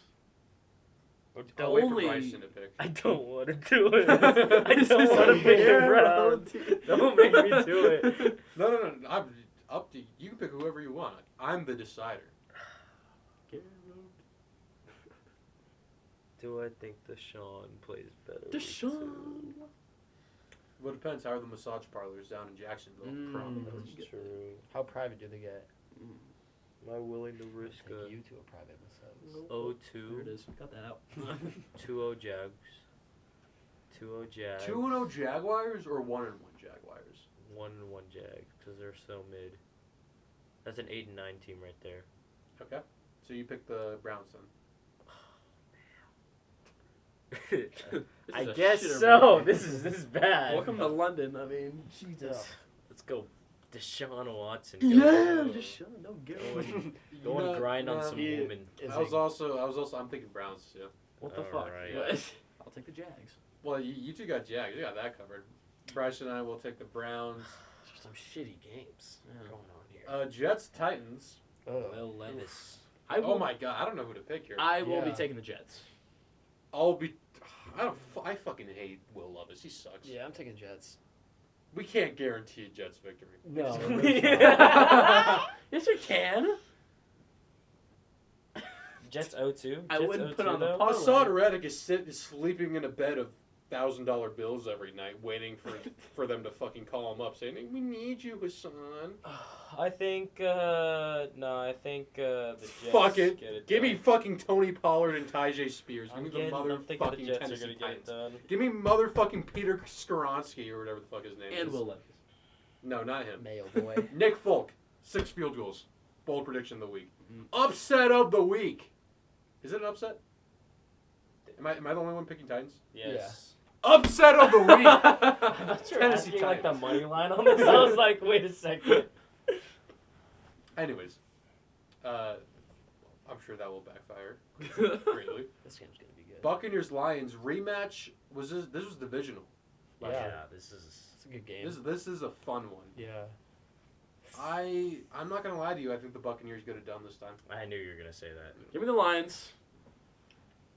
I'll wait for Only- Bryson to pick. I don't want to do it. I don't want to pick the Browns. Don't make me do it. No. I'm up to you. You can pick whoever you want. I'm the decider. Do I think Deshaun plays better? Deshaun. Well, it depends. How are the massage parlors down in Jacksonville? Mm. That's true. How private do they get? Am I willing to risk Take a you to a private massage. There it 0-2? is. Got that out. 2-0 Jags. 2-0 Jags. 2-0 Jaguars or 1-1 Jaguars? 1-1 Jags because they're so mid. That's an 8-9 team right there. Okay. So you pick the Browns then. I is a guess shitter so. movie. This is bad. Welcome to London. I mean, Jesus. Let's go, Deshaun Watson. Yeah, Deshaun. No Going, going grind on some he- woman. Is I was also. I'm thinking Browns too. What the All fuck? right. I'll take the Jags. Well, you two got Jags. You got that covered. Bryson and I will take the Browns. There's some shitty games Yeah. going on here. Jets, Titans. Will Levis. Oh my God, I don't know who to pick here. I will be Yeah. taking the Jets. I'll be. I fucking hate Will Levis. He sucks. Yeah, I'm taking Jets. We can't guarantee a Jets victory. No. Yes, you can. Jets 0-2. I Jets wouldn't 0-2 put on the though? parlay. Hassan Reddick is sleeping in a bed of $1,000 bills every night, waiting for them to fucking call him up, saying, "We need you, Hassan." I think the Jets Fuck it. get it Give done. me fucking Tony Pollard and Tyjae Spears. Give I'm me the thinking the motherfucking Jets are Tennessee gonna get Titans. it done. Give me motherfucking Peter Skoronsky or whatever the fuck his name is. And Will Levis. No, not him. Mayo boy. Nick Folk, 6 field goals. Bold prediction of the week. Mm. Upset of the week. Is it an upset? Am I the only one picking Titans? Yes. Upset of the week. I thought you were Tennessee asking like the Titans. money line on this. I was like, wait a second. Anyways, I'm sure that will backfire greatly. This game's gonna be good. Buccaneers Lions rematch this was divisional. Yeah, this is. It's a good game. This is a fun one. Yeah. I'm not gonna lie to you. I think the Buccaneers get it done this time. I knew you were gonna say that. Give me the Lions.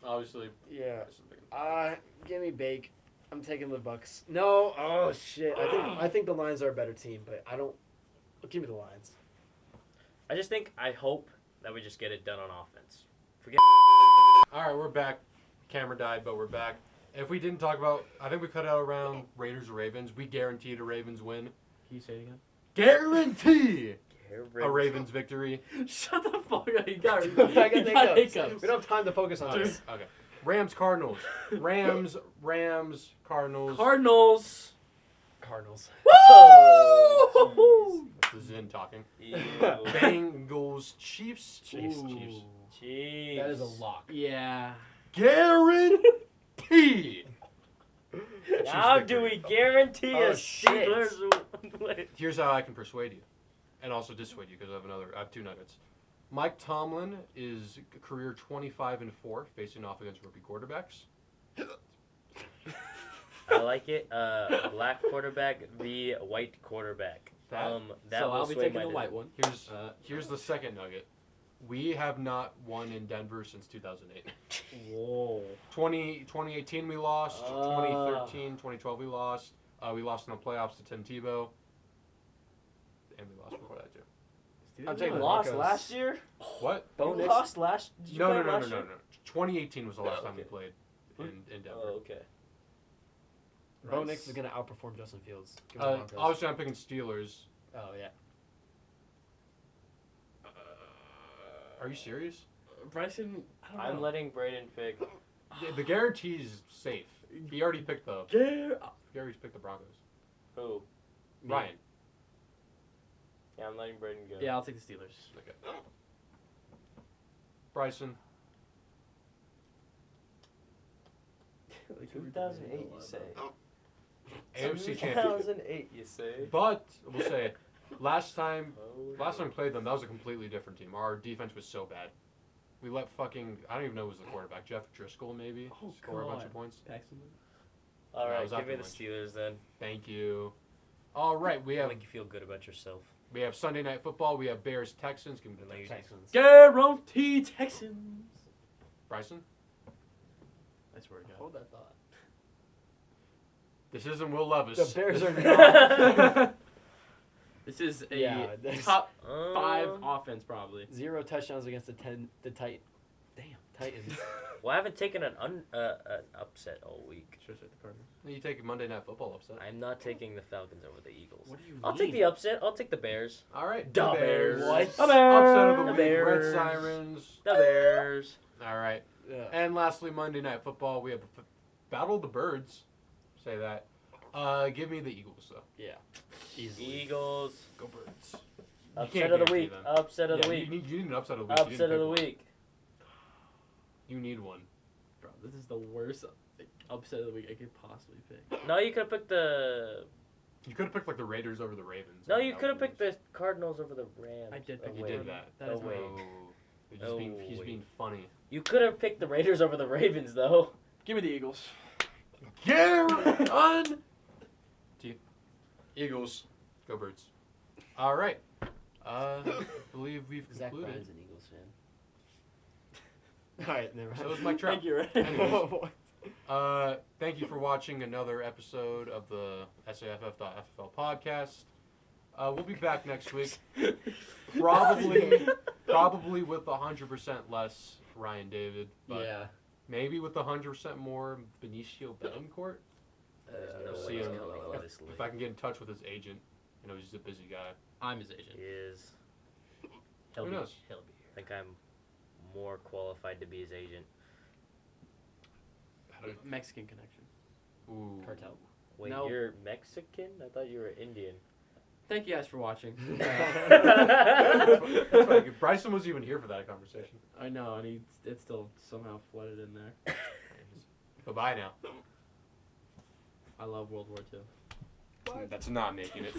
Obviously. Yeah. Something. Give me Bake. I'm taking the Bucks. No. Oh shit. I think the Lions are a better team, but I don't. Give me the Lions. I hope that we just get it done on offense. All right, we're back. Camera died, but we're back. If we didn't talk about, I think we cut out around Raiders or Ravens. We guaranteed a Ravens win. Can you say it again? Guarantee a Ravens victory. Shut the fuck up. You got I got hiccups. hiccups. We don't have time to focus on this. Okay. Rams, Cardinals. Rams, Cardinals. Cardinals. Cardinals. Woo! That's the Zen talking. Ew. Bengals, Chiefs. Chiefs. Jeez. That is a lock. Yeah. Guarantee. How do we guarantee Oh, a shit. Steelers win? Here's how I can persuade you, and also dissuade you because I have two nuggets. Mike Tomlin is career 25-4 facing off against rookie quarterbacks. I like it. Black quarterback v. white quarterback. That So will I'll be sway taking my the white one. Here's the second nugget. We have not won in Denver since 2008. Whoa. 2018 we lost. 2013, 2012 we lost. We lost in the playoffs to Tim Tebow. And we lost before that too. I'm taking We the lost Broncos. last year. What? Bo We Nix. lost last. Did you No. play last year? 2018 was the last time we okay. played in Denver. Oh, okay. Bo Nix is gonna outperform Justin Fields. Give me the Broncos. Obviously, I'm picking Steelers. Oh yeah. Are you serious? Bryson, I don't know. I'm letting Braeden pick. The guarantee is safe. He already picked the Broncos. Who? Ryan. Yeah, I'm letting Braeden go. Yeah, I'll take the Steelers. Okay. Bryson. 2008, you say? AFC championship. 2008, you say? But we'll say, last time we played them, that was a completely different team. Our defense was so bad. We let I don't even know who was the quarterback. Jeff Driscoll, maybe, score a bunch of points. Paxton. All Yeah, right, it was give me the after Steelers then. Thank you. All right, we have Make you feel good about yourself. Sunday Night Football. We have Bears Texans. Give me the Texans. Texans. Guarantee Texans. Bryson. I swear to God. Hold that thought. This isn't Will Levis. The Bears are not. This is a Yeah, that's- top 5 offense, probably. 0 touchdowns against the Titans. Well, I haven't taken an upset all week. Should have said the Cardinals. You take Monday Night Football upset. I'm not taking the Falcons over the Eagles. What do you I'll mean? take the upset. I'll take the Bears. All right. The The Bears. Bears. What? Upset of the The week. Bears. Red Sirens. The Bears. All right. Yeah. And lastly, Monday Night Football. We have Battle of the Birds. Say that. Give me the Eagles, though. Yeah. Easily. Eagles. Go Birds. You Upset can't of the guarantee week. them. Upset of the Yeah, week. You need an upset of the week. You Upset didn't of the pick one. week. You need one. Bro, this is the worst upset of the week I could possibly pick. No, you could have picked the. You could have picked like the Raiders over the Ravens. No, I mean, you that could have would picked the Cardinals over the Rams. I did pick You Oh, did wait. that. That is Oh, wait. wrong. You're just Oh, he's wait. being funny. You could have picked the Raiders over the Ravens, though. Give me the Eagles. Guaranteed. Eagles. Go Birds. All right. I believe we've Zach concluded. Bryan's an Eagles fan. All right, never mind. So is Mike Trout. Thank you, Ray. Anyways. Thank you for watching another episode of the SAFF.FFL podcast. We'll be back next week. Probably with 100% less Ryan David, but Yeah. maybe with 100% more Benicio Betancourt. There's no We'll way see he's him. gonna make this If league. I can get in touch with his agent, I know he's a busy guy. I'm his agent. He is. He'll Who be, knows? He'll be here. I think I'm more qualified to be his agent. Mexican connection. Ooh. Cartel. Wait, No. you're Mexican? I thought you were Indian. Thank you guys for watching. That's fine. Bryson was even here for that conversation. I know, and it's still somehow flooded in there. Bye-bye now. I love World War II. That's not making it.